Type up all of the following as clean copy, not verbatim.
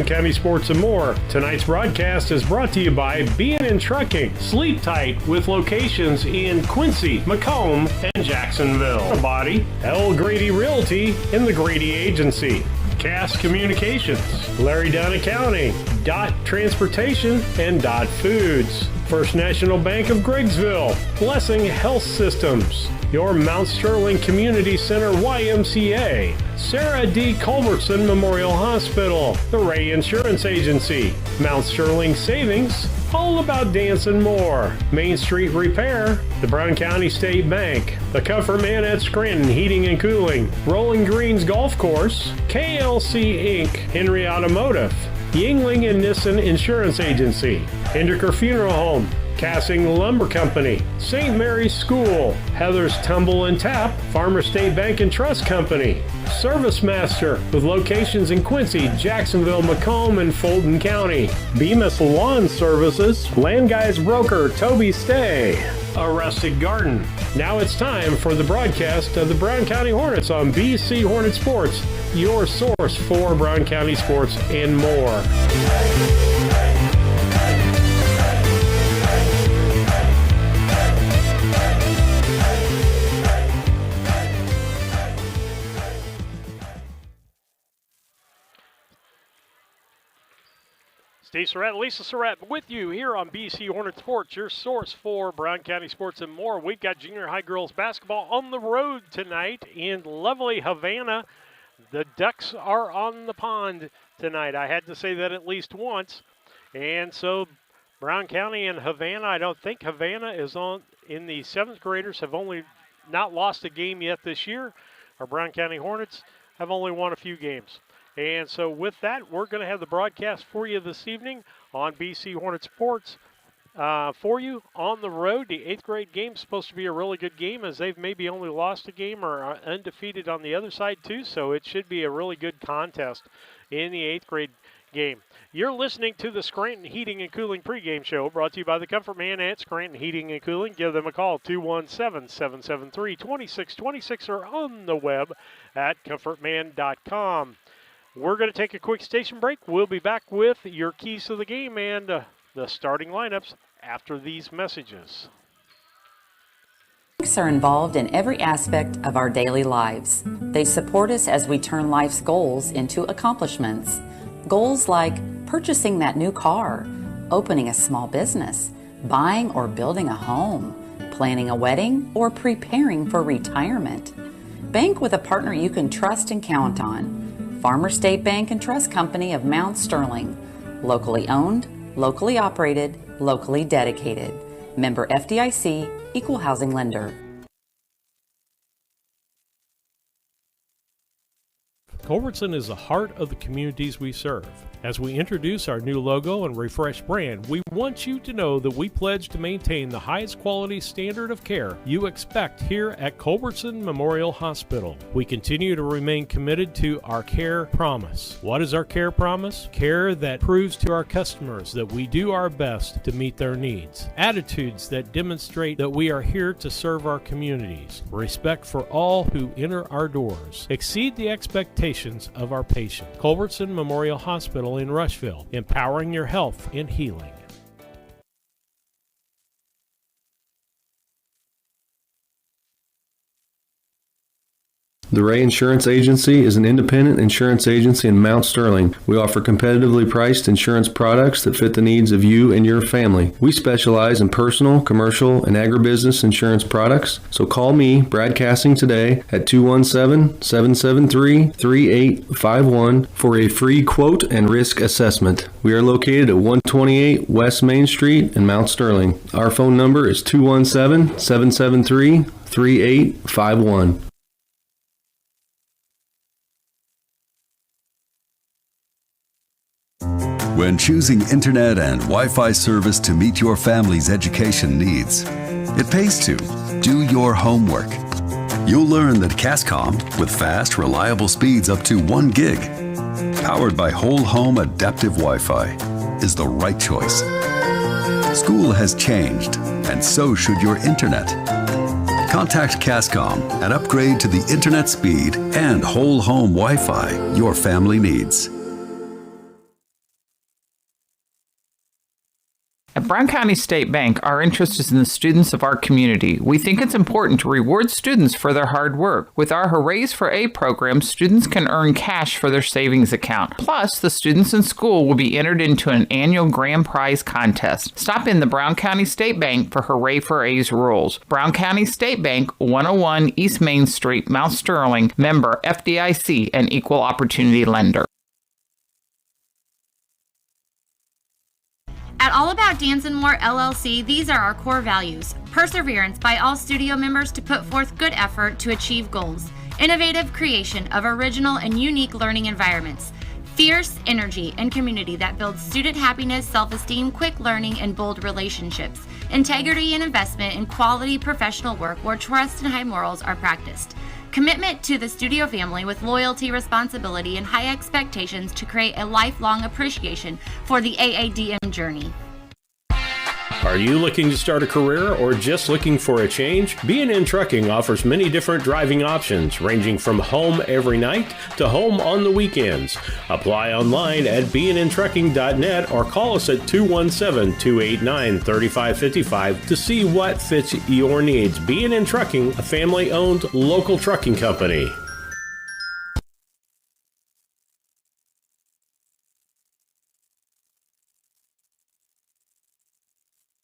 County Sports and More. Tonight's broadcast is brought to you by B&N Trucking. Sleep tight with locations in Quincy, Macomb, and Jacksonville. Body, L. Grady Realty, and the Grady Agency. Cass Communications, Larry Dunn Accounting, Dot Transportation, and Dot Foods. First National Bank of Greggsville, Blessing Health Systems, your Mount Sterling Community Center YMCA, Sarah D. Culbertson Memorial Hospital, the Ray Insurance Agency, Mount Sterling Savings, All About Dance and More, Main Street Repair, the Brown County State Bank, the Comfort Man at Scranton Heating and Cooling, Rolling Greens Golf Course, KLC Inc., Henry Automotive, Yingling and Nissen Insurance Agency, Hindeker Funeral Home, Cassing Lumber Company, St. Mary's School, Heather's Tumble and Tap, Farmer State Bank and Trust Company, Service Master with locations in Quincy, Jacksonville, Macomb, and Fulton County, Bemis Lawn Services, Land Guys Broker Toby Stay, A Rustic Garden. Now it's time for the broadcast of the Brown County Hornets on BC Hornet Sports, your source for Brown County sports and more. Steve Surratt, Lisa Surratt with you here on BC Hornet Sports, your source for Brown County sports and more. We've got junior high girls basketball on the road tonight in lovely Havana. The Ducks are on the pond tonight. I had to say that at least once. And so Brown County and Havana, I don't think Havana is on in the 7th graders have only not lost a game yet this year. Our Brown County Hornets have only won a few games. And so with that, we're going to have the broadcast for you this evening on BC Hornet Sports for you on the road. The 8th grade game is supposed to be a really good game as they've maybe only lost a game or are undefeated on the other side too. So it should be a really good contest in the 8th grade game. You're listening to the Scranton Heating and Cooling pregame show brought to you by the Comfort Man at Scranton Heating and Cooling. Give them a call, 217-773-2626 or on the web at comfortman.com. We're going to take a quick station break. We'll be back with your keys to the game and the starting lineups after these messages. Banks are involved in every aspect of our daily lives. They support us as we turn life's goals into accomplishments. Goals like purchasing that new car, opening a small business, buying or building a home, planning a wedding, or preparing for retirement. Bank with a partner you can trust and count on. Farmer State Bank and Trust Company of Mount Sterling. Locally owned, locally operated, locally dedicated. Member FDIC, Equal Housing Lender. Culbertson is the heart of the communities we serve. As we introduce our new logo and refreshed brand, we want you to know that we pledge to maintain the highest quality standard of care you expect here at Culbertson Memorial Hospital. We continue to remain committed to our care promise. What is our care promise? Care that proves to our customers that we do our best to meet their needs. Attitudes that demonstrate that we are here to serve our communities. Respect for all who enter our doors. Exceed the expectations of our patient. Culbertson Memorial Hospital in Rushville, empowering your health and healing. The Ray Insurance Agency is an independent insurance agency in Mount Sterling. We offer competitively priced insurance products that fit the needs of you and your family. We specialize in personal, commercial, and agribusiness insurance products. So call me, Brad Cassing, today at 217-773-3851 for a free quote and risk assessment. We are located at 128 West Main Street in Mount Sterling. Our phone number is 217-773-3851. When choosing internet and Wi-Fi service to meet your family's education needs, it pays to do your homework. You'll learn that Cascom, with fast, reliable speeds up to 1 gig, powered by whole home adaptive Wi-Fi, is the right choice. School has changed, and so should your internet. Contact Cascom and upgrade to the internet speed and whole home Wi-Fi your family needs. At Brown County State Bank, our interest is in the students of our community. We think it's important to reward students for their hard work. With our Hoorays for A program, students can earn cash for their savings account. Plus, the students in school will be entered into an annual grand prize contest. Stop in the Brown County State Bank for Hooray for A's rules. Brown County State Bank, 101 East Main Street, Mount Sterling, member FDIC, and equal opportunity lender. At All About Dance and More LLC, these are our core values. Perseverance by all studio members to put forth good effort to achieve goals. Innovative creation of original and unique learning environments. Fierce energy and community that builds student happiness, self-esteem, quick learning, and bold relationships. Integrity and investment in quality professional work where trust and high morals are practiced. Commitment to the studio family with loyalty, responsibility, and high expectations to create a lifelong appreciation for the AADM journey. Are you looking to start a career or just looking for a change? B&N Trucking offers many different driving options, ranging from home every night to home on the weekends. Apply online at bnntrucking.net or call us at 217-289-3555 to see what fits your needs. B&N Trucking, a family-owned local trucking company.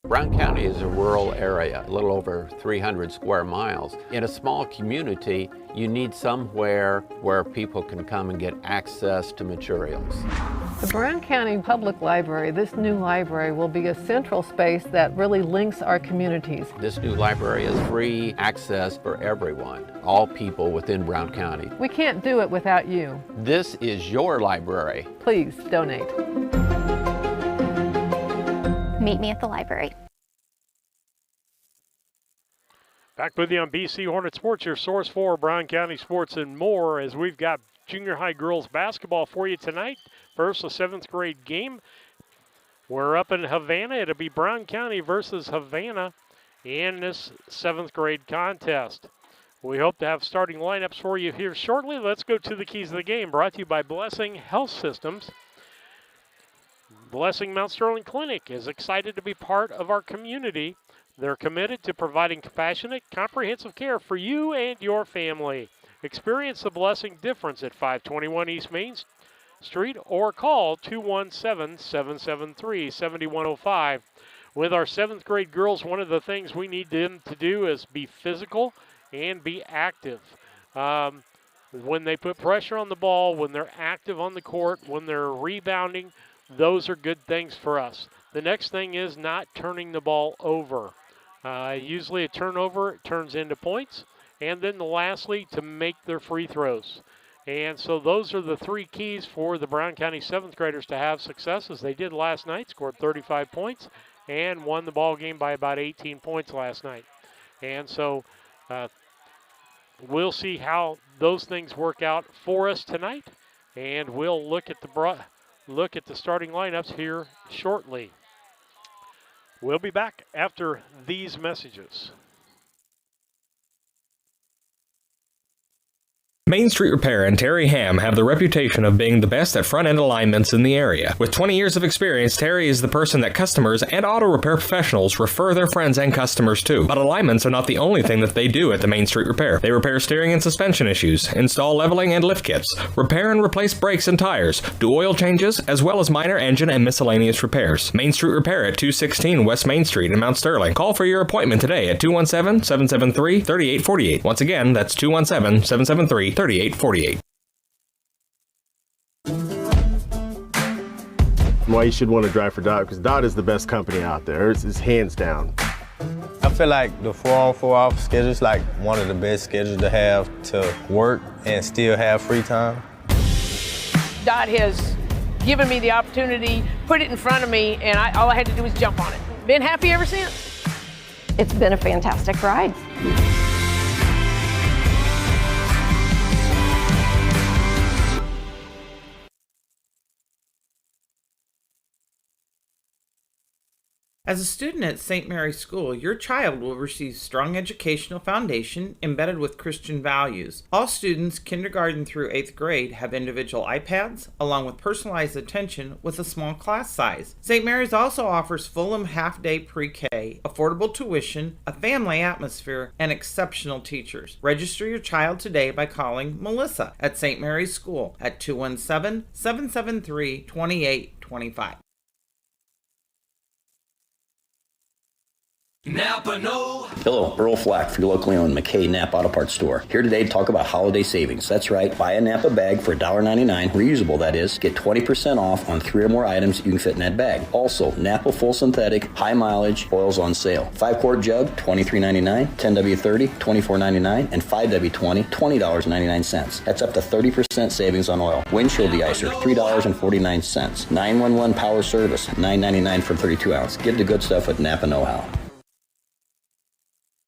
Brown County is a rural area, a little over 300 square miles. In a small community, you need somewhere where people can come and get access to materials. The Brown County Public Library, this new library, will be a central space that really links our communities. This new library is free access for everyone, all people within Brown County. We can't do it without you. This is your library. Please donate. Meet me at the library. Back with you on BC Hornet Sports, your source for Brown County sports and more, as we've got junior high girls basketball for you tonight. First, a 7th grade game. We're up in Havana. It'll be Brown County versus Havana in this 7th grade contest. We hope to have starting lineups for you here shortly. Let's go to the keys of the game, brought to you by Blessing Health Systems. Blessing Mount Sterling Clinic is excited to be part of our community. They're committed to providing compassionate, comprehensive care for you and your family. Experience the Blessing difference at 521 East Main Street or call 217-773-7105. With our 7th grade girls, one of the things we need them to do is be physical and be active. When they put pressure on the ball, when they're active on the court, when they're rebounding, those are good things for us. The next thing is not turning the ball over. Usually a turnover turns into points. And then lastly, to make their free throws. And so those are the 3 keys for the Brown County 7th graders to have success, as they did last night, scored 35 points and won the ball game by about 18 points last night. And so we'll see how those things work out for us tonight. And we'll look at the starting lineups here shortly. We'll be back after these messages. Main Street Repair and Terry Ham have the reputation of being the best at front-end alignments in the area. With 20 years of experience, Terry is the person that customers and auto repair professionals refer their friends and customers to. But alignments are not the only thing that they do at the Main Street Repair. They repair steering and suspension issues, install leveling and lift kits, repair and replace brakes and tires, do oil changes, as well as minor engine and miscellaneous repairs. Main Street Repair at 216 West Main Street in Mount Sterling. Call for your appointment today at 217-773-3848. Once again, that's 217-773-3848. Why you should want to drive for Dot, because Dot is the best company out there. It's hands down. I feel like the 4-on 4-off schedule is like one of the best schedules to have to work and still have free time. Dot has given me the opportunity, put it in front of me, and all I had to do was jump on it. Been happy ever since. It's been a fantastic ride. As a student at St. Mary's School, your child will receive strong educational foundation embedded with Christian values. All students, kindergarten through 8th grade, have individual iPads, along with personalized attention with a small class size. St. Mary's also offers Fulham half-day pre-K, affordable tuition, a family atmosphere, and exceptional teachers. Register your child today by calling Melissa at St. Mary's School at 217-773-2825. Napa Know. Hello, Earl Flack for your locally owned McKay Napa Auto Parts store. Here today to talk about holiday savings. That's right, buy a Napa bag for $1.99, reusable that is. Get 20% off on 3 or more items you can fit in that bag. Also, Napa full synthetic, high mileage, oils on sale. 5-quart jug, $23.99, 10W30, $24.99, and 5W20, $20.99. That's up to 30% savings on oil. Windshield deicer, $3.49. 911 power service, $9.99 for 32 ounce. Get the good stuff with Napa Know-How.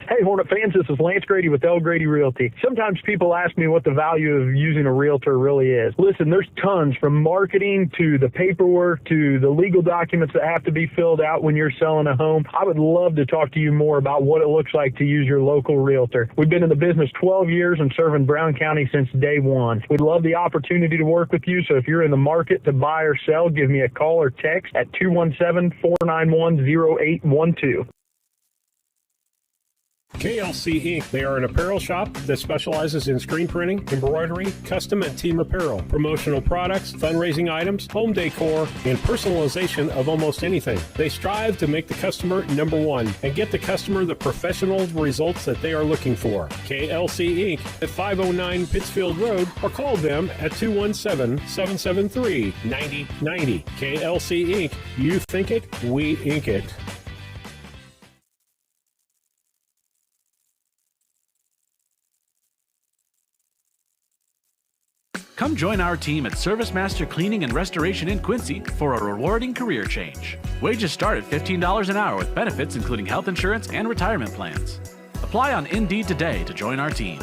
Hey, Hornet fans, this is Lance Grady with L. Grady Realty. Sometimes people ask me what the value of using a realtor really is. Listen, there's tons, from marketing to the paperwork to the legal documents that have to be filled out when you're selling a home. I would love to talk to you more about what it looks like to use your local realtor. We've been in the business 12 years and serving Brown County since day one. We'd love the opportunity to work with you, so if you're in the market to buy or sell, give me a call or text at 217-491-0812. KLC Inc. They are an apparel shop that specializes in screen printing, embroidery, custom and team apparel, promotional products, fundraising items, home decor, and personalization of almost anything. They strive to make the customer number one and get the customer the professional results that they are looking for. KLC Inc. at 509 Pittsfield Road, or call them at 217-773-9090. KLC Inc. You think it, we ink it. Come join our team at Service Master Cleaning and Restoration in Quincy for a rewarding career change. Wages start at $15 an hour with benefits including health insurance and retirement plans. Apply on Indeed today to join our team.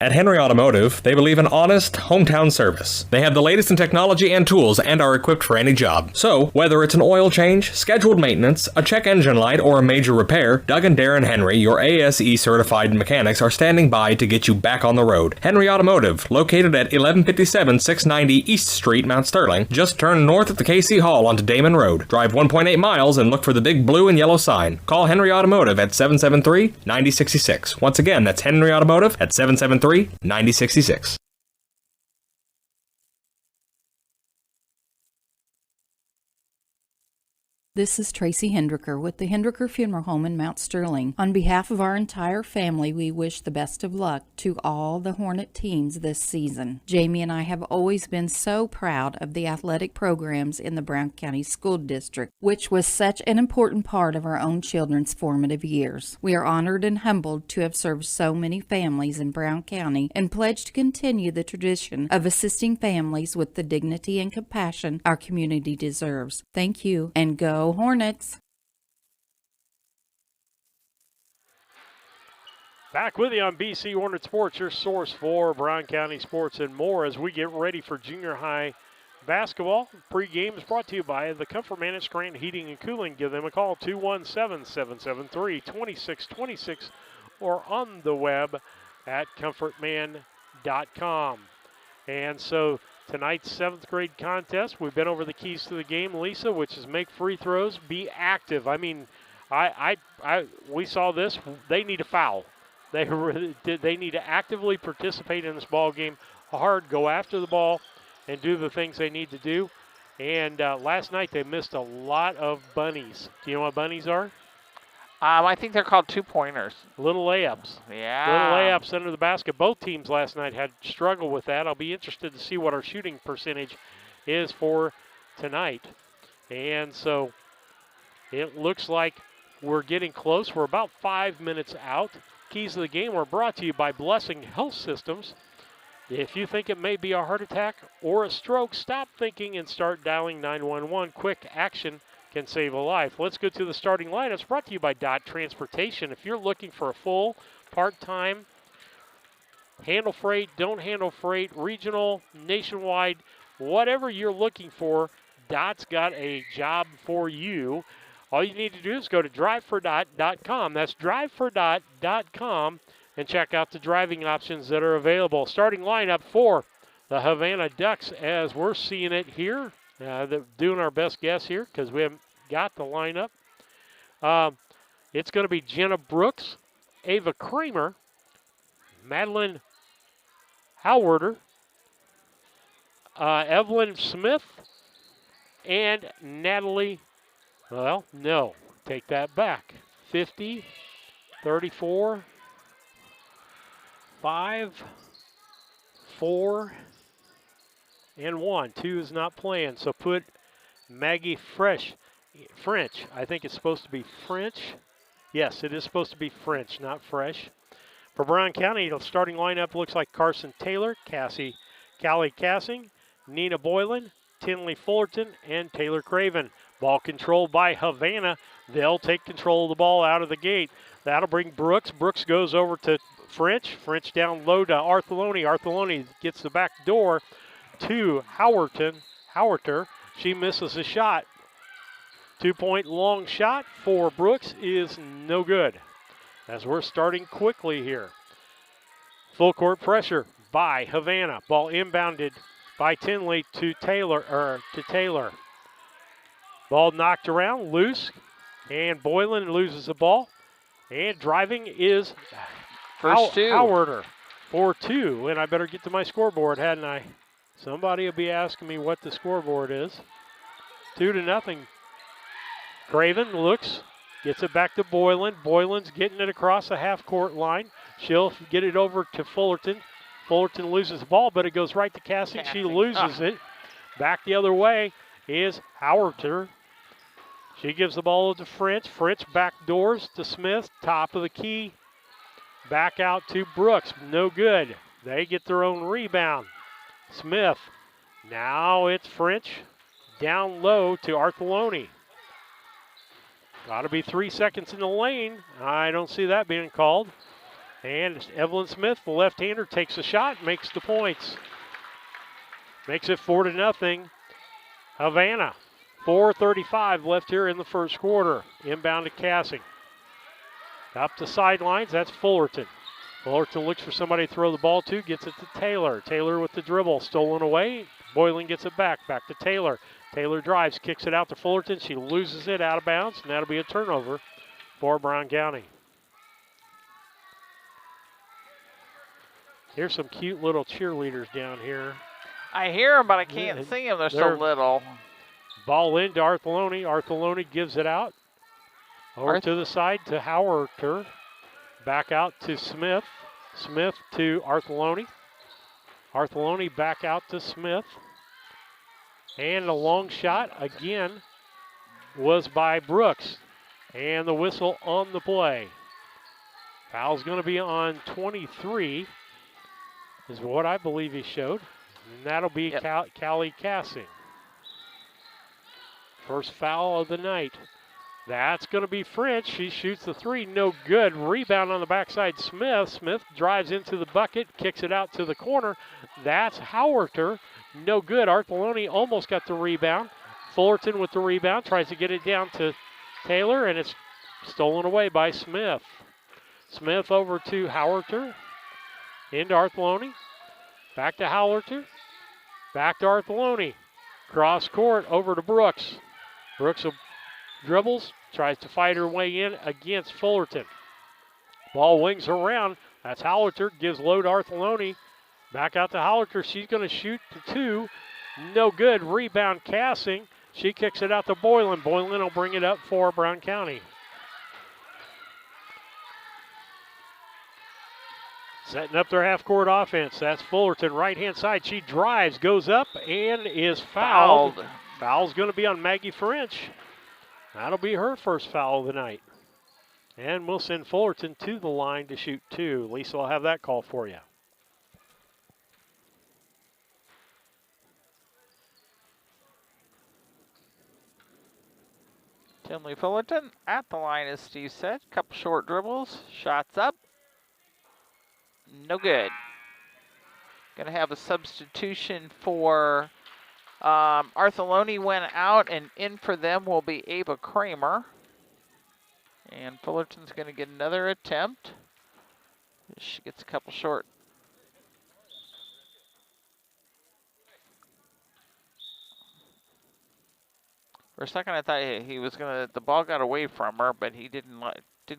At Henry Automotive, they believe in honest, hometown service. They have the latest in technology and tools and are equipped for any job. So, whether it's an oil change, scheduled maintenance, a check engine light, or a major repair, Doug and Darren Henry, your ASE certified mechanics, are standing by to get you back on the road. Henry Automotive, located at 1157 690 East Street, Mount Sterling. Just turn north at the KC Hall onto Damon Road. Drive 1.8 miles and look for the big blue and yellow sign. Call Henry Automotive at 773-9066. Once again, that's Henry Automotive at 773-9066. This is Tracy Hendricker with the Hendricker Funeral Home in Mount Sterling. On behalf of our entire family, we wish the best of luck to all the Hornet teams this season. Jamie and I have always been so proud of the athletic programs in the Brown County School District, which was such an important part of our own children's formative years. We are honored and humbled to have served so many families in Brown County and pledge to continue the tradition of assisting families with the dignity and compassion our community deserves. Thank you, and go Hornets! Back with you on BC Hornet Sports, your source for Brown County sports and more as we get ready for junior high basketball. Pre-game is brought to you by the Comfort Man at Scranton Heating and Cooling. Give them a call, 217-773-2626, or on the web at comfortman.com. And so tonight's 7th grade contest, we've been over the keys to the game, Lisa, which is make free throws, be active. I mean, we saw this. They need a foul. They need to actively participate in this ball game hard, go after the ball, and do the things they need to do. And last night they missed a lot of bunnies. Do you know what bunnies are? I think they're called two-pointers. Little layups. Yeah. Little layups under the basket. Both teams last night had struggled with that. I'll be interested to see what our shooting percentage is for tonight. And so it looks like we're getting close. We're about 5 minutes out. Keys of the game are brought to you by Blessing Health Systems. If you think it may be a heart attack or a stroke, stop thinking and start dialing 911. Quick action can save a life. Let's go to the starting line. It's brought to you by Dot Transportation. If you're looking for a full, part-time, handle freight, don't handle freight, regional, nationwide whatever you're looking for, Dot's got a job for you. All you need to do is go to drivefordot.com. That's drivefordot.com and check out the driving options that are available. Starting lineup for the Havana Ducks as we're seeing it here. Doing our best guess here because we haven't got the lineup. It's going to be Jenna Brooks, Ava Kramer, Madeline Howarder, Evelyn Smith, and Natalie, well, no, take that back. 50, 34, 5, 4, and 1. 2 is not playing, so put Maggie French. I think it's supposed to be French. Yes, it is supposed to be French, not fresh. For Brown County, the starting lineup looks like Carson Taylor, Callie Cassing, Nina Boylan, Tinley Fullerton, and Taylor Craven. Ball controlled by Havana. They'll take control of the ball out of the gate. That'll bring Brooks. Brooks goes over to French. French down low to Artheloni. Artheloni gets the back door to Howarter. She misses a shot. 2-point long shot for Brooks is no good. As we're starting quickly here. Full court pressure by Havana. Ball inbounded by Tinley to Taylor. Ball knocked around, loose, and Boylan loses the ball. And driving is Howarder for 2. And I better get to my scoreboard, hadn't I? Somebody will be asking me what the scoreboard is. 2-0. Craven looks, gets it back to Boylan. Boylan's getting it across the half-court line. She'll get it over to Fullerton. Fullerton loses the ball, but it goes right to Cassing. She loses it. Back the other way is Howarder. She gives the ball to French. French back doors to Smith. Top of the key. Back out to Brooks. No good. They get their own rebound. Smith. Now it's French. Down low to Artheloni. Got to be 3 seconds in the lane. I don't see that being called. And Evelyn Smith, the left-hander, takes a shot, makes the points. Makes it 4-0. Havana, 4:35 left here in the first quarter. Inbound to Cassing. Up the sidelines, that's Fullerton. Fullerton looks for somebody to throw the ball to, gets it to Taylor. Taylor with the dribble, stolen away. Boylan gets it back to Taylor. Taylor drives, kicks it out to Fullerton. She loses it out of bounds, and that'll be a turnover for Brown County. Here's some cute little cheerleaders down here. I hear them, but I can't see them. They're so little. Ball into Artheloni. Artheloni gives it out. Over to the side to Howarder. Back out to Smith. Smith to Artheloni. Artheloni back out to Smith. And a long shot again was by Brooks. And the whistle on the play. Foul's going to be on 23 is what I believe he showed. And that'll be Callie Cassing. First foul of the night. That's going to be French. She shoots the 3. No good. Rebound on the backside. Smith drives into the bucket, kicks it out to the corner. That's Howarder. No good. Artheloni almost got the rebound. Fullerton with the rebound. Tries to get it down to Taylor, and it's stolen away by Smith. Smith over to Howarder. Into Artheloni. Back to Howarder. Back to Artheloni. Cross court over to Brooks. Brooks dribbles, tries to fight her way in against Fullerton. Ball wings around. That's Howarder. Gives low to Artheloni. Back out to Howarder. She's going to shoot to 2. No good. Rebound Cassing. She kicks it out to Boylan. Boylan will bring it up for Brown County. Setting up their half-court offense. That's Fullerton, right-hand side. She drives, goes up, and is fouled. Foul's going to be on Maggie French. That'll be her first foul of the night. And we'll send Fullerton to the line to shoot 2. Lisa will have that call for you. Tinley Fullerton at the line, as Steve said. Couple short dribbles. Shots up. No good. Going to have a substitution for Artheloni went out, and in for them will be Ava Kramer. And Fullerton's going to get another attempt. She gets a couple short. For a second, I thought he was going to, the ball got away from her, but he didn't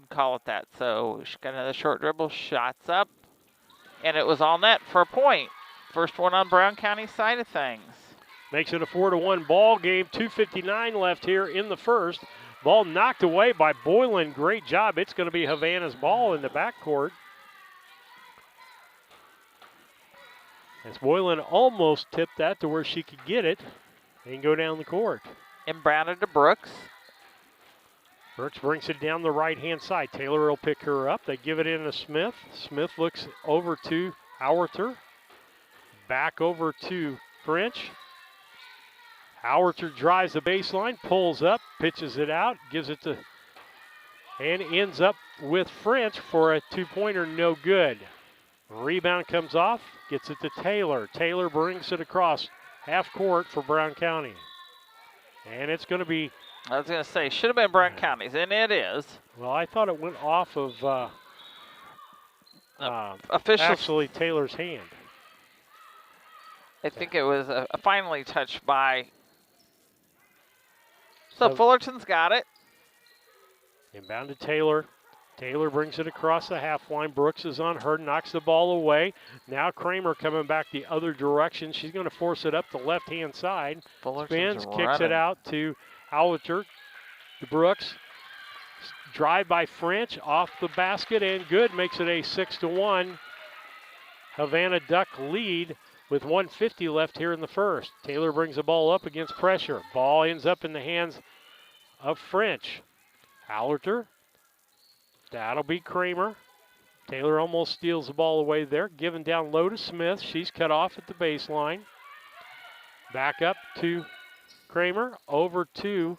call it that. So she got another short dribble, shots up, and it was all net for a point. First one on Brown County's side of things. Makes it a 4-1 ball game. 2:59 left here in the first. Ball knocked away by Boylan. Great job. It's going to be Havana's ball in the backcourt. As Boylan almost tipped that to where she could get it and go down the court. Inbounded to Brooks. Brooks brings it down the right-hand side. Taylor will pick her up. They give it in to Smith. Smith looks over to Howarter. Back over to French. Howarter drives the baseline, pulls up, pitches it out, gives it to, and ends up with French for a two-pointer, no good. Rebound comes off, gets it to Taylor. Taylor brings it across half court for Brown County. And it's going to be... I was going to say, should have been Brown County's, and it is. Well, I thought it went off of officially Taylor's hand. I think it was a finally touched by... So Fullerton's got it. Inbound to Taylor. Taylor brings it across the half line. Brooks is on her, knocks the ball away. Now Kramer coming back the other direction. She's going to force it up the left-hand side. Spins, kicks it out to Howarter. To Brooks. Drive by French, off the basket, and good. Makes it a 6-1 Havana Duck lead with 1:50 left here in the first. Taylor brings the ball up against pressure. Ball ends up in the hands of French. Howarter. That'll be Kramer. Taylor almost steals the ball away there. Given down low to Smith. She's cut off at the baseline. Back up to Kramer. Over to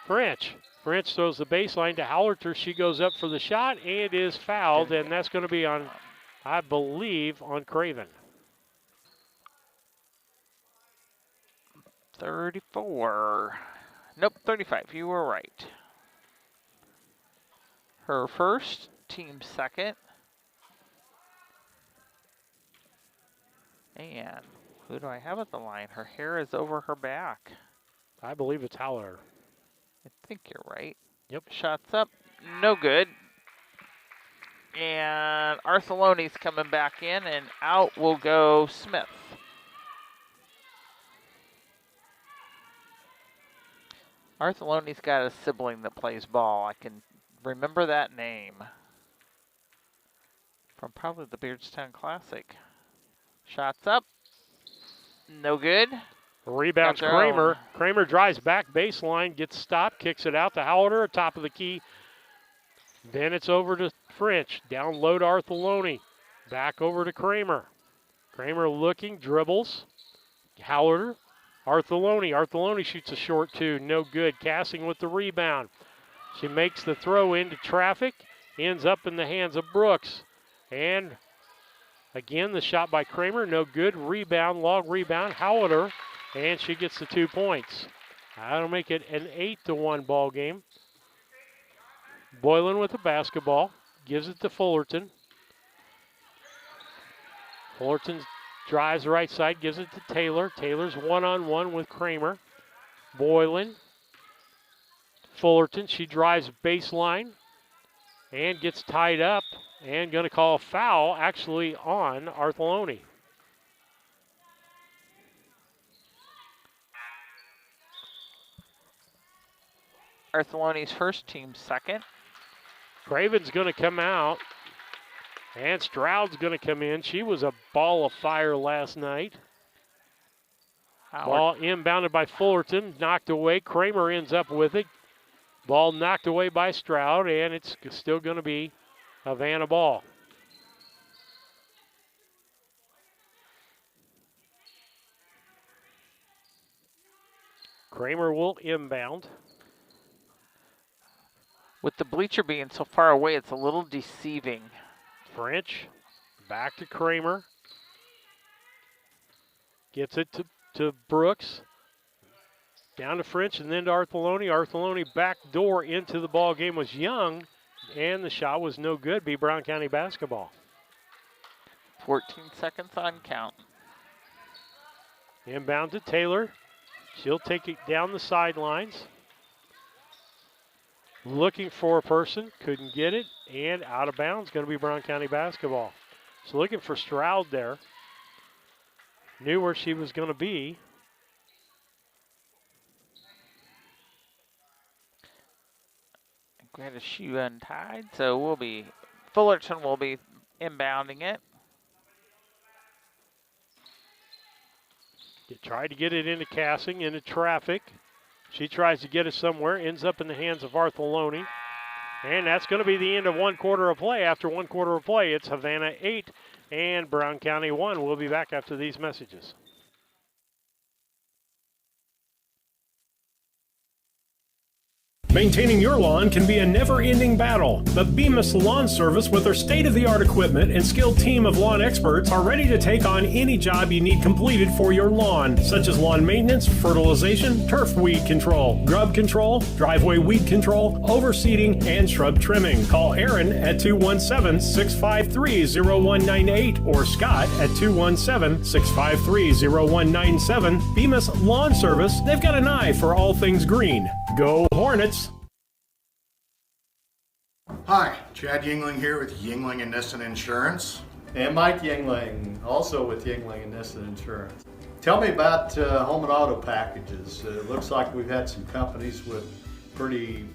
French. French throws the baseline to Howarter. She goes up for the shot and is fouled. And that's going to be on, I believe, on Craven. 34. Nope, 35. You were right. Her first, team second. And who do I have at the line? Her hair is over her back. I believe it's Haller. I think you're right. Yep. Shots up, no good. And Artheloni's coming back in, and out will go Smith. Artheloni's got a sibling that plays ball. I can remember that name from probably the Beardstown Classic. Shots up, no good. Rebounds Kramer. Kramer drives back baseline, gets stopped, kicks it out to Howarder, top of the key. Then it's over to French, down low to Artheloni. Back over to Kramer. Kramer looking, dribbles. Howarder. Artheloni. Artheloni shoots a short two. No good. Casting with the rebound. She makes the throw into traffic. Ends up in the hands of Brooks. And again, the shot by Kramer. No good. Rebound. Long rebound. Howarder. And she gets the 2 points. That'll make it an 8-1 ball game. Boylan with the basketball. Gives it to Fullerton. Fullerton drives the right side, gives it to Taylor. Taylor's one-on-one with Kramer. Boylan. Fullerton, she drives baseline and gets tied up and going to call a foul actually on Artheloni. Artheloni's first, team second. Craven's going to come out. And Stroud's going to come in. She was a ball of fire last night. Ball inbounded by Fullerton, knocked away. Kramer ends up with it. Ball knocked away by Stroud, and it's still going to be Havana ball. Kramer will inbound. With the bleacher being so far away, it's a little deceiving. French, back to Kramer. Gets it to Brooks. Down to French and then to Artheloni. Artheloni back door into the ball game was Young, and the shot was no good. Be Brown County basketball. 14 seconds on count. Inbound to Taylor. She'll take it down the sidelines. Looking for a person, couldn't get it, and out of bounds, going to be Brown County basketball. So looking for Stroud there. Knew where she was going to be. We had a shoe untied, so Fullerton will be inbounding it. Tried to get it into Cassing, into traffic. She tries to get it somewhere, ends up in the hands of Artheloni. And that's going to be the end of 1 quarter of play. After 1 quarter of play, it's Havana 8 and Brown County 1. We'll be back after these messages. Maintaining your lawn can be a never-ending battle, but Bemis Lawn Service, with their state-of-the-art equipment and skilled team of lawn experts, are ready to take on any job you need completed for your lawn, such as lawn maintenance, fertilization, turf weed control, grub control, driveway weed control, overseeding, and shrub trimming. Call Aaron at 217-653-0198 or Scott at 217-653-0197. Bemis Lawn Service, they've got an eye for all things green. Go Hornets! Hi, Chad Yingling here with Yingling and Nissen Insurance. And Mike Yingling, also with Yingling and Nissen Insurance. Tell me about home and auto packages. It looks like we've had some companies with pretty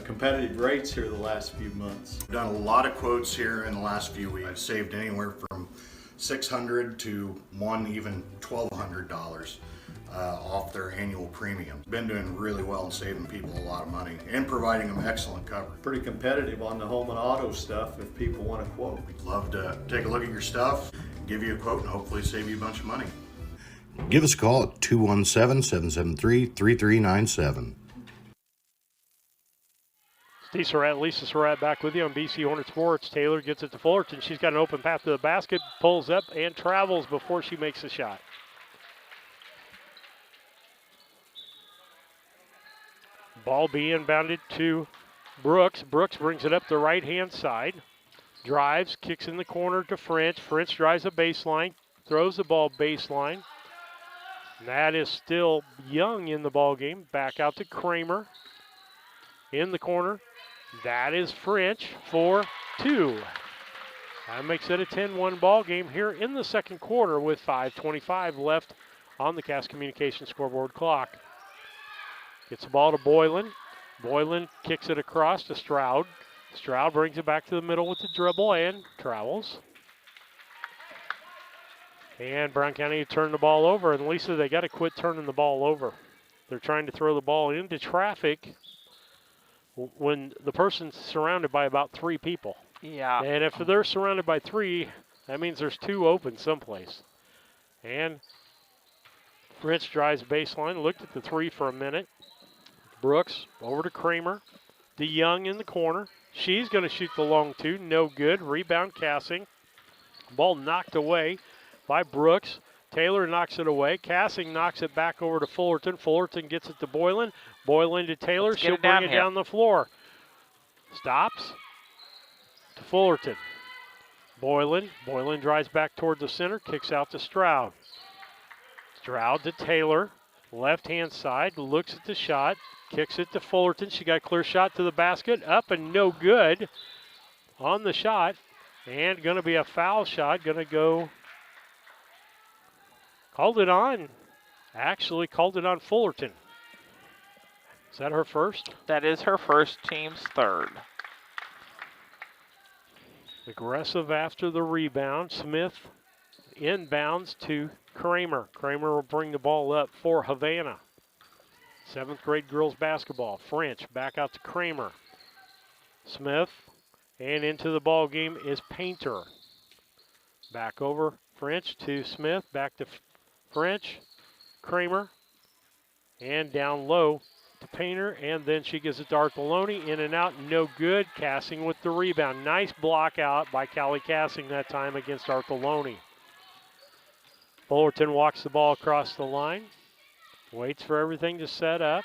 competitive rates here the last few months. We've done a lot of quotes here in the last few weeks. I've saved anywhere from $600 to even $1,200. Off their annual premium. Been doing really well and saving people a lot of money and providing them excellent coverage. Pretty competitive on the home and auto stuff if people want to quote. We'd love to take a look at your stuff, give you a quote, and hopefully save you a bunch of money. Give us a call at 217-773-3397. Steve Surratt, Lisa Surratt back with you on BC Hornet Sports. Taylor gets it to Fullerton. She's got an open path to the basket, pulls up and travels before she makes the shot. Ball being inbounded to Brooks. Brooks brings it up the right-hand side. Drives, kicks in the corner to French. French drives a baseline, throws the ball baseline. That is still Young in the ball game. Back out to Kramer. In the corner. That is French for 2. That makes it a 10-1 ball game here in the second quarter with 5:25 left on the Cass Communications scoreboard clock. Gets the ball to Boylan. Boylan kicks it across to Stroud. Stroud brings it back to the middle with the dribble and travels. And Brown County turned the ball over. And Lisa, they got to quit turning the ball over. They're trying to throw the ball into traffic when the person's surrounded by about 3 people. Yeah. And if they're surrounded by 3, that means there's 2 open someplace. And French drives baseline, looked at the 3 for a minute. Brooks over to Kramer. DeYoung in the corner. She's going to shoot the long 2. No good. Rebound Cassing. Ball knocked away by Brooks. Taylor knocks it away. Cassing knocks it back over to Fullerton. Fullerton gets it to Boylan. Boylan to Taylor. She'll bring it down the floor. Stops to Fullerton. Boylan. Boylan drives back toward the center. Kicks out to Stroud. Stroud to Taylor. Left-hand side. Looks at the shot. Kicks it to Fullerton. She got a clear shot to the basket. Up and no good on the shot. And going to be a foul shot. Going to go. Called it on. Actually called it on Fullerton. Is that her first? That is her first, team's third. Aggressive after the rebound. Smith inbounds to Kramer. Kramer will bring the ball up for Havana. 7th grade girls basketball. French back out to Kramer. Smith, and into the ball game is Painter. Back over French to Smith, back to French, Kramer, and down low to Painter, and then she gives it to Artheloni, in and out, no good. Cassing with the rebound. Nice block out by Callie Cassing that time against Artheloni. Fullerton walks the ball across the line. Waits for everything to set up.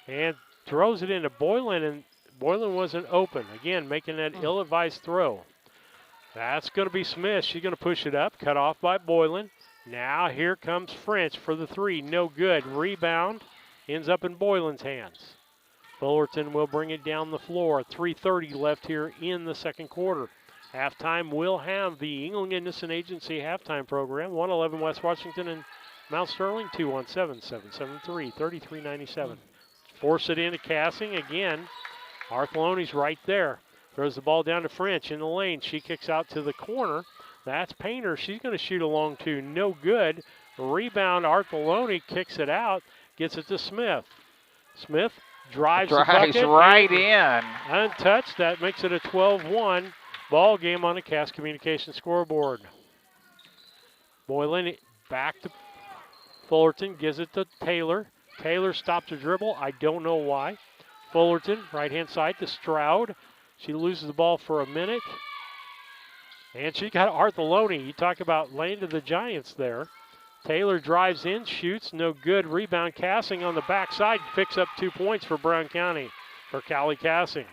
And throws it into Boylan, and Boylan wasn't open. Again, making that ill-advised throw. That's going to be Smith. She's going to push it up. Cut off by Boylan. Now here comes French for the three. No good. Rebound ends up in Boylan's hands. Fullerton will bring it down the floor. 3:30 left here in the second quarter. Halftime will have the England Innocent Agency halftime program. 111 West Washington and Mount Sterling. 217-773-3397. Force it into Cassing again. Artheloni's right there. Throws the ball down to French in the lane. She kicks out to the corner. That's Painter. She's going to shoot a long two. No good. Rebound. Artheloni kicks it out. Gets it to Smith. Smith drives the bucket. Right in. Untouched. That makes it a 12-1 ball game on the Cass Communication scoreboard. Boylan back to Fullerton. Gives it to Taylor. Taylor stops her dribble. I don't know why. Fullerton, right-hand side to Stroud. She loses the ball for a minute. And she got Artheloni. You talk about laying to the Giants there. Taylor drives in, shoots, no good. Rebound. Cassing on the backside picks up 2 points for Brown County, for Callie Cassing.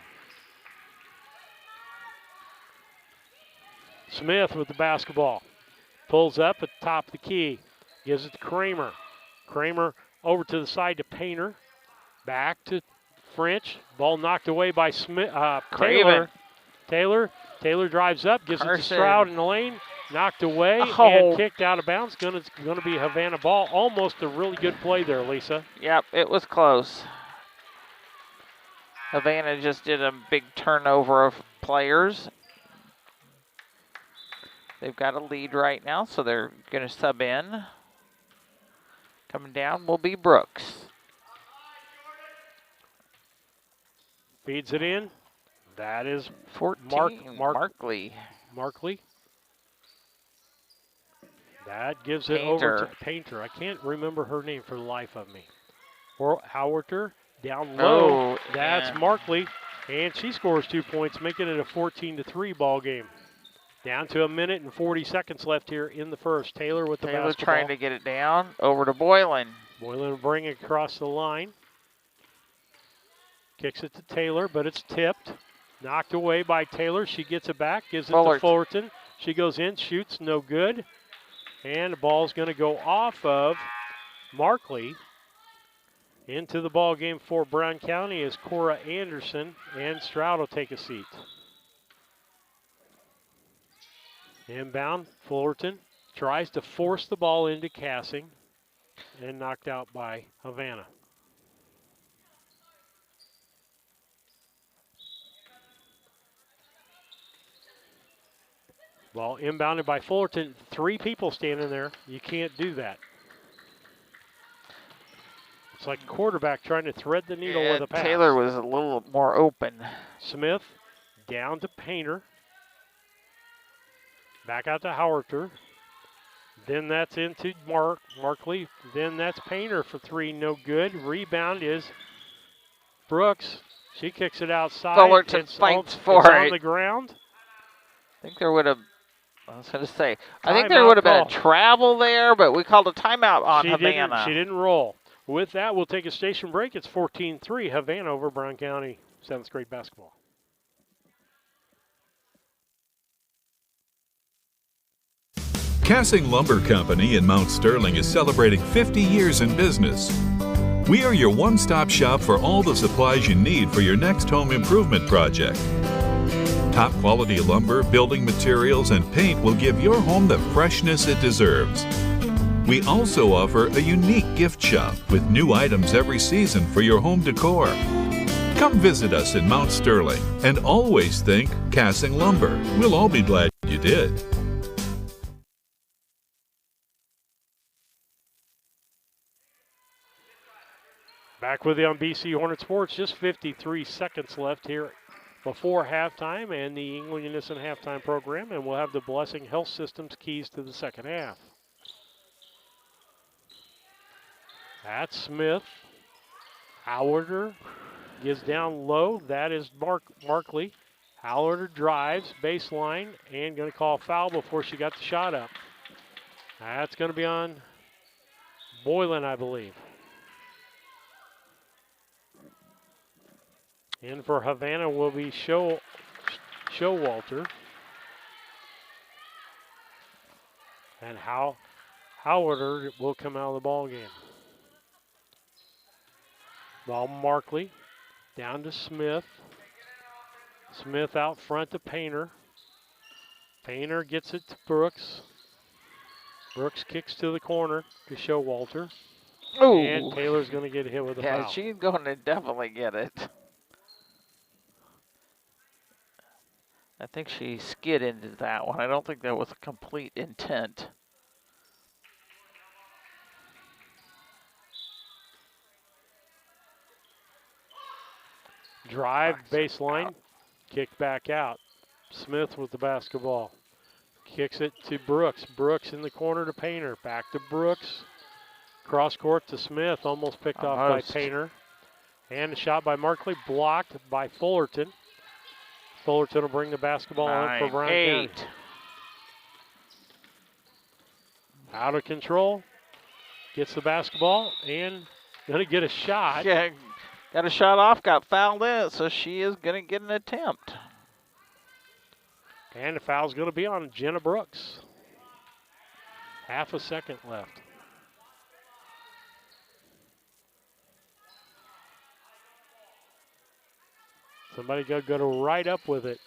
Smith with the basketball. Pulls up at the top of the key. Gives it to Kramer. Kramer over to the side to Painter. Back to French. Ball knocked away by Smith. Taylor. Taylor drives up, gives it to Stroud in the lane. Knocked away and kicked out of bounds. Going to be Havana ball. Almost a really good play there, Lisa. Yep, it was close. Havana just did a big turnover of players. They've got a lead right now, so they're going to sub in. Coming down will be Brooks. Feeds it in. That is 14, Markley. Markley. That gives it over to Painter. I can't remember her name for the life of me. Or Howarder down low. That's Markley. And she scores 2 points, making it a 14-3 ball game. Down to 1 minute and 40 seconds left here in the first. Taylor with the basketball. Trying to get it down. Over to Boylan. Boylan will bring it across the line. Kicks it to Taylor, but it's tipped. Knocked away by Taylor. She gets it back, gives it to Fullerton. She goes in, shoots, no good. And the ball's going to go off of Markley. Into the ball game for Brown County is Cora Anderson, and Stroud will take a seat. Inbound, Fullerton tries to force the ball into Cassing and knocked out by Havana. Ball inbounded by Fullerton. 3 people standing there. You can't do that. It's like a quarterback trying to thread the needle with a pass. Taylor was a little more open. Smith down to Painter. Back out to Howarder. Then that's into Markley. Then that's Painter for 3, no good. Rebound is Brooks. She kicks it outside. Fullerton fights for it. On the ground. I think there would have, I was going to say, I think there would have been a travel there, but we called a timeout on Havana. She didn't roll. With that, we'll take a station break. It's 14-3, Havana over Brown County 7th grade basketball. Cassing Lumber Company in Mount Sterling is celebrating 50 years in business. We are your one-stop shop for all the supplies you need for your next home improvement project. Top quality lumber, building materials, and paint will give your home the freshness it deserves. We also offer a unique gift shop with new items every season for your home decor. Come visit us in Mount Sterling and always think Cassing Lumber. We'll all be glad you did. Back with you on BC Hornet Sports. Just 53 seconds left here before halftime and the England Innocent halftime program, and we'll have the Blessing Health Systems keys to the second half. That's Smith. Howarder gets down low. That is Markley. Howarder drives, baseline, and going to call foul before she got the shot up. That's going to be on Boylan, I believe. In for Havana will be Showalter. And Howard will come out of the ball game. Ball Markley down to Smith. Smith out front to Painter. Painter gets it to Brooks. Brooks kicks to the corner to Showalter. Ooh. And Taylor's going to get hit with a foul. Yeah, she's going to definitely get it. I think she skid into that one. I don't think that was a complete intent. Drive baseline, kick back out. Smith with the basketball. Kicks it to Brooks. Brooks in the corner to Painter. Back to Brooks. Cross court to Smith. Almost picked off by Painter. And a shot by Markley. Blocked by Fullerton. Fullerton will bring the basketball in for Brown County. Out of control. Gets the basketball and going to get a shot. Yeah, got a shot off, got fouled in, so she is going to get an attempt. And the foul's going to be on Jenna Brooks. Half a second left. Somebody go right up with it.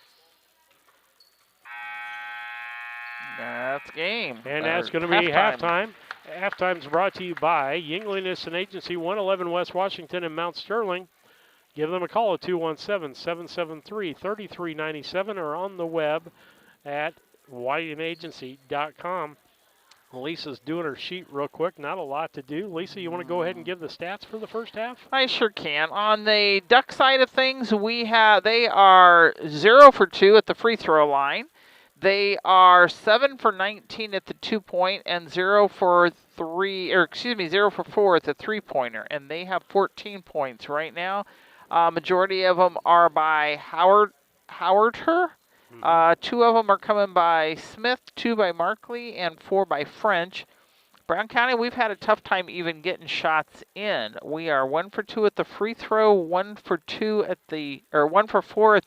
That's game. And that's going to be halftime. Halftime's brought to you by Yingling Innocent Agency, 111 West Washington and Mount Sterling. Give them a call at 217-773-3397 or on the web at YNAgency.com. Lisa's doing her sheet real quick. Not a lot to do. Lisa, you want to go ahead and give the stats for the first half? I sure can. On the Duck side of things, they are 0 for 2 at the free throw line. They are 7 for 19 at the 2-point and 0 for 4 at the 3-pointer. And they have 14 points right now. Majority of them are by Howard. 2 of them are coming by Smith, 2 by Markley, and 4 by French. Brown County, we've had a tough time even getting shots in. We are 1 for 2 at the free throw, 1 for 4 at the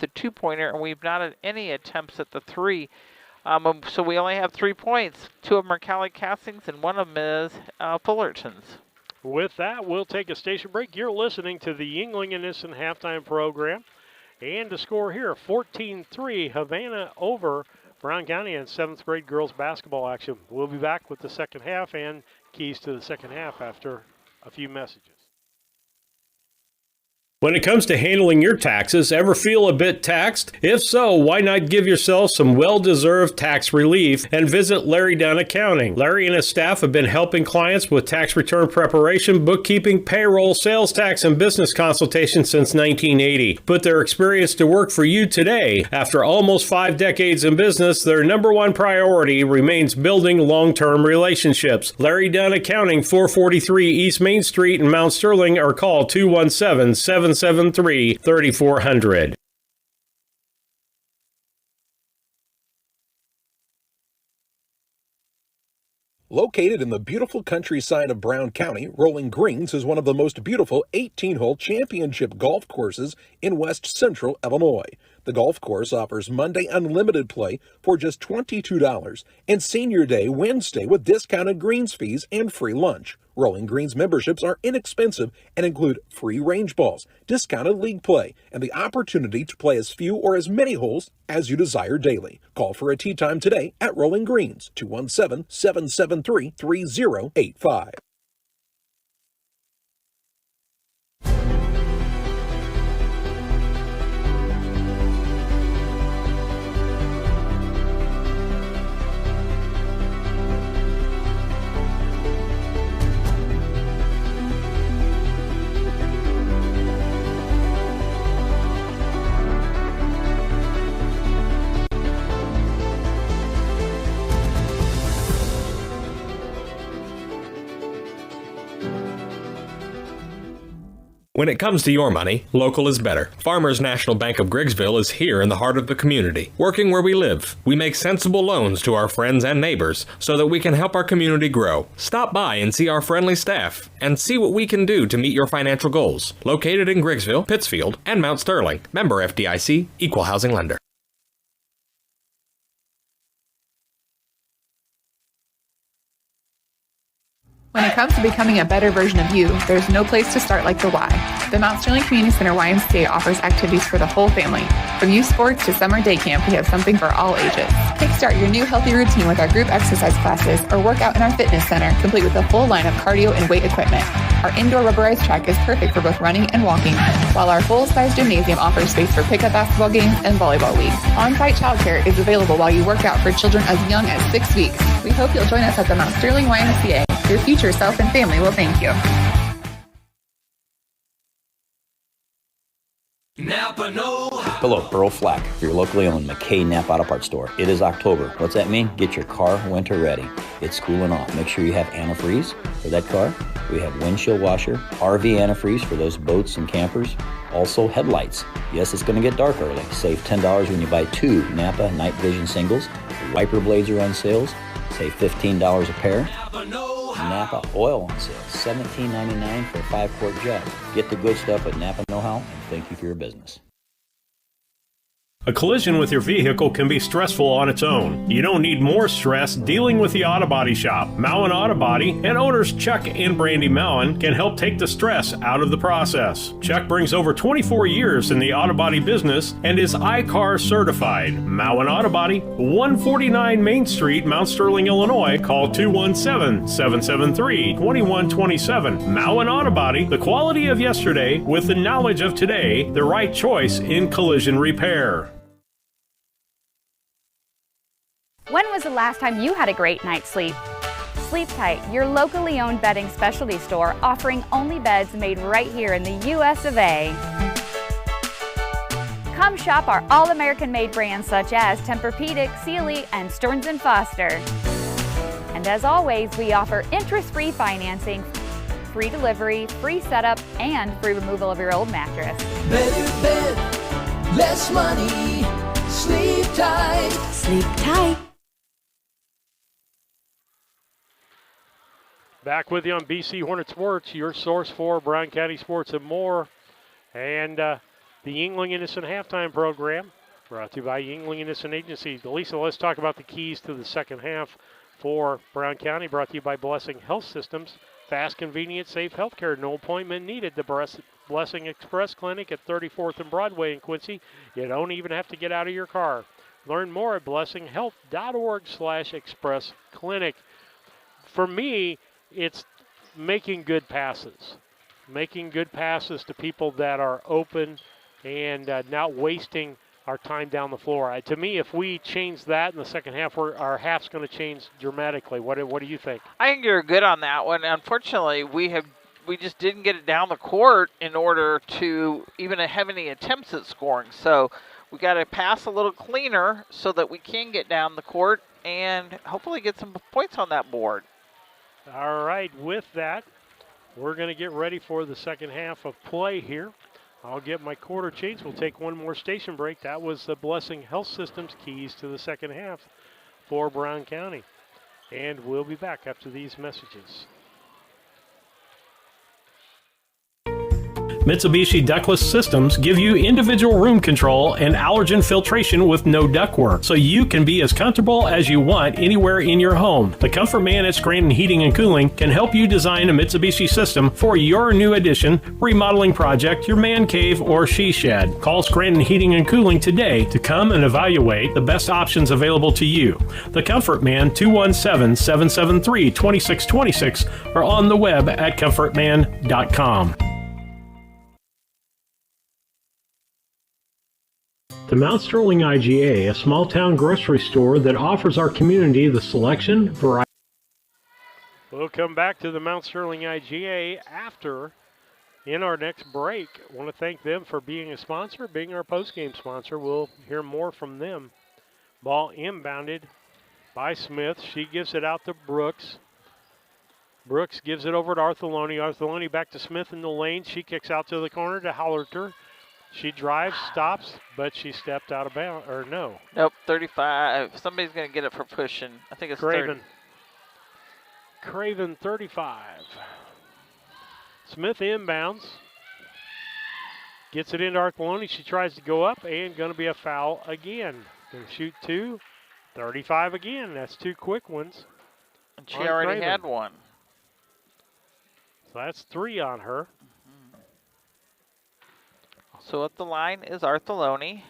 2-pointer, and we've not had any attempts at the 3. So we only have 3 points. 2 of them are Cali Castings, and 1 of them is Fullerton's. With that, we'll take a station break. You're listening to the Yingling Innocent halftime program. And the score here, 14-3, Havana over Brown County in 7th grade girls basketball action. We'll be back with the second half and keys to the second half after a few messages. When it comes to handling your taxes, ever feel a bit taxed? If so, why not give yourself some well-deserved tax relief and visit Larry Dunn Accounting. Larry and his staff have been helping clients with tax return preparation, bookkeeping, payroll, sales tax, and business consultation since 1980. Put their experience to work for you today. After almost 5 decades in business, their number one priority remains building long-term relationships. Larry Dunn Accounting, 443 East Main Street in Mount Sterling, or call 217-773-3400. Located in the beautiful countryside of Brown County, Rolling Greens is one of the most beautiful 18-hole championship golf courses in west central Illinois. The golf course offers Monday unlimited play for just $22 and Senior Day Wednesday with discounted greens fees and free lunch. Rolling Greens memberships are inexpensive and include free range balls, discounted league play, and the opportunity to play as few or as many holes as you desire daily. Call for a tee time today at Rolling Greens, 217-773-3085. When it comes to your money, local is better. Farmers National Bank of Griggsville is here in the heart of the community, working where we live. We make sensible loans to our friends and neighbors so that we can help our community grow. Stop by and see our friendly staff and see what we can do to meet your financial goals. Located in Griggsville, Pittsfield, and Mount Sterling. Member FDIC, Equal Housing Lender. When it comes to becoming a better version of you, there's no place to start like the Y. The Mount Sterling Community Center YMCA offers activities for the whole family. From youth sports to summer day camp, we have something for all ages. Kickstart your new healthy routine with our group exercise classes or work out in our fitness center, complete with a full line of cardio and weight equipment. Our indoor rubberized track is perfect for both running and walking, while our full-size gymnasium offers space for pickup basketball games and volleyball leagues. On-site childcare is available while you work out for children as young as 6 weeks. We hope you'll join us at the Mount Sterling YMCA. Your future self and family will thank you. Napa Know How. Hello, Earl Flack, your locally owned McKay Napa Auto Parts store. It is October. What's that mean? Get your car winter ready. It's cooling off. Make sure you have antifreeze for that car. We have windshield washer, RV antifreeze for those boats and campers. Also headlights. Yes, it's going to get dark early. Save $10 when you buy 2 Napa night vision singles. Wiper blades are on sales. Save $15 a pair. Napa oil on sale, $17.99 for a 5-quart jug. Get the good stuff at Napa Know-How, and thank you for your business. A collision with your vehicle can be stressful on its own. You don't need more stress dealing with the Auto Body Shop. Mowen Auto Body and owners Chuck and Brandy Mowen can help take the stress out of the process. Chuck brings over 24 years in the auto body business and is iCar certified. Mowen Auto Body, 149 Main Street, Mount Sterling, Illinois. Call 217-773-2127. Mowen Auto Body, the quality of yesterday with the knowledge of today, the right choice in collision repair. When was the last time you had a great night's sleep? Sleep Tight, your locally owned bedding specialty store offering only beds made right here in the US of A. Come shop our all-American made brands such as Tempur-Pedic, Sealy, and Stearns & Foster. And as always, we offer interest-free financing, free delivery, free setup, and free removal of your old mattress. Better bed, less money. Sleep tight. Sleep tight. Back with you on BC Hornet Sports, your source for Brown County sports and more. And the Yingling Innocent Halftime Program, brought to you by Yingling Innocent Agency. Lisa, let's talk about the keys to the second half for Brown County, brought to you by Blessing Health Systems. Fast, convenient, safe healthcare, no appointment needed. The Blessing Express Clinic at 34th and Broadway in Quincy. You don't even have to get out of your car. Learn more at blessinghealth.org/express clinic. For me, it's making good passes. Making good passes to people that are open and not wasting our time down the floor. To me, if we change that in the second half, our half's going to change dramatically. What do you think? I think you're good on that one. Unfortunately, we just didn't get it down the court in order to even have any attempts at scoring. So we got to pass a little cleaner so that we can get down the court and hopefully get some points on that board. All right, with that, we're going to get ready for the second half of play here. I'll get my quarter change. We'll take one more station break. That was the Blessing Health Systems keys to the second half for Brown County. And we'll be back after these messages. Mitsubishi Ductless Systems give you individual room control and allergen filtration with no ductwork, so you can be as comfortable as you want anywhere in your home. The Comfort Man at Scranton Heating and Cooling can help you design a Mitsubishi system for your new addition, remodeling project, your man cave, or she shed. Call Scranton Heating and Cooling today to come and evaluate the best options available to you. The Comfort Man, 217-773-2626, or on the web at comfortman.com. The Mount Sterling IGA, a small-town grocery store that offers our community the selection, variety. We'll come back to the Mount Sterling IGA after, in our next break. I want to thank them for being a sponsor, being our post-game sponsor. We'll hear more from them. Ball inbounded by Smith. She gives it out to Brooks. Brooks gives it over to Artheloni. Artheloni back to Smith in the lane. She kicks out to the corner to Hallerter. She drives, stops, but she stepped out of bounds. Or no. Nope, 35. Somebody's going to get it for pushing. I think it's Craven. 30. Craven 35. Smith inbounds. Gets it into Artheloni. She tries to go up and going to be a foul again. Going to shoot 2. 35 again. That's 2 quick ones. And she already Craven. had one. So that's 3 on her. So at the line is Artheloni.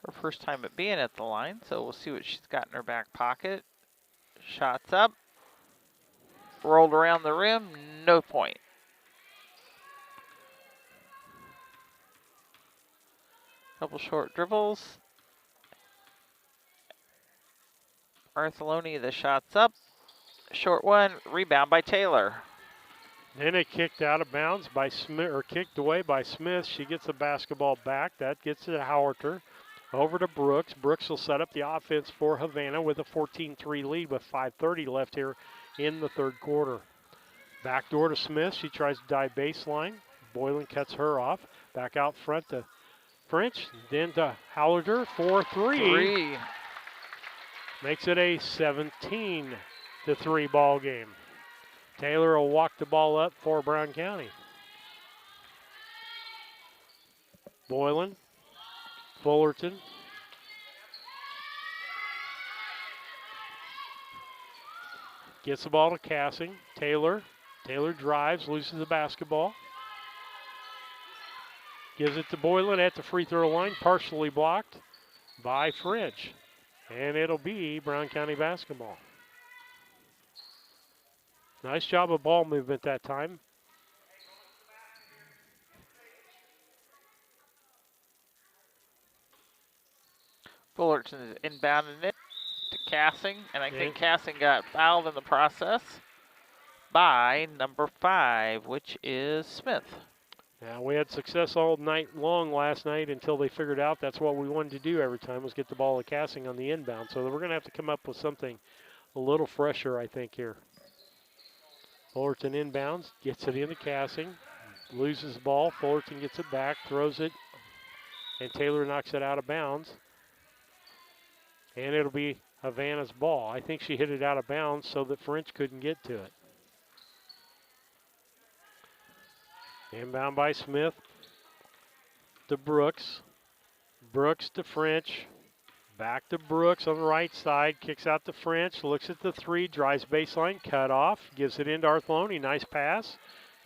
Her first time at being at the line, so we'll see what she's got in her back pocket. Shots up. Rolled around the rim, no point. Couple short dribbles. Artheloni, the shot's up. Short one, rebound by Taylor. Then it kicked out of bounds by Smith, or kicked away by Smith. She gets the basketball back. That gets to Hallerter. Over to Brooks. Brooks will set up the offense for Havana with a 14-3 lead with 5:30 left here in the third quarter. Backdoor to Smith. She tries to dive baseline. Boylan cuts her off. Back out front to French. Then to Hallerter for 3. Makes it a 17-3 ball game. Taylor will walk the ball up for Brown County. Boylan, Fullerton. Gets the ball to Cassing. Taylor drives, loses the basketball. Gives it to Boylan at the free throw line, partially blocked by French. And it'll be Brown County basketball. Nice job of ball movement that time. Fullerton is inbounding it to Cassing, and I think Cassing got fouled in the process by number 5, which is Smith. Now, we had success all night long last night until they figured out that's what we wanted to do every time was get the ball to Cassing on the inbound. So we're going to have to come up with something a little fresher, I think, here. Fullerton inbounds, gets it into Cassing, loses the ball. Fullerton gets it back, throws it, and Taylor knocks it out of bounds. And it'll be Havana's ball. I think she hit it out of bounds so that French couldn't get to it. Inbound by Smith to Brooks. Brooks to French. Back to Brooks on the right side. Kicks out to French. Looks at the 3. Drives baseline. Cut off. Gives it into Artheloni. Nice pass.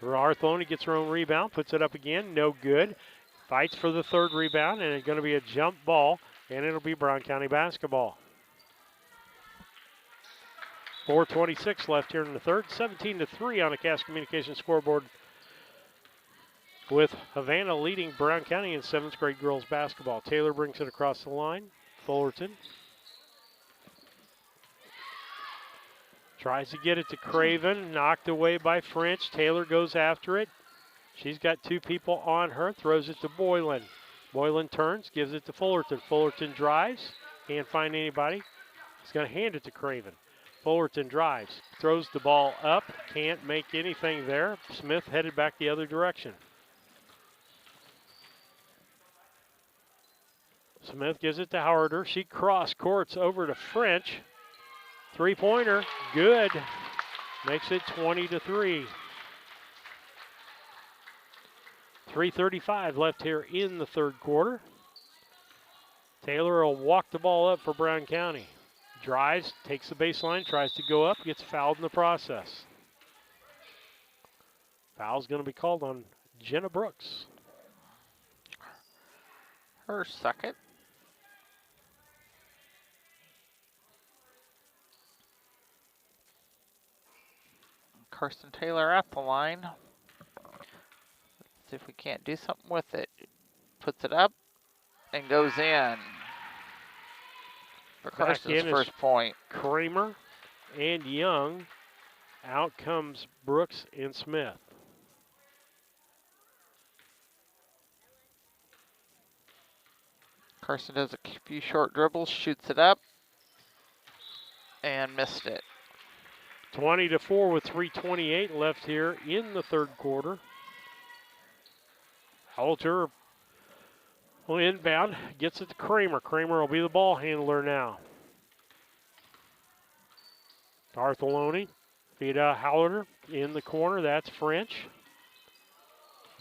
Artheloni gets her own rebound. Puts it up again. No good. Fights for the 3rd rebound. And it's going to be a jump ball. And it'll be Brown County basketball. 4:26 left here in the third. 17-3 on the Cass Communications scoreboard, with Havana leading Brown County in 7th grade girls basketball. Taylor brings it across the line. Fullerton tries to get it to Craven. Knocked away by French. Taylor goes after it. She's got 2 people on her. Throws it to Boylan. Boylan turns, gives it to Fullerton. Fullerton drives. Can't find anybody. He's going to hand it to Craven. Fullerton drives. Throws the ball up. Can't make anything there. Smith headed back the other direction. Smith gives it to Hallerter. She cross courts over to French. 3-pointer, good. Makes it 20-3. 3:35 left here in the third quarter. Taylor will walk the ball up for Brown County. Drives, takes the baseline, tries to go up, gets fouled in the process. Foul's going to be called on Jenna Brooks. Her second. Karsten Taylor at the line. Let's see if we can't do something with it. Puts it up and goes in. For Karsten's first point. Kramer and Young. Out comes Brooks and Smith. Karsten does a few short dribbles, shoots it up, and missed it. 20-4 with 3:28 left here in the third quarter. Halter will inbound, gets it to Kramer. Kramer will be the ball handler now. Bartholoni, feed out Halter in the corner. That's French.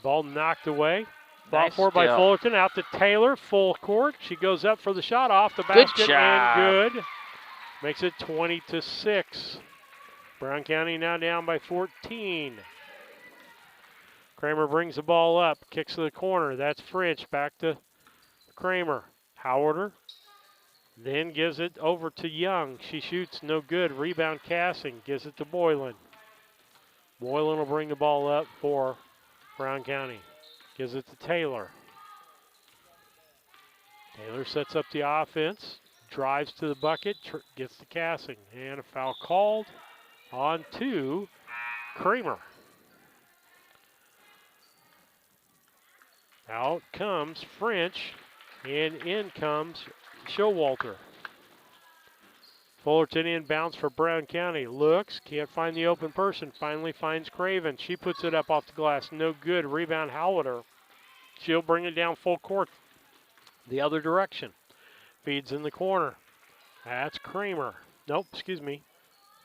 Ball knocked away. Fought for by Fullerton, out to Taylor, full court. She goes up for the shot, off the basket, and good. Makes it 20-6. Brown County now down by 14. Kramer brings the ball up, kicks to the corner. That's French, back to Kramer. Howarder then gives it over to Young. She shoots, no good. Rebound Cassing, gives it to Boylan. Boylan will bring the ball up for Brown County. Gives it to Taylor. Taylor sets up the offense, drives to the bucket, gets to Cassing, and a foul called on to Kramer. Out comes French, and in comes Showalter. Fullerton inbounds for Brown County. Looks, can't find the open person. Finally finds Craven. She puts it up off the glass. No good. Rebound Halleter. She'll bring it down full court the other direction. Feeds in the corner. That's Kramer. Nope, excuse me.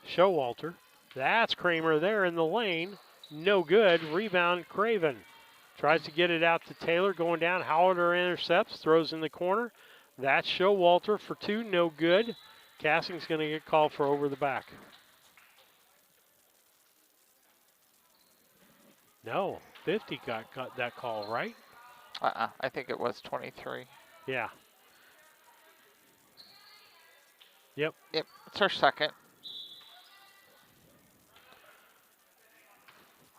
Showalter. That's Kramer there in the lane. No good. Rebound Craven. Tries to get it out to Taylor. Going down. Halleter intercepts. Throws in the corner. That's Showalter for two. No good. Cassing's going to get called for over the back. No, 50 got that call, right? I think it was 23. Yeah. Yep. Yep, it's her second.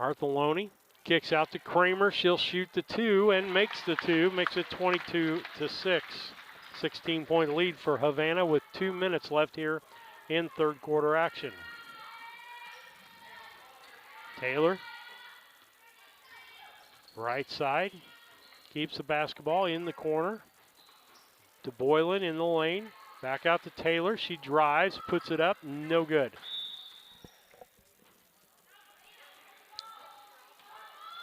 Artholoni kicks out to Kramer. She'll shoot the two and makes the two. Makes it 22-6. 16-point lead for Havana with 2 minutes left here in third quarter action. Taylor, right side, keeps the basketball in the corner. To Boylan in the lane. Back out to Taylor. She drives, puts it up, no good.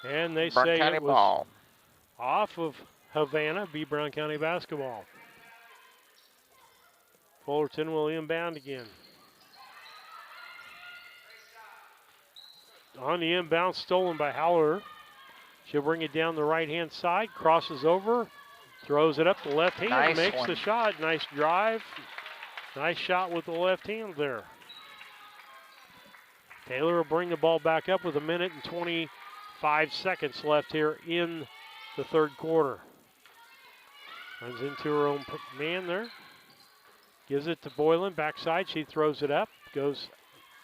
And they say it was off of Havana, be Brown County basketball. Fullerton will inbound again. On the inbound, stolen by Haller. She'll bring it down the right-hand side, crosses over, throws it up the left hand, makes the shot. Nice drive. Nice shot with the left hand there. Taylor will bring the ball back up with 1:25 seconds left here in the third quarter. Runs into her own man there. Gives it to Boylan, backside. She throws it up. Goes,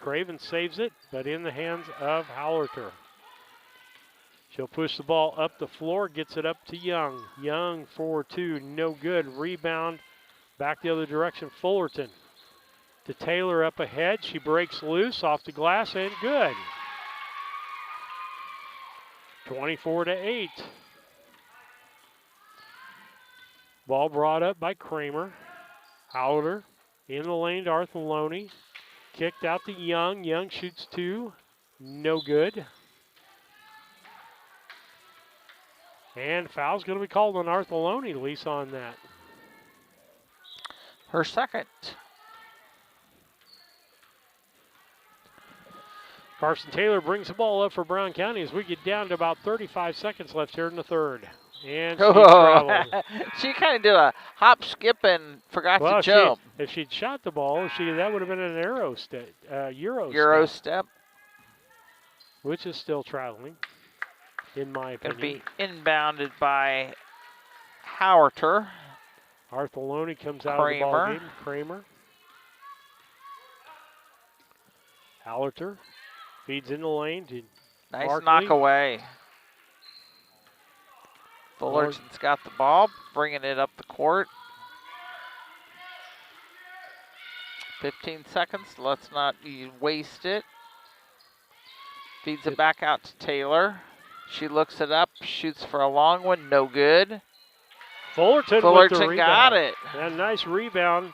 Craven saves it, but in the hands of Hallerter. She'll push the ball up the floor, gets it up to Young. Young for two, no good. Rebound back the other direction, Fullerton. To Taylor up ahead. She breaks loose off the glass and good. 24-8. Ball brought up by Kramer. Howder in the lane to Artholoni. Kicked out to Young. Young shoots two. No good. And foul's going to be called on Artholoni, Lisa, on that. Her second. Carson Taylor brings the ball up for Brown County as we get down to about 35 seconds left here in the third. And she traveled. She kind of did a hop, skip, and forgot to jump. If she'd shot the ball, that would have been an Euro step. Euro step. Which is still traveling, in my opinion. Going to be inbounded by Howerter. Artholoni comes out of the ball game. Kramer. Hallerter feeds in the lane to nice Markley. Knock away. Fullerton's got the ball, bringing it up the court. 15 seconds, let's not waste it. Feeds it back out to Taylor. She looks it up, shoots for a long one, no good. Fullerton with the rebound. Got it. And a nice rebound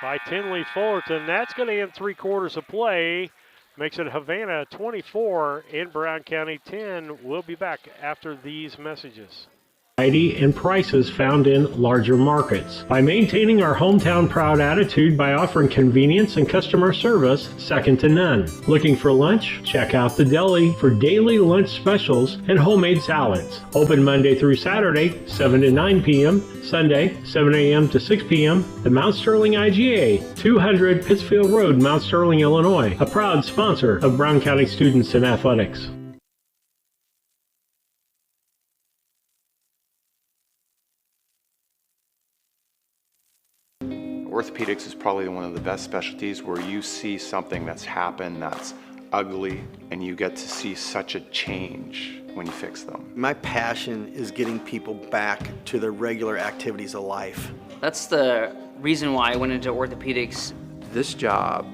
by Tinley Fullerton. That's going to end 3/4 of play. Makes it Havana 24 in Brown County 10. We'll be back after these messages. And prices found in larger markets. By maintaining our hometown proud attitude by offering convenience and customer service second to none. Looking for lunch? Check out the deli for daily lunch specials and homemade salads. Open Monday through Saturday, 7 to 9 p.m., Sunday, 7 a.m. to 6 p.m. The Mount Sterling IGA, 200 Pittsfield Road, Mount Sterling, Illinois, a proud sponsor of Brown County Students in Athletics. Orthopedics is probably one of the best specialties where you see something that's happened that's ugly and you get to see such a change when you fix them. My passion is getting people back to their regular activities of life. That's the reason why I went into orthopedics. This job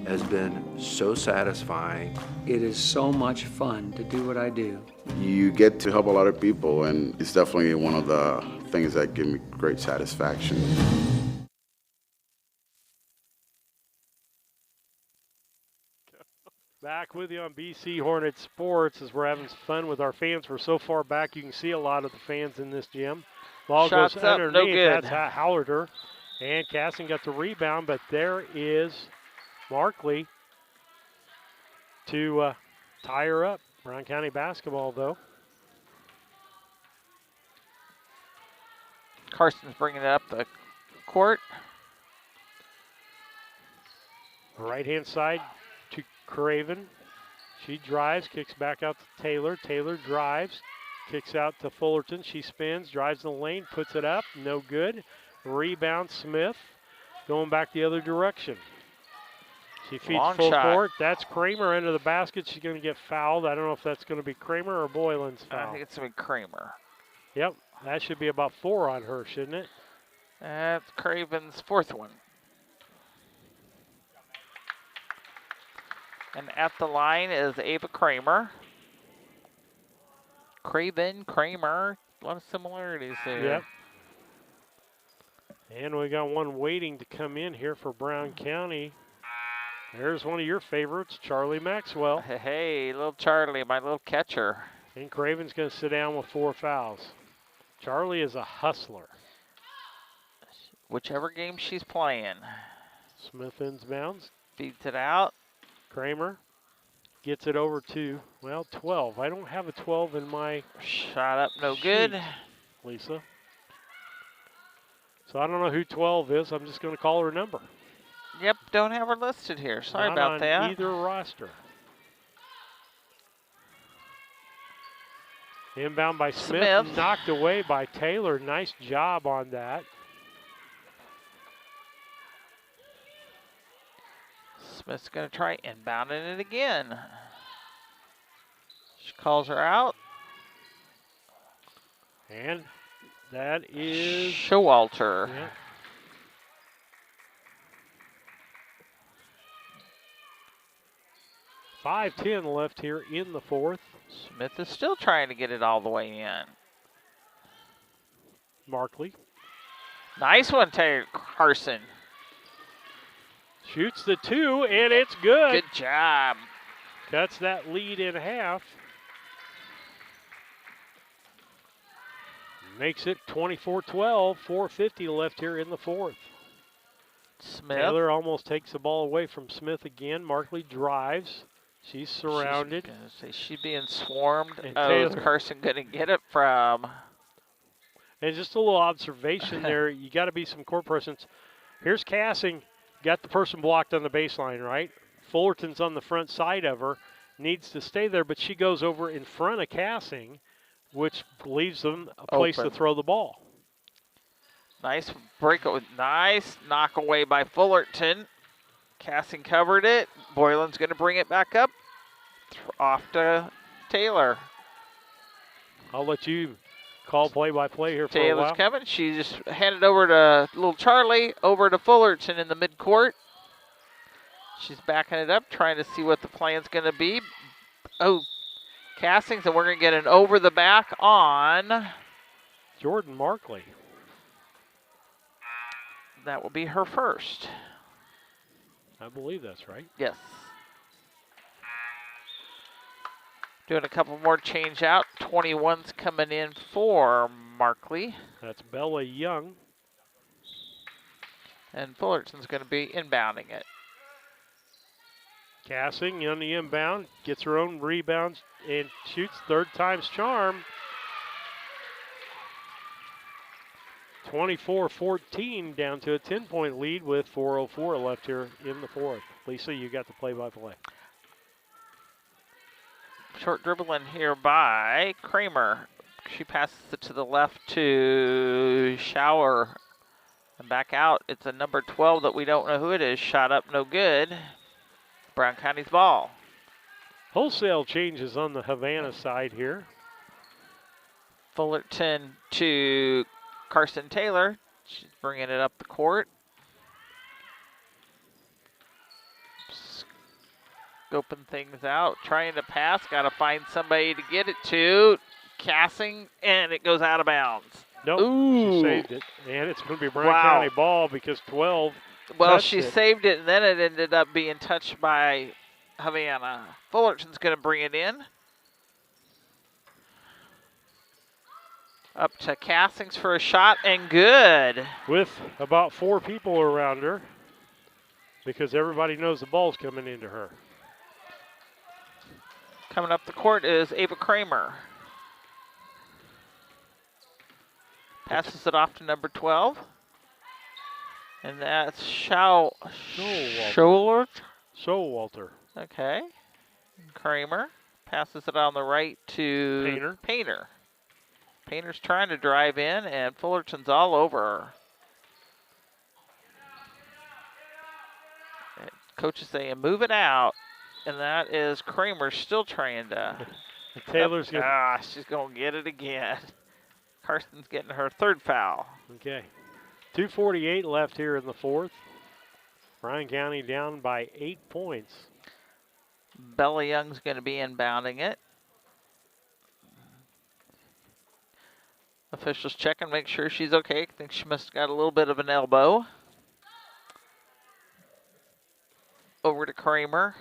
has been so satisfying. It is so much fun to do what I do. You get to help a lot of people, and it's definitely one of the things that give me great satisfaction. Back with you on BC Hornet Sports as we're having some fun with our fans. We're so far back you can see a lot of the fans in this gym. Ball Shots goes up, underneath. no good. That's Hallerter. And Casson got the rebound, but there is Markley to tie her up. Brown County basketball, though. Carson's bringing it up the court. Right-hand side to Craven. She drives, kicks back out to Taylor. Taylor drives, kicks out to Fullerton. She spins, drives in the lane, puts it up. No good. Rebound, Smith. Going back the other direction. She feeds Long full shot. court. That's Kramer into the basket. She's going to get fouled. I don't know if that's going to be Kramer or Boylan's foul. I think it's going to be Kramer. Yep, that should be about 4 on her, shouldn't it? That's Craven's fourth one. And at the line is Ava Kramer. Craven, Kramer, a lot of similarities there. Yep. And we got one waiting to come in here for Brown County. There's one of your favorites, Charlie Maxwell. Hey, little Charlie, my little catcher. And Craven's going to sit down with 4 fouls. Charlie is a hustler. Whichever game she's playing. Smith inbounds. Feeds it out. Kramer gets it over to, well, 12. I don't have a 12 in my shot up, no sheet, good. Lisa. So I don't know who 12 is. I'm just going to call her a number. Yep, don't have her listed here. Sorry Not about on that. Either roster. Inbound by Smith, knocked away by Taylor. Nice job on that. Smith's going to try inbounding it again. She calls her out. And that is Showalter. Yep. .5:10 left here in the fourth. Smith is still trying to get it all the way in. Markley. Nice one, Taylor Carson. Shoots the 2, and it's good. Good job. Cuts that lead in half. Makes it 24-12, 4:50 left here in the fourth. Smith. Taylor almost takes the ball away from Smith again. Markley drives. She's surrounded. She's being swarmed. And Is Carson going to get it from? And just a little observation there. You got to be some court presence. Here's Cassing. Got the person blocked on the baseline, right? Fullerton's on the front side of her. Needs to stay there, but she goes over in front of Cassing, which leaves them a place to throw the ball. Nice break. Nice knock away by Fullerton. Cassing covered it. Boylan's going to bring it back up. Off to Taylor. I'll let you call play-by-play here for a while. Taylor's coming. She just handed over to little Charlie, over to Fullerton in the midcourt. She's backing it up, trying to see what the plan's going to be. Oh, Cassings, and we're going to get an over the back on Jordan Markley. That will be her first. I believe that's right. Yes. Doing a couple more change out. 21's coming in for Markley. That's Bella Young. And Fullerton's going to be inbounding it. Cassing on the inbound, gets her own rebound and shoots third time's charm. 24-14 down to a 10-point lead with 4:04 left here in the fourth. Lisa, you got the play-by-play. Short dribbling here by Kramer. She passes it to the left to Shower. And back out, it's a number 12 that we don't know who it is. Shot up, no good. Brown County's ball. Wholesale changes on the Havana side here. Fullerton to Carson Taylor. She's bringing it up the court. Scoping things out, trying to pass. Got to find somebody to get it to. Cassing, and it goes out of bounds. Nope, Ooh. She saved it. And it's going to be Brown County ball because 12 Well, she saved it, and then it ended up being touched by Havana. Fullerton's going to bring it in. Up to Cassings for a shot, and good. With about 4 people around her because everybody knows the ball's coming into her. Coming up the court is Ava Kramer. Passes it off to number 12. And that's Showalter. Okay. Kramer passes it on the right to Painter. Painter's trying to drive in, and Fullerton's all over her. And coaches saying, move it out. And that is Kramer still trying to. Taylor's going she's going to get it again. Carson's getting her third foul. Okay. 2:48 left here in the fourth. Bryan County down by 8 points. Bella Young's going to be inbounding it. Officials check and make sure she's okay. I think she must have got a little bit of an elbow. Over to Kramer.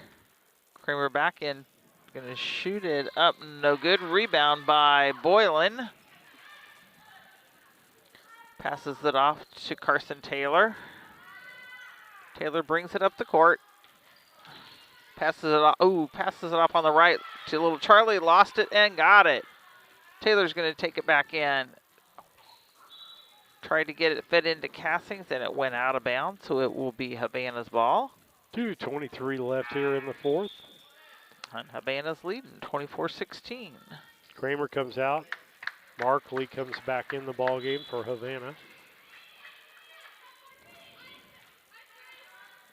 Kramer back in. Going to shoot it up. No good. Rebound by Boylan. Passes it off to Carson Taylor. Taylor brings it up the court. Passes it off. Ooh, passes it off on the right to little Charlie. Lost it and got it. Taylor's going to take it back in. Tried to get it fit into Cassings, and it went out of bounds, so it will be Havana's ball. 2:23 left here in the fourth. And Havana's leading 24-16. Kramer comes out. Markley comes back in the ball game for Havana.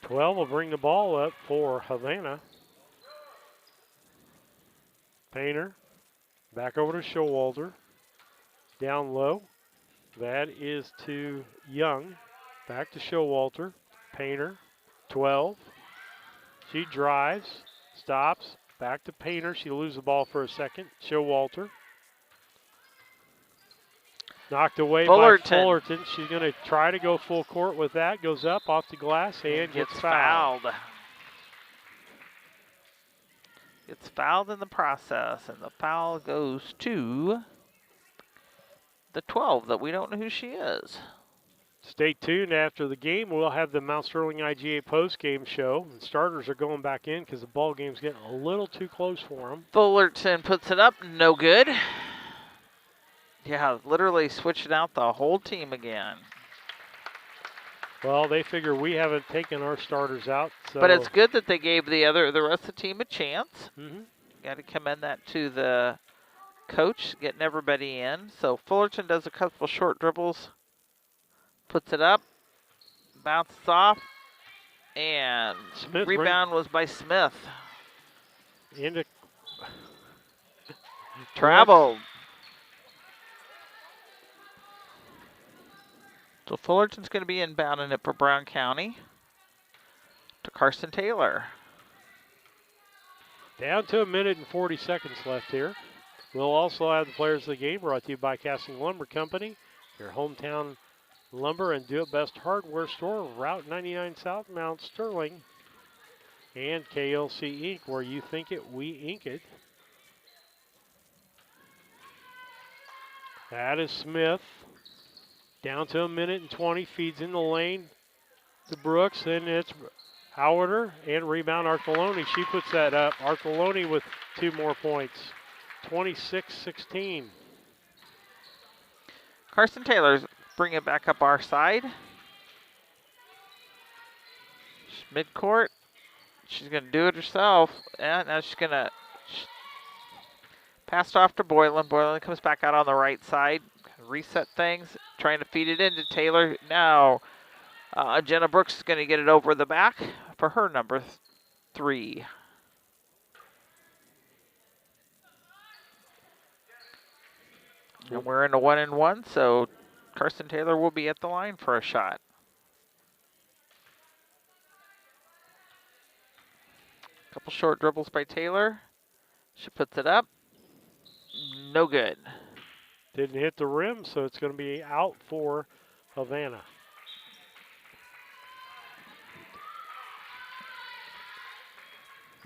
12 will bring the ball up for Havana. Painter back over to Showalter. Down low. That is to Young. Back to Showalter. Painter. 12. She drives. Stops. Back to Painter. She loses the ball for a second. Showalter. Knocked away by Fullerton. She's going to try to go full court with that. Goes up off the glass and gets fouled. Gets fouled in the process, and the foul goes to the 12 that we don't know who she is. Stay tuned after the game. We'll have the Mount Sterling IGA post-game show. And starters are going back in because the ball game's getting a little too close for them. Fullerton puts it up. No good. Yeah, literally switching out the whole team again. Well, they figure we haven't taken our starters out. So. But it's good that they gave the rest of the team a chance. Mm-hmm. Got to commend that to the coach, getting everybody in. So Fullerton does a couple short dribbles, puts it up, bounces off, and rebound was by Smith. Into traveled. So Fullerton's going to be inbounding it for Brown County to Carson Taylor. Down to 1 minute and 40 seconds left here. We'll also have the players of the game brought to you by Casting Lumber Company, your hometown lumber and do-it-best hardware store, Route 99 South, Mount Sterling. And KLC Inc., where you think it, we ink it. That is Smith. Down to 1:20, feeds in the lane to Brooks, and it's Howarder and rebound Arcoloni. She puts that up. Arcoloni with 2 more points. 26-16. Carson Taylor's bringing it back up our side. Midcourt. She's going to do it herself. And now she's going to pass it off to Boylan. Boylan comes back out on the right side. Reset things. Trying to feed it into Taylor. Now Jenna Brooks is going to get it over the back for her number 3. And we're in a 1-and-1, so Carson Taylor will be at the line for a shot. Couple short dribbles by Taylor. She puts it up. No good. Didn't hit the rim, so it's going to be out for Havana.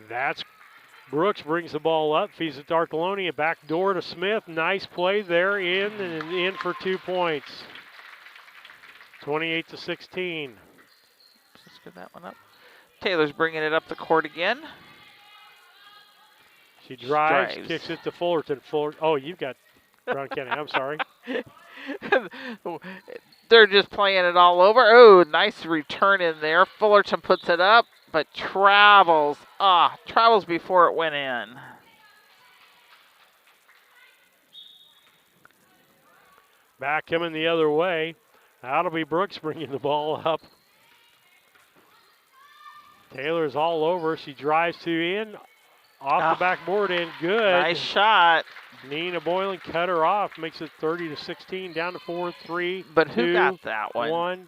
That's Brooks brings the ball up, feeds it to Arcoloni, a back door to Smith. Nice play there, in for 2 points. 28-16. Let's get that one up. Taylor's bringing it up the court again. She drives, kicks it to Fullerton. Oh, you've got Brown County. I'm sorry. They're just playing it all over. Oh, nice return in there. Fullerton puts it up, but travels. Travels before it went in. Back coming the other way. That'll be Brooks bringing the ball up. Taylor's all over. She drives to in. Off the backboard and good. Nice shot. Nina Boylan cut her off. Makes it 30-16. Down to 4-3. But who got that one? 1.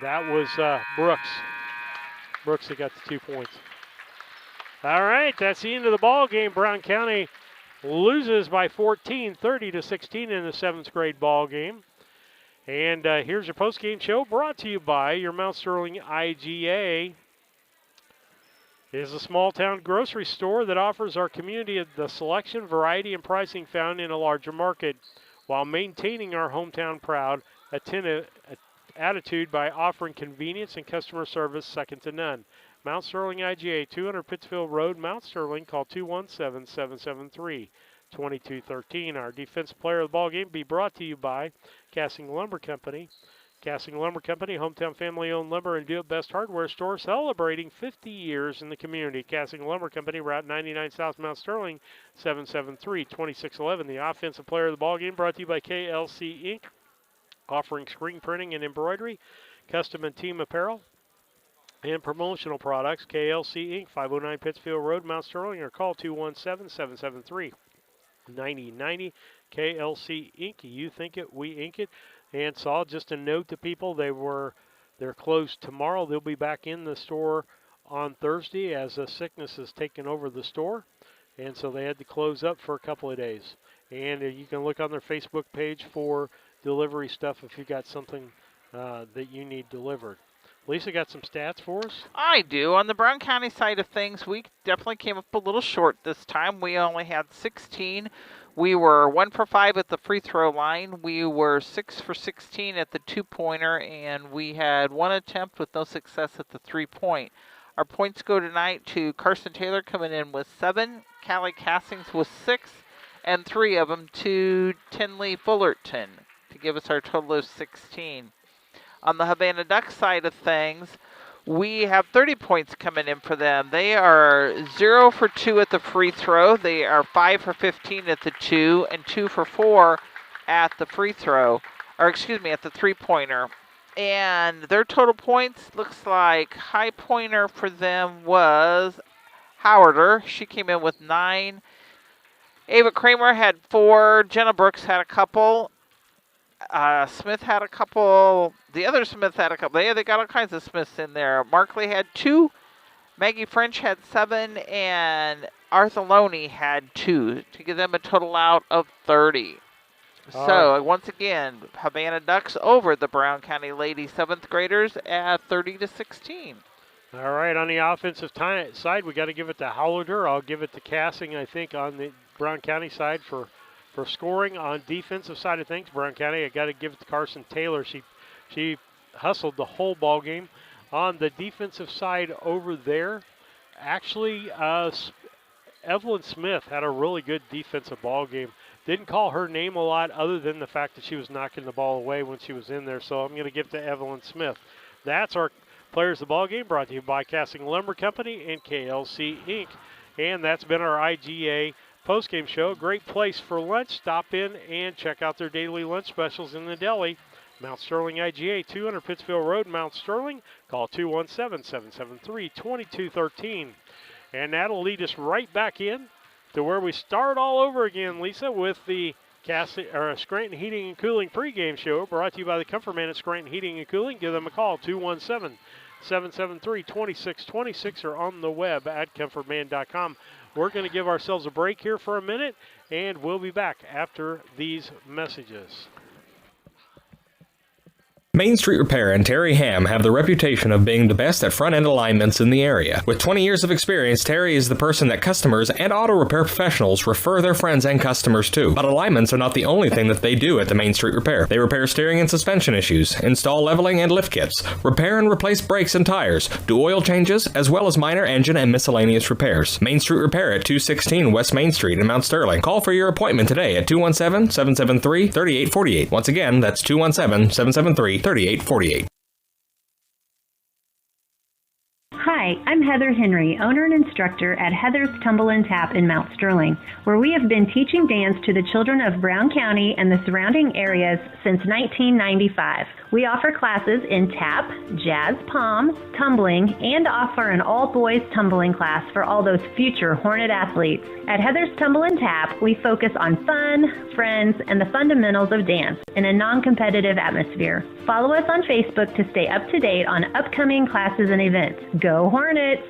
That was Brooks. Brooks that got the 2 points. All right, that's the end of the ball game. Brown County loses by 14, 30-16 in the 7th grade ball game. And here's your post-game show brought to you by your Mount Sterling IGA. It is a small-town grocery store that offers our community the selection, variety, and pricing found in a larger market, while maintaining our hometown proud attitude by offering convenience and customer service second to none. Mount Sterling IGA, 200 Pittsfield Road, Mount Sterling. Call 217-773-2213. Our defensive player of the ball game be brought to you by Casting Lumber Company. Casting Lumber Company, hometown family-owned lumber and do-it-best hardware store celebrating 50 years in the community. Casting Lumber Company, Route 99 South, Mount Sterling, 773-2611. The offensive player of the ballgame brought to you by KLC Inc., offering screen printing and embroidery, custom and team apparel, and promotional products. KLC Inc., 509 Pittsfield Road, Mount Sterling, or call 217-773-9090. KLC Inc., you think it, we ink it. And Saul, just a note to people, they're closed tomorrow. They'll be back in the store on Thursday as a sickness has taken over the store. And so they had to close up for a couple of days. And you can look on their Facebook page for delivery stuff if you got something that you need delivered. Lisa got some stats for us? I do. On the Brown County side of things, we definitely came up a little short this time. We only had 16. We were 1 for 5 at the free throw line. We were 6 for 16 at the 2-pointer, and we had 1 attempt with no success at the 3-point. Our points go tonight to Carson Taylor coming in with 7, Callie Castings with 6, and 3 of them to Tinley Fullerton to give us our total of 16. On the Havana Ducks side of things, we have 30 points coming in for them. They are 0 for 2 at the free throw. They are 5 for 15 at the 2 and 2 for 4 at the free throw, or excuse me, at the 3-pointer. And their total points looks like high pointer for them was Howarder. She came in with 9. Ava Kramer had 4. Jenna Brooks had a couple. Smith had a couple. The other Smith had a couple. They got all kinds of Smiths in there. Markley had 2. Maggie French had 7. And Artheloni had 2 to give them a total out of 30. So, once again, Havana Ducks over the Brown County Lady 7th graders at 30-16. All right, on the offensive side, we got to give it to Hollander. I'll give it to Cassing, I think, on the Brown County side for scoring. On defensive side of things, Brown County, I got to give it to Carson Taylor. She hustled the whole ball game. On the defensive side over there, actually, Evelyn Smith had a really good defensive ball game. Didn't call her name a lot other than the fact that she was knocking the ball away when she was in there, so I'm going to give it to Evelyn Smith. That's our Players of the Ball Game, brought to you by Casting Lumber Company and KLC Inc. And that's been our IGA postgame show. Great place for lunch. Stop in and check out their daily lunch specials in the deli. Mount Sterling IGA, 200 Pittsfield Road, Mount Sterling. Call 217-773-2213. And that'll lead us right back in to where we start all over again, Lisa, with the Scranton Heating and Cooling pregame show, brought to you by the Comfort Man at Scranton Heating and Cooling. Give them a call, 217-773-2626, or on the web at comfortman.com. We're going to give ourselves a break here for a minute, and we'll be back after these messages. Main Street Repair and Terry Ham have the reputation of being the best at front-end alignments in the area. With 20 years of experience, Terry is the person that customers and auto repair professionals refer their friends and customers to. But alignments are not the only thing that they do at the Main Street Repair. They repair steering and suspension issues, install leveling and lift kits, repair and replace brakes and tires, do oil changes, as well as minor engine and miscellaneous repairs. Main Street Repair at 216 West Main Street in Mount Sterling. Call for your appointment today at 217-773-3848. Once again, that's 217-773-3848. Hi, I'm Heather Henry, owner and instructor at Heather's Tumble and Tap in Mount Sterling, where we have been teaching dance to the children of Brown County and the surrounding areas since 1995. We offer classes in tap, jazz palm, tumbling, and offer an all-boys tumbling class for all those future Hornet athletes. At Heather's Tumble and Tap, we focus on fun, friends, and the fundamentals of dance in a non-competitive atmosphere. Follow us on Facebook to stay up to date on upcoming classes and events. Go Hornets!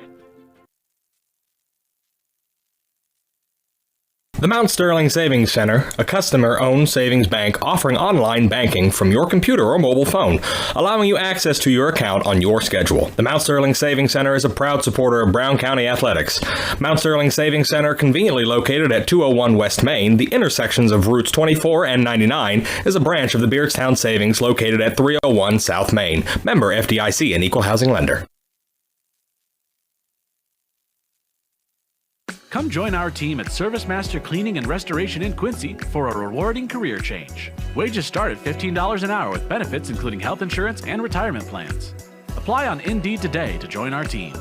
The Mount Sterling Savings Center, a customer-owned savings bank offering online banking from your computer or mobile phone, allowing you access to your account on your schedule. The Mount Sterling Savings Center is a proud supporter of Brown County athletics. Mount Sterling Savings Center, conveniently located at 201 West Main, the intersections of routes 24 and 99, is a branch of the Beardstown Savings located at 301 South Main. Member FDIC, an equal housing lender. Come join our team at Service Master Cleaning and Restoration in Quincy for a rewarding career change. Wages start at $15 an hour with benefits including health insurance and retirement plans. Apply on Indeed today to join our team.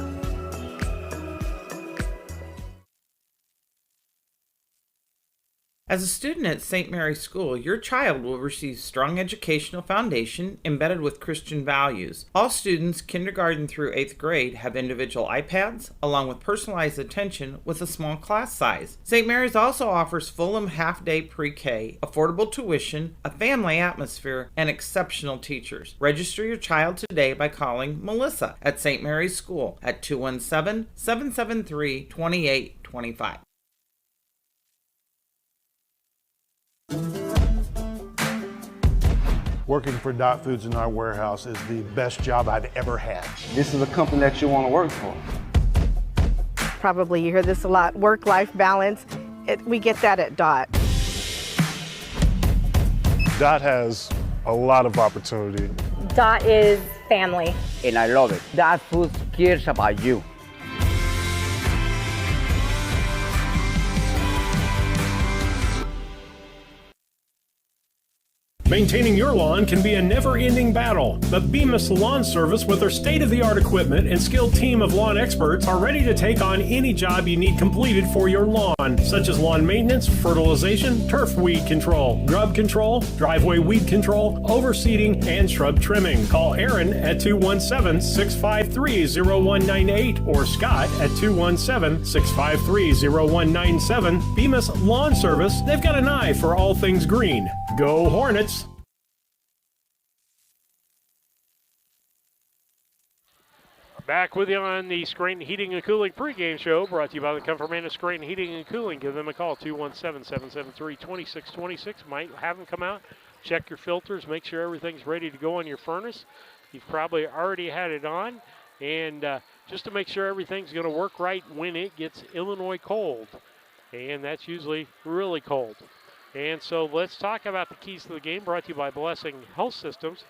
As a student at St. Mary's School, your child will receive strong educational foundation embedded with Christian values. All students, kindergarten through 8th grade, have individual iPads, along with personalized attention with a small class size. St. Mary's also offers Fulham half-day pre-K, affordable tuition, a family atmosphere, and exceptional teachers. Register your child today by calling Melissa at St. Mary's School at 217-773-2825. Working for Dot Foods in our warehouse is the best job I've ever had. This is a company that you want to work for. Probably you hear this a lot, work-life balance. We get that at Dot. Dot has a lot of opportunity. Dot is family. And I love it. Dot Foods cares about you. Maintaining your lawn can be a never-ending battle, but Bemis Lawn Service, with their state-of-the-art equipment and skilled team of lawn experts, are ready to take on any job you need completed for your lawn, such as lawn maintenance, fertilization, turf weed control, grub control, driveway weed control, overseeding, and shrub trimming. Call Aaron at 217-653-0198 or Scott at 217-653-0197. Bemis Lawn Service, they've got an eye for all things green. Go Hornets! Back with you on the Scranton Heating and Cooling pregame show, brought to you by the Comfort Man of Scranton Heating and Cooling. Give them a call, 217-773-2626. Might have them come out, check your filters, make sure everything's ready to go on your furnace. You've probably already had it on, and just to make sure everything's going to work right when it gets Illinois cold. And that's usually really cold. And so let's talk about the keys to the game, brought to you by Blessing Health Systems.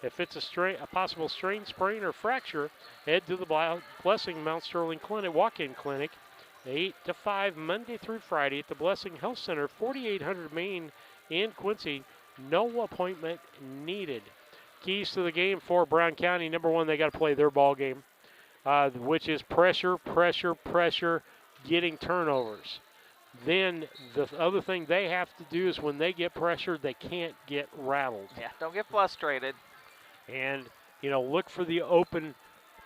If it's a possible strain, sprain, or fracture, head to the Blessing Mount Sterling Clinic, walk-in clinic, 8 to 5, Monday through Friday at the Blessing Health Center, 4800 Main in Quincy. No appointment needed. Keys to the game for Brown County. Number one, they got to play their ball game, which is pressure, pressure, pressure, getting turnovers. Then the other thing they have to do is when they get pressured, they can't get rattled. Yeah, don't get frustrated. And, look for the open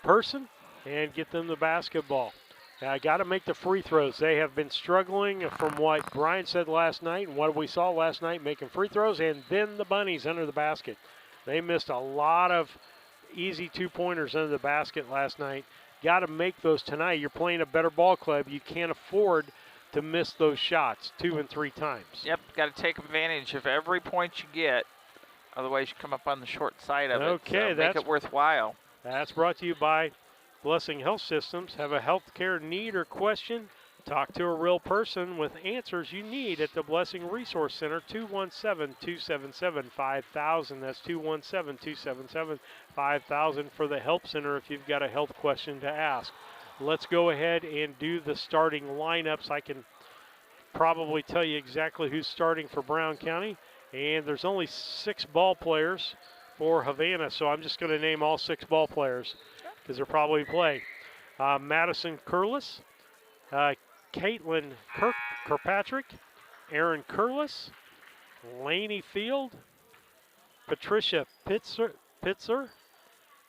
person and get them the basketball. Now, I got to make the free throws. They have been struggling from what Brian said last night and what we saw last night, making free throws, and then the bunnies under the basket. They missed a lot of easy two-pointers under the basket last night. Got to make those tonight. You're playing a better ball club. You can't afford to miss those shots 2 and 3 times. Yep, got to take advantage of every point you get. Otherwise, you come up on the short side of it. So make it worthwhile. That's brought to you by Blessing Health Systems. Have a healthcare need or question? Talk to a real person with answers you need at the Blessing Resource Center, 217-277-5000. That's 217-277-5000 for the Help Center if you've got a health question to ask. Let's go ahead and do the starting lineups. I can probably tell you exactly who's starting for Brown County. And there's only 6 ball players for Havana, so I'm just going to name all 6 ball players because they're probably playing. Madison Curlis, Caitlin Kirkpatrick, Aaron Curlis, Laney Field, Patricia Pitzer,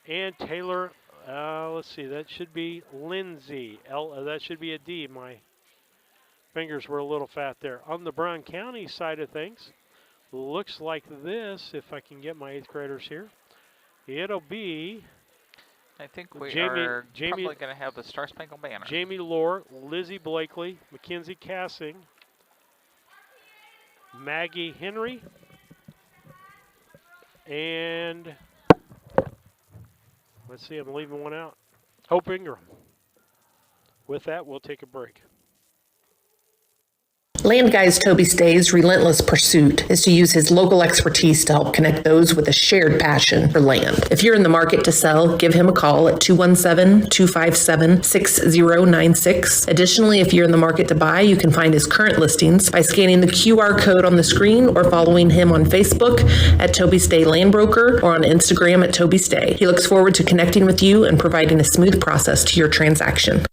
and Taylor, let's see, that should be Lindsay. That should be a D. My fingers were a little fat there. On the Brown County side of things, looks like this, if I can get my 8th graders here. It'll be... I think we are probably going to have the Star Spangled Banner. Jamie Lohr, Lizzie Blakely, Mackenzie Cassing, Maggie Henry, and let's see, I'm leaving one out. Hope Ingram. With that, we'll take a break. Land Guy's Toby Stay's relentless pursuit is to use his local expertise to help connect those with a shared passion for land. If you're in the market to sell, give him a call at 217-257-6096. Additionally, if you're in the market to buy, you can find his current listings by scanning the QR code on the screen or following him on Facebook at Toby Stay Land Broker or on Instagram at Toby Stay. He looks forward to connecting with you and providing a smooth process to your transaction.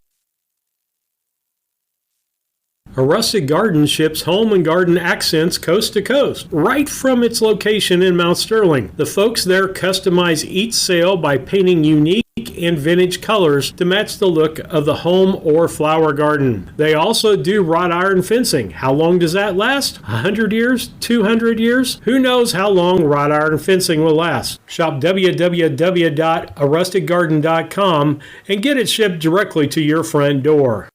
A Rustic Garden ships home and garden accents coast to coast, right from its location in Mount Sterling. The folks there customize each sail by painting unique and vintage colors to match the look of the home or flower garden. They also do wrought iron fencing. How long does that last? 100 years? 200 years? Who knows how long wrought iron fencing will last? Shop www.arusticgarden.com and get it shipped directly to your front door.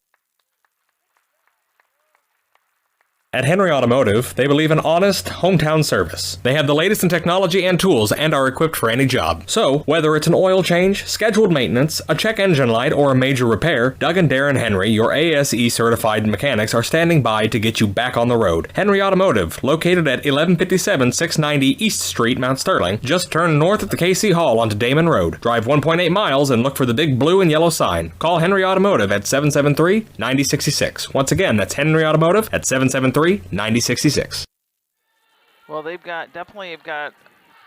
At Henry Automotive, they believe in honest, hometown service. They have the latest in technology and tools and are equipped for any job. So, whether it's an oil change, scheduled maintenance, a check engine light, or a major repair, Doug and Darren Henry, your ASE certified mechanics, are standing by to get you back on the road. Henry Automotive, located at 1157 690 East Street, Mount Sterling. Just turn north at the KC Hall onto Damon Road. Drive 1.8 miles and look for the big blue and yellow sign. Call Henry Automotive at 773-9066. Once again, that's Henry Automotive at 773-9066. Well, they've got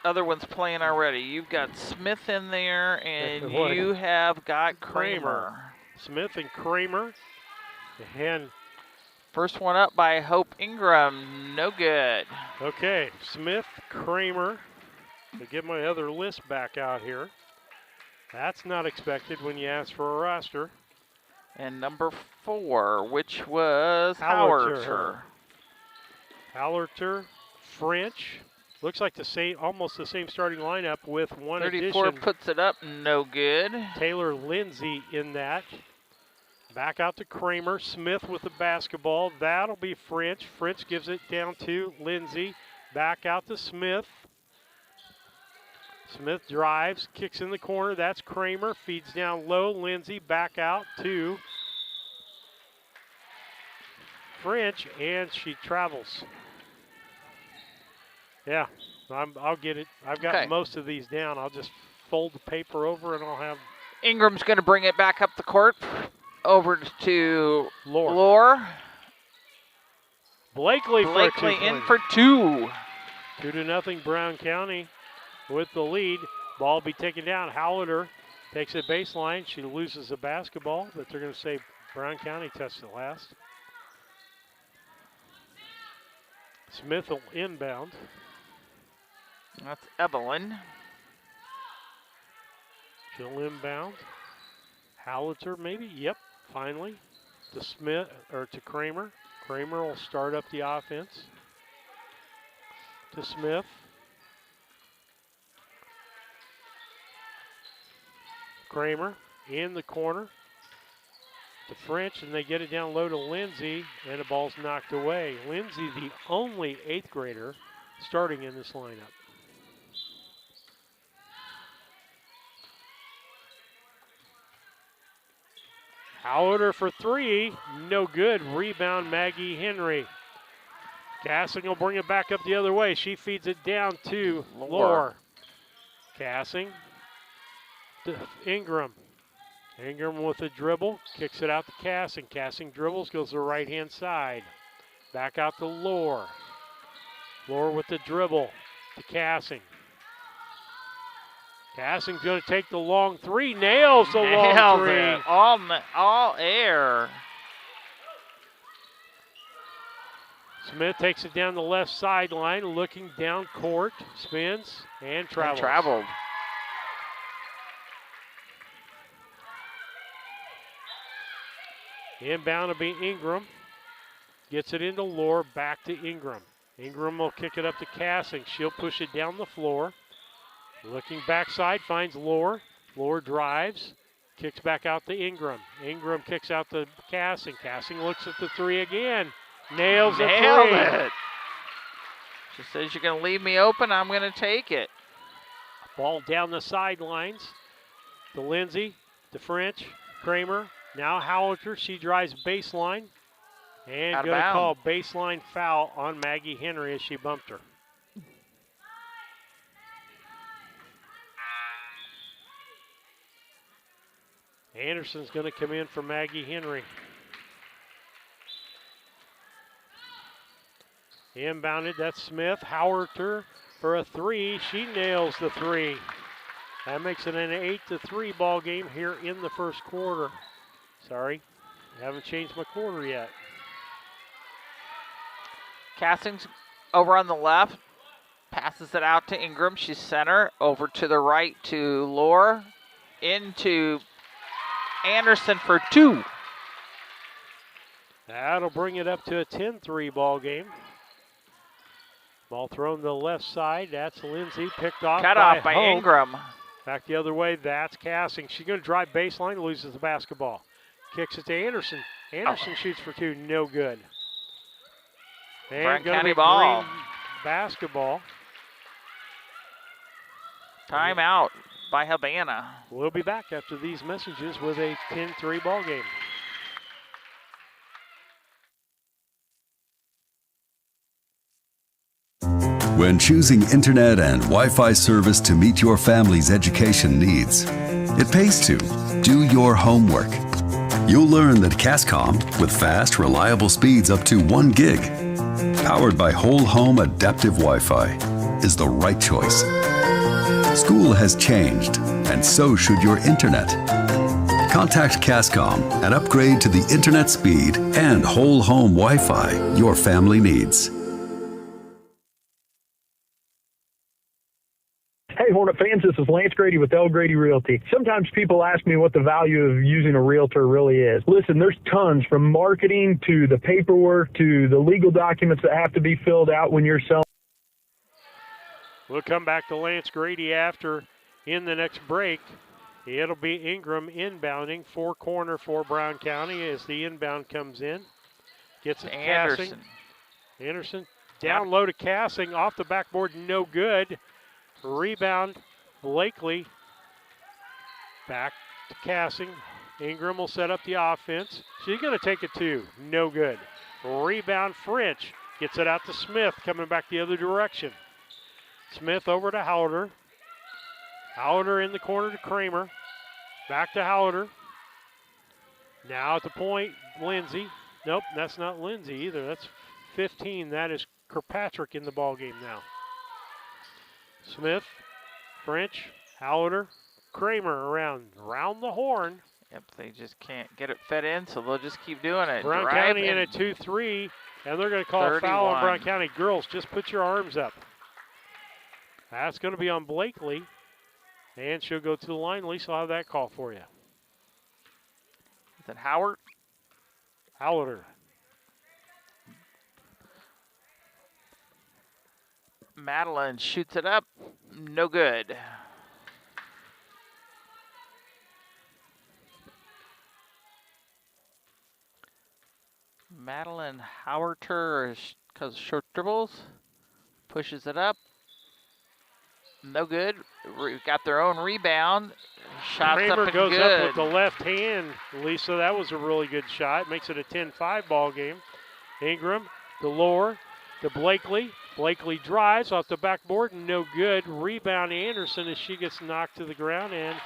other ones playing already. You've got Smith in there, and you have got Kramer. Smith and Kramer. And first one up by Hope Ingram, no good. Okay, Smith, Kramer. To get my other list back out here. That's not expected when you ask for a roster. And number 4, which was Howard. Hallerter, French. Looks like almost the same starting lineup with one 34 addition. Puts it up, no good. Taylor Lindsay in that. Back out to Kramer. Smith with the basketball. That'll be French. French gives it down to Lindsay. Back out to Smith. Smith drives, kicks in the corner. That's Kramer. Feeds down low. Lindsay back out to French, and she travels. Yeah, I'll get it. I've got most of these down. I'll just fold the paper over, and I'll have. Ingram's going to bring it back up the court over to Lore. Lore. Blakely in for 2. 2-0 Brown County with the lead. Ball be taken down. Hallader takes it baseline. She loses the basketball, but they're going to say Brown County touched it last. Smith will inbound. That's Evelyn. She'll inbound. Hallader maybe. Yep, finally. To Smith or to Kramer. Kramer will start up the offense. To Smith. Kramer in the corner to French, and they get it down low to Lindsay, and the ball's knocked away. Lindsay, the only 8th grader starting in this lineup. Hallader for 3, no good. Rebound, Maggie Henry. Cassing will bring it back up the other way. She feeds it down to Lore. Cassing to Ingram. Ingram with a dribble, kicks it out to Cassing. Cassing dribbles, goes to the right-hand side. Back out to Lore. Lore with the dribble to Cassing. Cassing's going to take the long 3, nails the long 3. It. All air. Smith takes it down the left sideline, looking down court, spins, and travels. Traveled. Inbound will be Ingram. Gets it into Lore, back to Ingram. Ingram will kick it up to Cassing. She'll push it down the floor. Looking backside, finds Lore. Lore drives, kicks back out to Ingram. Ingram kicks out to Cassing. Cassing looks at the 3 again. Nails the 3. It. She says, you're going to leave me open, I'm going to take it. Ball down the sidelines to Lindsay, to French, Kramer. Now Hallader, she drives baseline. And going to call baseline foul on Maggie Henry as she bumped her. Anderson's going to come in for Maggie Henry. Inbounded, that's Smith. Hallader for a 3. She nails the 3. That makes it an 8-3 ball game here in the first quarter. Sorry, I haven't changed my quarter yet. Cassing's over on the left. Passes it out to Ingram. She's center. Over to the right to Lore. Into Anderson for 2. That'll bring it up to a 10-3 ball game. Ball thrown to the left side. That's Lindsay. Picked off Cut off by Ingram. Back the other way. That's Cassing. She's going to drive baseline. Loses the basketball. Kicks it to Anderson. Anderson shoots for 2. No good. And going to be ball. Green basketball. Timeout by Havana. We'll be back after these messages with a 10-3 ball game. When choosing internet and Wi-Fi service to meet your family's education needs, it pays to do your homework. You'll learn that Cascom, with fast, reliable speeds up to 1 gig, powered by whole home adaptive Wi-Fi, is the right choice. School has changed, and so should your internet. Contact Cascom and upgrade to the internet speed and whole home Wi-Fi your family needs. Hey, Hornet fans, this is Lance Grady with L. Grady Realty. Sometimes people ask me what the value of using a realtor really is. Listen, there's tons, from marketing to the paperwork to the legal documents that have to be filled out when you're selling. We'll come back to Lance Grady after in the next break. It'll be Ingram inbounding, 4 corner for Brown County as the inbound comes in. Gets it to Cassing. Anderson down low to Cassing, off the backboard, no good. Rebound Blakely back to Cassing. Ingram will set up the offense. She's going to take it two. No good. Rebound French. Gets it out to Smith, coming back the other direction. Smith over to Howder. Howder in the corner to Kramer. Back to Howder. Now at the point, Lindsay. Nope, that's not Lindsay either. That's 15. That is Kirkpatrick in the ball game now. Smith, French, Howder, Kramer around the horn. Yep, they just can't get it fed in, so they'll just keep doing it. Brown County in a 2-3, and they're going to call a foul on Brown County. Girls, just put your arms up. That's going to be on Blakely, and she'll go to the line. Lisa will have that call for you. Is it Howard? Howder. Madeline shoots it up. No good. Madeline Howerter, because short dribbles, pushes it up. No good. Got their own rebound. Shots Kramer up and goes good. up with the left hand, Lisa. That was a really good shot. Makes it a 10-5 ball game. Ingram, Delore to Blakely. Blakely drives off the backboard. No good. Rebound Anderson as she gets knocked to the ground, and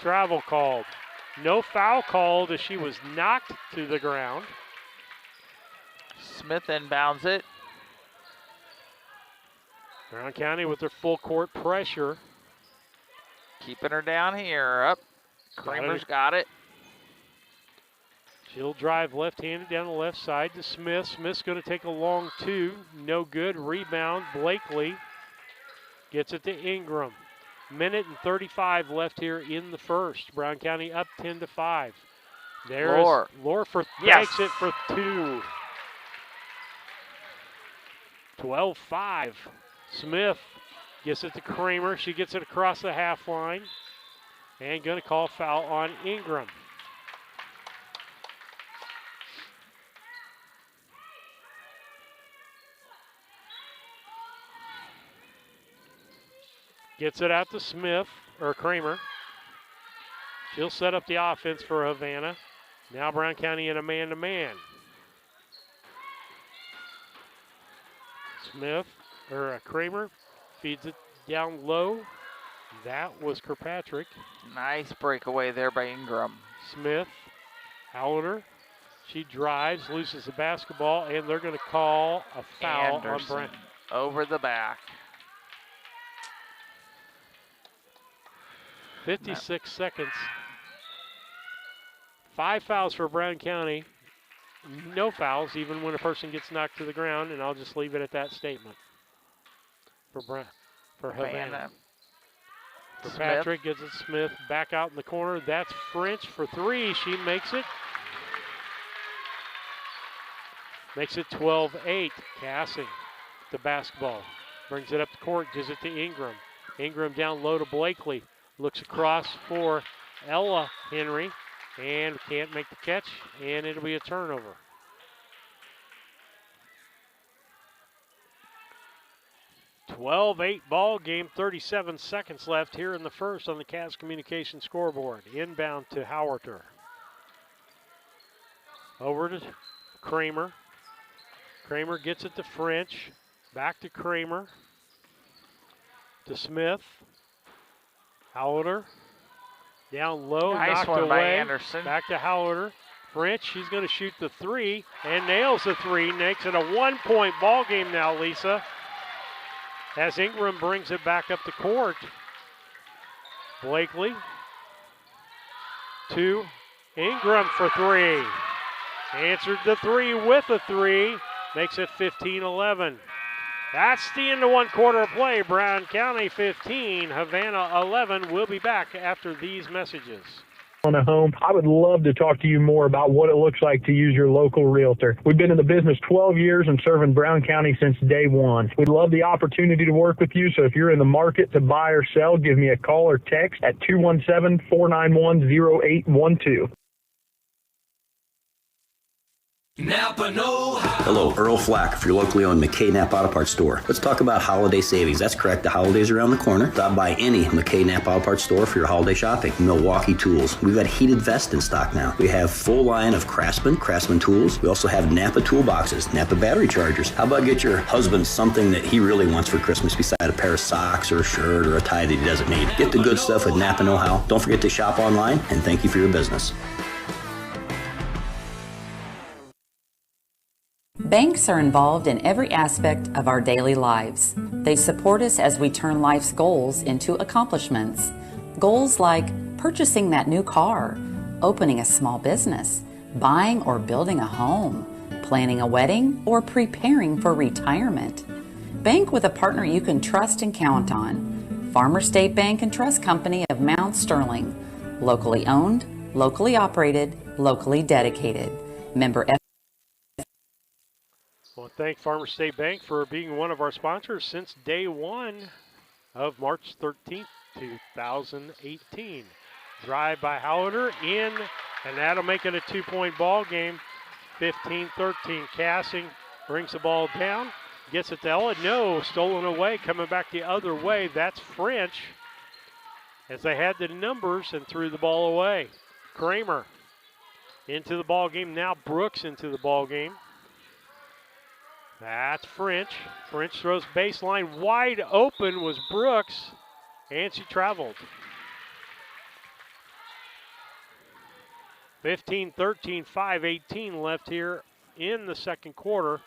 travel called. No foul called as she was knocked to the ground. Smith inbounds it. Brown County with their full court pressure. Keeping her down here. Up. Kramer's got it. She'll drive left-handed down the left side to Smith. Smith's going to take a long two. No good. Rebound. Blakely gets it to Ingram. Minute and 35 left here in the first. Brown County up 10-5. There's Lore for makes it for two. 12-5. Smith gets it to Kramer. She gets it across the half line. And going to call foul on Ingram. Gets it out to Smith, or Kramer. She'll set up the offense for Havana. Now Brown County in a man-to-man. Smith, or Kramer, feeds it down low. That was Kirkpatrick. Nice breakaway there by Ingram. Smith, Howder. She drives, loses the basketball, and they're going to call a foul on Brown. Over the back. 56 seconds. 5 fouls for Brown County. No fouls, even when a person gets knocked to the ground, and I'll just leave it at that statement. For Havana. Patrick gets it Smith back out in the corner. That's French for three. She makes it. Makes it 12-8. Cassing the basketball. Brings it up the court, gives it to Ingram. Ingram down low to Blakely. Looks across for Ella Henry and can't make the catch, and it'll be a turnover. (12-8) ball game, 37 seconds left here in the first on the Cavs Communication scoreboard. Inbound to Howerter. Over to Kramer. Kramer gets it to French. Back to Kramer. To Smith. Howder, down low, nice knocked away. By Anderson. Back to Howder. French, she's going to shoot the three and nails the three. Makes it a 1-point ball game now, Lisa. As Ingram brings it back up the court. Blakely to Ingram for three. Answered the three with a three. Makes it 15-11. That's the end of one quarter of play. Brown County 15, Havana 11. We'll be back after these messages. On a home, I would love to talk to you more about what it looks like to use your local realtor. We've been in the business 12 years and serving Brown County since day one. We'd love the opportunity to work with you, so if you're in the market to buy or sell, give me a call or text at 217-491-0812. Napa know how. Hello, Earl Flack for your locally owned McKay Knapp Auto Parts store. Let's talk about holiday savings. That's correct, the holidays are around the corner. Stop by any McKay Knapp Auto Parts store for your holiday shopping. Milwaukee Tools. We've got heated vests in stock now. We have full line of Craftsman tools. We also have Napa toolboxes, Napa battery chargers. How about get your husband something that he really wants for Christmas beside a pair of socks or a shirt or a tie that he doesn't need? Get the good stuff with Napa Know-How. Don't forget to shop online, and thank you for your business. Banks are involved in every aspect of our daily lives. They support us as we turn life's goals into accomplishments. Goals like purchasing that new car, opening a small business, buying or building a home, planning a wedding, or preparing for retirement. Bank with a partner you can trust and count on. Farmer State Bank and Trust Company of Mount Sterling. Locally owned, locally operated, locally dedicated. Member F. I want to thank Farmer State Bank for being one of our sponsors since day one of March 13th, 2018. Drive by Howler in, and that'll make it a 2-point ball game. 15-13. Cassing brings the ball down, gets it to Ella. No, stolen away, coming back the other way. That's French as they had the numbers and threw the ball away. Kramer into the ball game. Now Brooks into the ball game. That's French. French throws baseline. Wide open was Brooks, and she traveled. 15-13, 5:18 left here in the second quarter.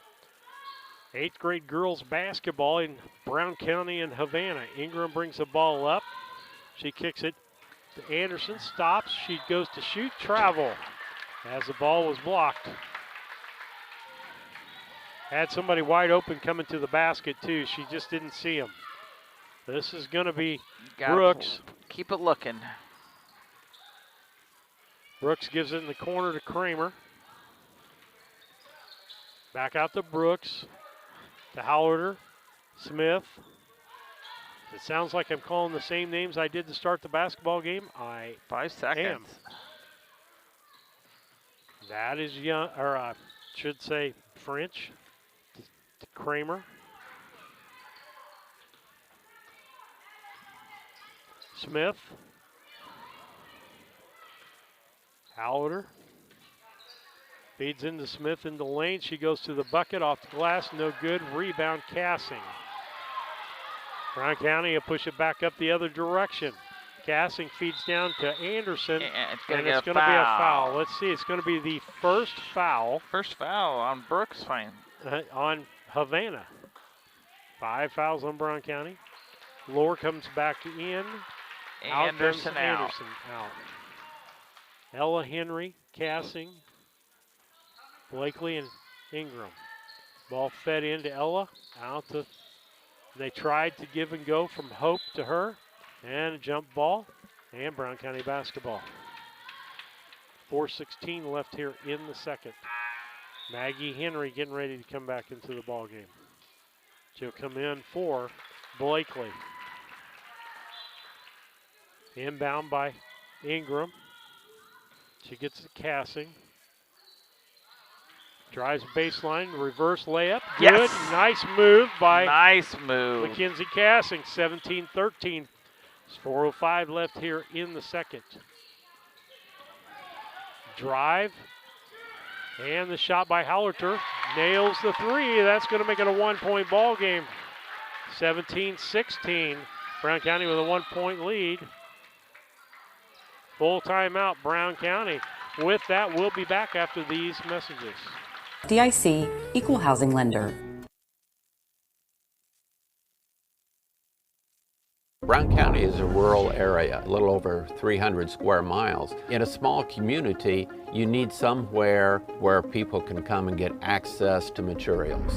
8th grade girls basketball in Brown County and Havana. Ingram brings the ball up. She kicks it to Anderson. Stops. She goes to shoot. Travel as the ball was blocked. Had somebody wide open coming to the basket, too. She just didn't see him. This is going to be Brooks. Keep it looking. Brooks gives it in the corner to Kramer. Back out to Brooks. To Howler. Smith. It sounds like I'm calling the same names I did to start the basketball game. 5 seconds. Am. That is young, or I should say French. To Kramer. Smith. Howler. Feeds into Smith in the lane. She goes to the bucket, off the glass, no good. Rebound, Cassing. Brown County will push it back up the other direction. Cassing feeds down to Anderson, and it's going going to be a foul. Let's see, it's going to be the first foul. First foul on Brooks, fine. On Havana. 5 fouls on Brown County. Lohr comes back in. Anderson out. Anderson out. Ella Henry, Cassing, Blakely, and Ingram. Ball fed into Ella. Out to. They tried to give and go from Hope to her. And a jump ball. And Brown County basketball. 4:16 left here in the second. Maggie Henry getting ready to come back into the ball game. She'll come in for Blakely. Inbound by Ingram. She gets the Cassing. Drives baseline, reverse layup. Good, yes. Nice move by Mackenzie Cassing. 17-13. There's 4:05 left here in the second. Drive. And the shot by Hallerter. Nails the three. That's going to make it a 1-point ball game. 17-16. Brown County with a 1-point lead. Full timeout, Brown County. With that, we'll be back after these messages. DIC, Equal Housing Lender. Brown County is a rural area, a little over 300 square miles. In a small community, you need somewhere where people can come and get access to materials.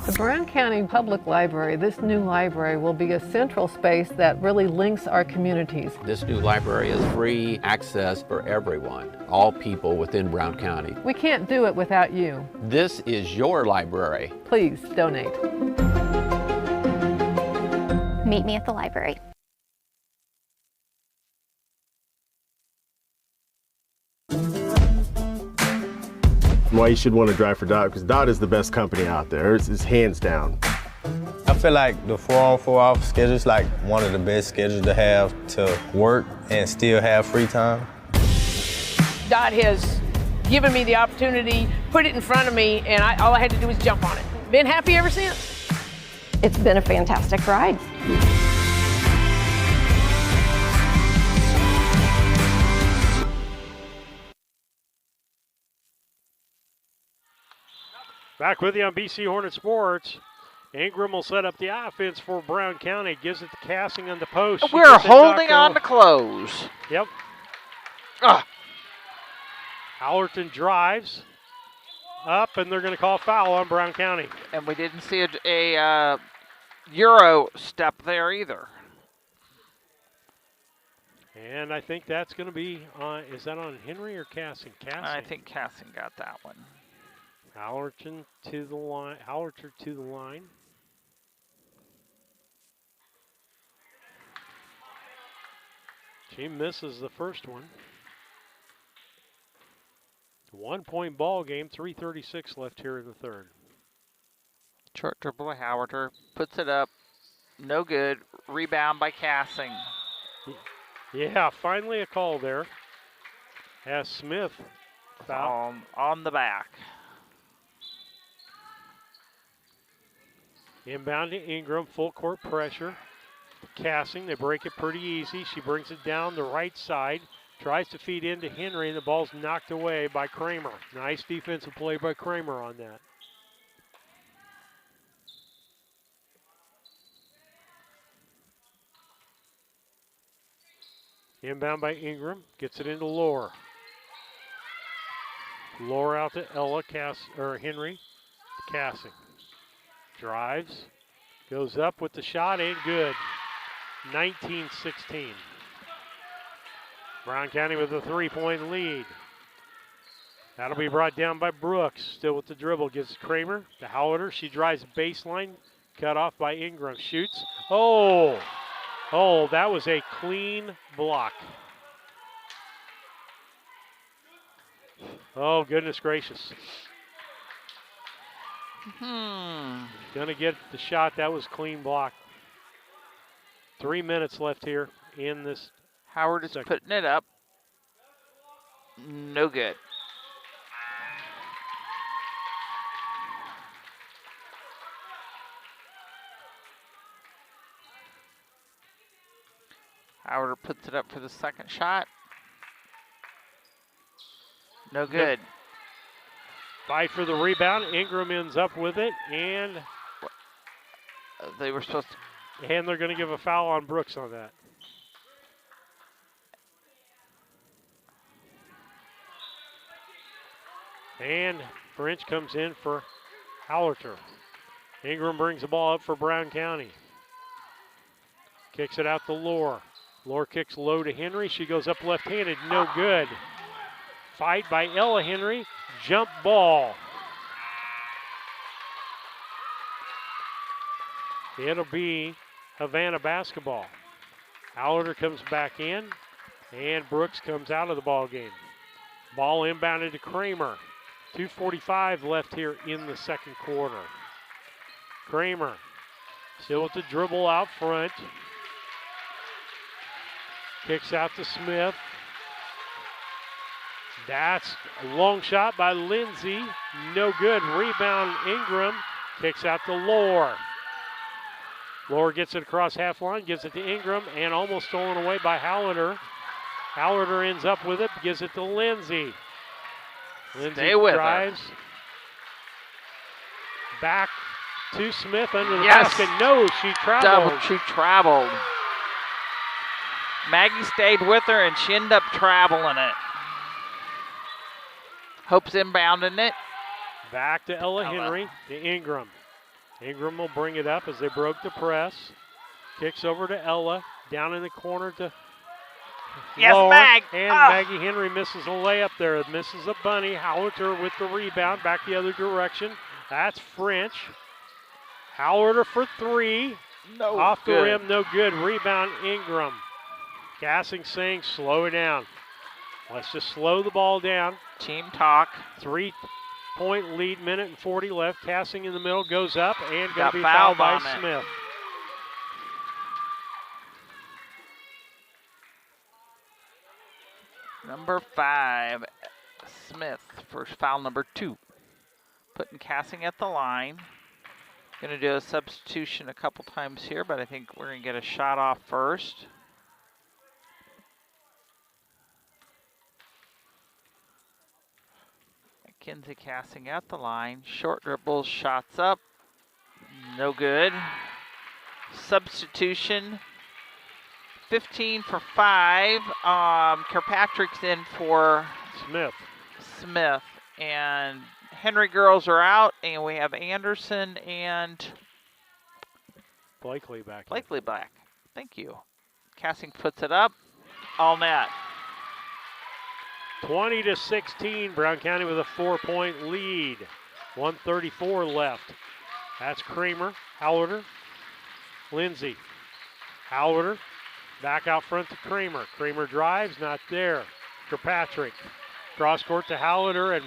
The Brown County Public Library, this new library, will be a central space that really links our communities. This new library is free access for everyone, all people within Brown County. We can't do it without you. This is your library. Please donate. Meet me at the library. why you should want to drive for Dot, because Dot is the best company out there. It's hands down. I feel like the 4-on, 4-off schedule is like one of the best schedules to have to work and still have free time. Dot has given me the opportunity, put it in front of me, and all I had to do was jump on it. Been happy ever since. It's been a fantastic ride. Back with you on BC Hornet Sports. Ingram will set up the offense for Brown County. Gives it to Cassing on the post. We're holding on to close. Yep. Hallerton drives up, and they're going to call foul on Brown County. And we didn't see a Euro step there either. And I think that's going to be on, is that on Henry or Cassing? Cassing. I think Cassing got that one. Hallerton to the line. Hallerton to the line. She misses the first one. 1 point ball game, 3:36 left here in the third. Short dribble by Howarder, puts it up, no good. Rebound by Cassing. Yeah, finally a call there. As Smith foul on the back. Inbound to Ingram, full court pressure. Cassing, they break it pretty easy. She brings it down the right side, tries to feed into Henry, and the ball's knocked away by Kramer. Nice defensive play by Kramer on that. Inbound by Ingram, gets it into Lohr. Lohr out to Ella, Henry, Cassing. Drives, goes up with the shot, ain't good. 19-16. Brown County with a 3-point lead. That'll be brought down by Brooks. Still with the dribble, gives Kramer to Hallerter. She drives baseline, cut off by Ingram. Shoots. Oh, that was a clean block. Oh, goodness gracious. Gonna get the shot. That was clean block. 3 minutes left here in this. Howard is putting it up. No good. Howard puts it up for the second shot. No good. Fight for the rebound. Ingram ends up with it, and they were supposed to. And they're going to give a foul on Brooks on that. And French comes in for Hallerter. Ingram brings the ball up for Brown County. Kicks it out to Lohr. Lohr kicks low to Henry. She goes up left-handed. No good. Fight by Ella Henry. Jump ball. It'll be Havana basketball. Hallerter comes back in, and Brooks comes out of the ball game. Ball inbounded to Kramer. 2:45 left here in the second quarter. Kramer still with the dribble out front. Kicks out to Smith. That's a long shot by Lindsay. No good. Rebound Ingram. Kicks out to Lohr. Lohr gets it across half line, gives it to Ingram, and almost stolen away by Hallerter. Hallerter ends up with it, gives it to Lindsay. Lindsay drives. Back to Smith under the basket. No, she traveled. She traveled. Maggie stayed with her, and she ended up traveling it. Hope's inbounding it. Back to Ella Henry, to Ingram. Ingram will bring it up as they broke the press. Kicks over to Ella, down in the corner to Lohr. Mag. And Maggie Henry misses a layup there. Misses a bunny. Hallerter with the rebound, back the other direction. That's French. Hallerter for three. No Off the good. rim, no good. Rebound Ingram. Cassing saying, slow it down. Let's just slow the ball down. Team talk. 4-point lead, minute and 40 left. Cassing in the middle, goes up, and going Got to be fouled by on it. Smith. Number 5, Smith, for foul number 2. Putting Cassing at the line. Going to do a substitution a couple times here, but I think we're going to get a shot off first. Mackenzie Cassing at the line. Short dribbles, shots up. No good. Substitution. 15 for 5. Kirkpatrick's in for Smith. And Henry girls are out, and we have Anderson and Blakely back. Thank you. Cassing puts it up. All net. 20-16. Brown County with a 4-point lead. 1:34 left. That's Kramer, Hallerter, Lindsay. Hallerter back out front to Kramer. Kramer drives, not there. Kirkpatrick. Cross court to Hallerter, and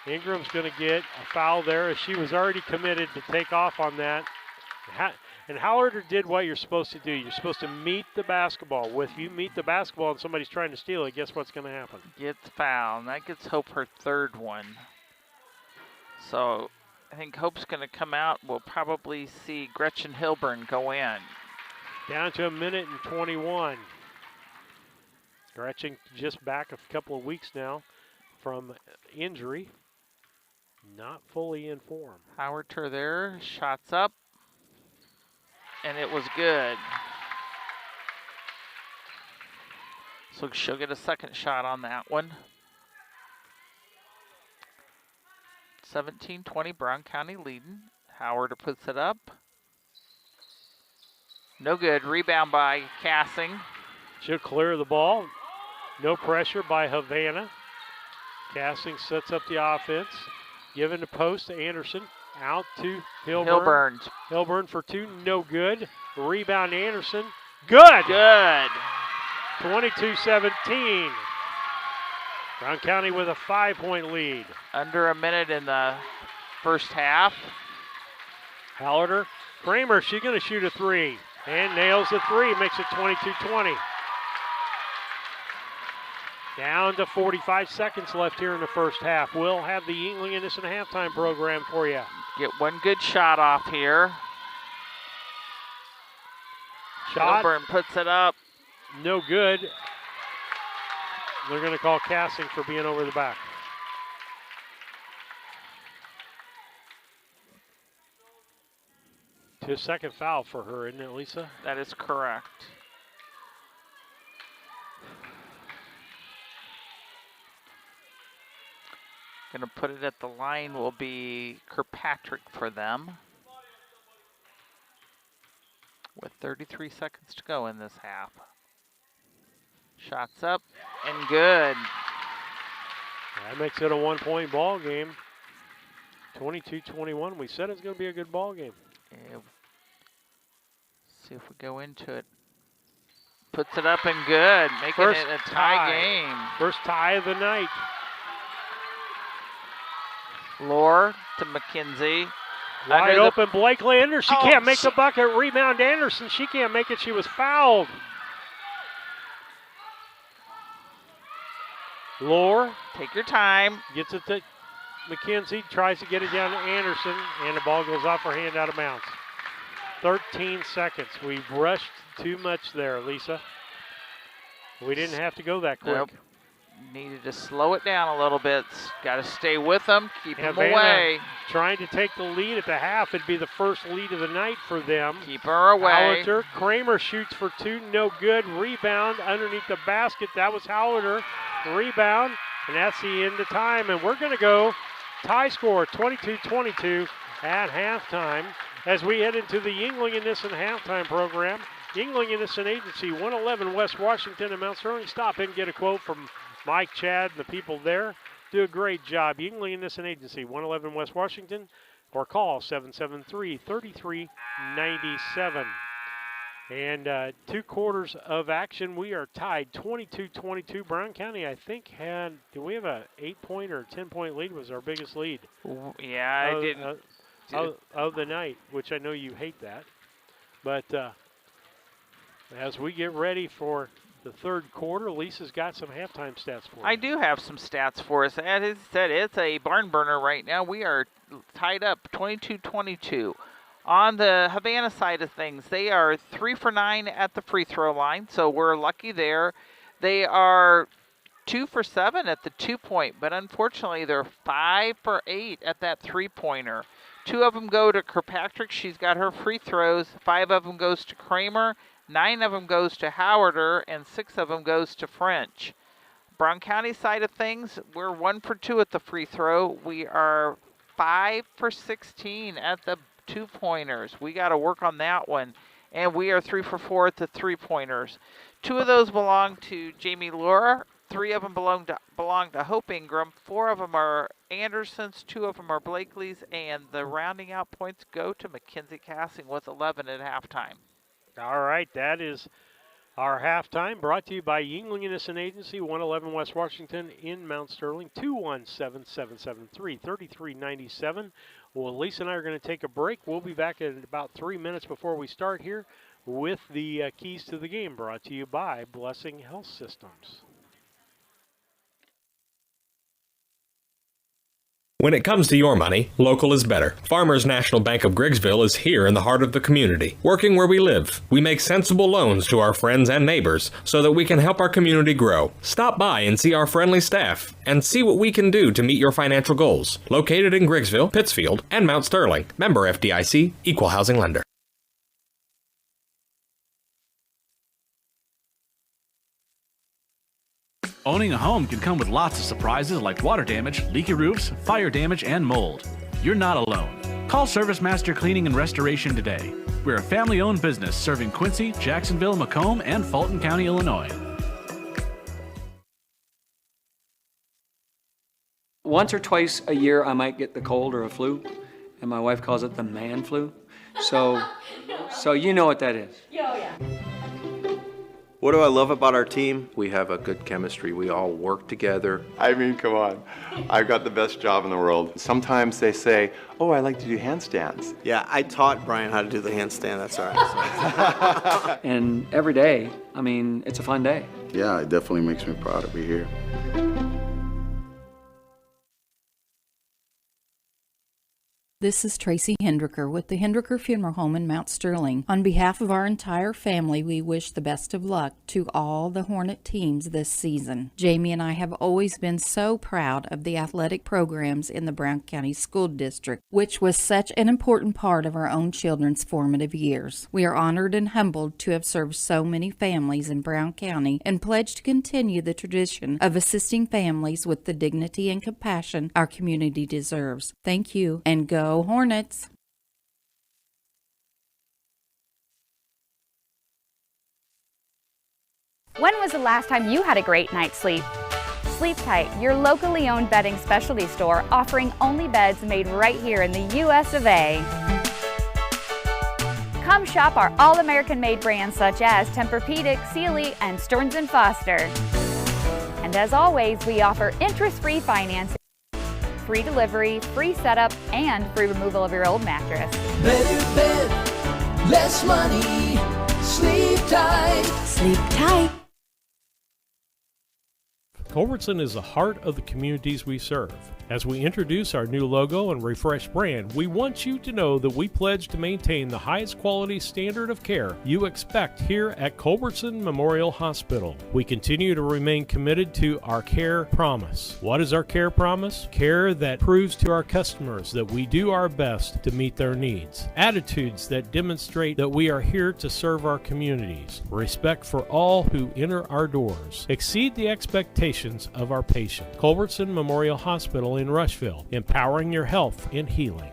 Ingram's going to get a foul there as she was already committed to take off on that. And Hallerter did what you're supposed to do. You're supposed to meet the basketball. If you meet the basketball and somebody's trying to steal it, guess what's going to happen? Gets fouled, and that gets Hope her 3rd one. So I think Hope's going to come out. We'll probably see Gretchen Hilburn go in. Down to a minute and 21. Gretchen just back a couple of weeks now from injury. Not fully in form. Hallerter there, shots up, and it was good. So she'll get a second shot on that one. 17-20, Brown County leading. Hallerter puts it up. No good. Rebound by Cassing. She'll clear the ball. No pressure by Havana. Cassing sets up the offense. Given the post to Anderson. Out to Hilburn. Hilburn for 2. No good. Rebound Anderson. Good. 22-17. Brown County with a 5-point lead. Under a minute in the first half. Hallerter. Kramer, she's going to shoot a 3. And nails the 3, makes it 22-20. Down to 45 seconds left here in the first half. We'll have the Yingling Innocent halftime program for you. Get one good shot off here. Shot. Hilburn puts it up. No good. They're going to call Cassing for being over the back. His second foul for her, isn't it, Lisa? That is correct. Going to put it at the line will be Kirkpatrick for them. With 33 seconds to go in this half. Shots up and good. That makes it a 1-point ball game. 22-21. We said it's going to be a good ball game. Yeah. See if we go into it. Puts it up and good, making it a tie game. First tie of the night. Lore to McKenzie. Wide open, Blakely Anderson. She can't make the bucket. Rebound Anderson. She can't make it. She was fouled. Lore. Take your time. Gets it to McKenzie. Tries to get it down to Anderson. And the ball goes off her hand out of bounds. 13 seconds. We've rushed too much there, Lisa. We didn't have to go that quick. Nope. Needed to slow it down a little bit. Got to stay with them, keep them Havana away. Trying to take the lead at the half. It'd be the first lead of the night for them. Keep her away. Hallerter. Kramer shoots for 2, no good. Rebound underneath the basket. That was Hallerter. Rebound, and that's the end of time. And we're going to go tie score, 22-22 at halftime. As we head into the Yingling Innocent halftime program. Yingling Innocent Agency, 111 West Washington and Mount Sterling. Stop in and get a quote from Mike, Chad, and the people there. Do a great job. Yingling Innocent Agency, 111 West Washington, or call 773-3397. And 2 quarters of action. We are tied 22-22. Brown County, I think, did we have a 8-point or 10-point lead? Was our biggest lead. Yeah, I didn't. Of the night, which I know you hate that. But as we get ready for the third quarter, Lisa's got some halftime stats for us. I do have some stats for us. As I said, it's a barn burner right now. We are tied up 22-22. On the Havana side of things, they are 3 for 9 at the free throw line, so we're lucky there. They are 2 for 7 at the 2-point, but unfortunately they're 5 for 8 at that 3-pointer. 2 of them go to Kirkpatrick. She's got her free throws. 5 of them goes to Kramer. 9 of them goes to Howarder, and 6 of them goes to French. Brown County side of things, we're 1 for 2 at the free throw. We are 5 for 16 at the 2-pointers. We got to work on that one. And we are 3 for 4 at the 3-pointers. 2 of those belong to Jamie Laura. 3 of them belong to Hope Ingram. 4 of them are Anderson's. 2 of them are Blakely's. And the rounding out points go to Mackenzie Cassing with 11 at halftime. All right, that is our halftime, brought to you by Yingling Innocent Agency, 111 West Washington in Mount Sterling, 217-773-3397. Well, Lisa and I are going to take a break. We'll be back in about 3 minutes before we start here with the keys to the game, brought to you by Blessing Health Systems. When it comes to your money, local is better. Farmers National Bank of Griggsville is here in the heart of the community, working where we live. We make sensible loans to our friends and neighbors so that we can help our community grow. Stop by and see our friendly staff and see what we can do to meet your financial goals. Located in Griggsville, Pittsfield, and Mount Sterling. Member FDIC, Equal Housing Lender. Owning a home can come with lots of surprises like water damage, leaky roofs, fire damage, and mold. You're not alone. Call Service Master Cleaning and Restoration today. We're a family-owned business serving Quincy, Jacksonville, Macomb, and Fulton County, Illinois. Once or twice a year, I might get the cold or a flu, and my wife calls it the man flu. So you know what that is. Yeah. What do I love about our team? We have a good chemistry. We all work together. I mean, come on. I've got the best job in the world. Sometimes they say, oh, I like to do handstands. Yeah, I taught Brian how to do the handstand. That's all right. And every day, I mean, it's a fun day. Yeah, it definitely makes me proud to be here. This is Tracy Hendricker with the Hendricker Funeral Home in Mount Sterling. On behalf of our entire family, we wish the best of luck to all the Hornet teams this season. Jamie and I have always been so proud of the athletic programs in the Brown County School District, which was such an important part of our own children's formative years. We are honored and humbled to have served so many families in Brown County and pledge to continue the tradition of assisting families with the dignity and compassion our community deserves. Thank you, and go Hornets! When was the last time you had a great night's sleep? Sleep Tight, your locally owned bedding specialty store offering only beds made right here in the US of A. Come shop our all-American made brands such as Tempur-Pedic, Sealy, and Stearns & Foster. And as always, we offer interest-free financing, free delivery, free setup, and free removal of your old mattress. Better bed, less money, Sleep Tight. Sleep Tight. Culbertson is the heart of the communities we serve. As we introduce our new logo and refreshed brand, we want you to know that we pledge to maintain the highest quality standard of care you expect here at Culbertson Memorial Hospital. We continue to remain committed to our care promise. What is our care promise? Care that proves to our customers that we do our best to meet their needs. Attitudes that demonstrate that we are here to serve our communities. Respect for all who enter our doors. Exceed the expectations of our patients. Culbertson Memorial Hospital in Rushville, empowering your health and healing.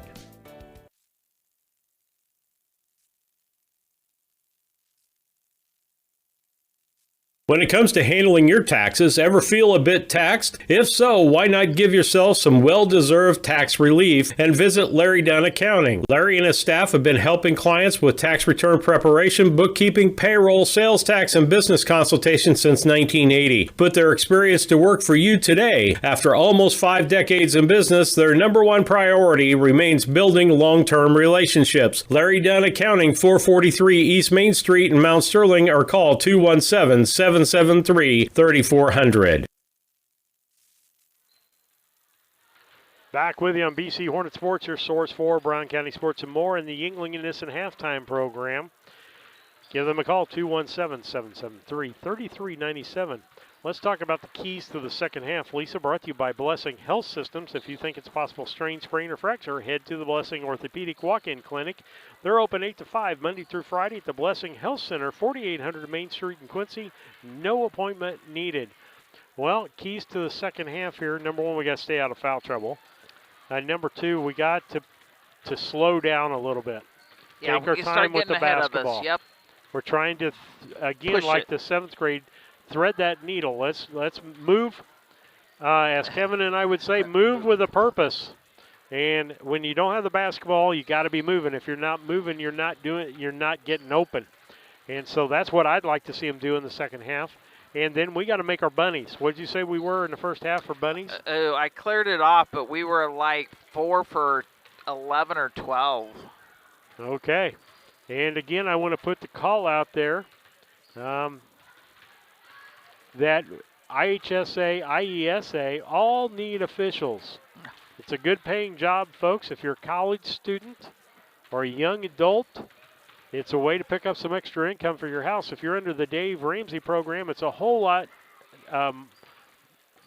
When it comes to handling your taxes, ever feel a bit taxed? If so, why not give yourself some well-deserved tax relief and visit Larry Dunn Accounting. Larry and his staff have been helping clients with tax return preparation, bookkeeping, payroll, sales tax, and business consultation since 1980. Put their experience to work for you today. After almost 5 decades in business, their number one priority remains building long-term relationships. Larry Dunn Accounting, 443 East Main Street in Mount Sterling, or call 217-773-3400. Back with you on BC Hornet Sports, your source for Brown County sports and more in the Yingling and Nissen halftime program. Give them a call, 217-773-3397. Let's talk about the keys to the second half. Lisa, brought to you by Blessing Health Systems. If you think it's possible strain, sprain, or fracture, head to the Blessing Orthopedic Walk-In Clinic. They're open 8 to 5, Monday through Friday at the Blessing Health Center, 4800 Main Street in Quincy. No appointment needed. Well, keys to the second half here. Number one, we got to stay out of foul trouble. Number two, we got to slow down a little bit. Yeah, Take our time with the basketball. Yep. We're trying to, again, Push like it. the 7th grade, thread that needle. Let's move, as Kevin and I would say, move with a purpose. And when you don't have the basketball, you got to be moving. If you're not moving, you're not getting open. And so that's what I'd like to see them do in the second half. And then we got to make our bunnies. What did you say we were in the first half for bunnies? I cleared it off, but we were like 4 for 11 or 12. Okay. And again, I want to put the call out there that IHSA, IESA all need officials. It's a good paying job, folks. If you're a college student or a young adult, it's a way to pick up some extra income for your house. If you're under the Dave Ramsey program, it's a whole lot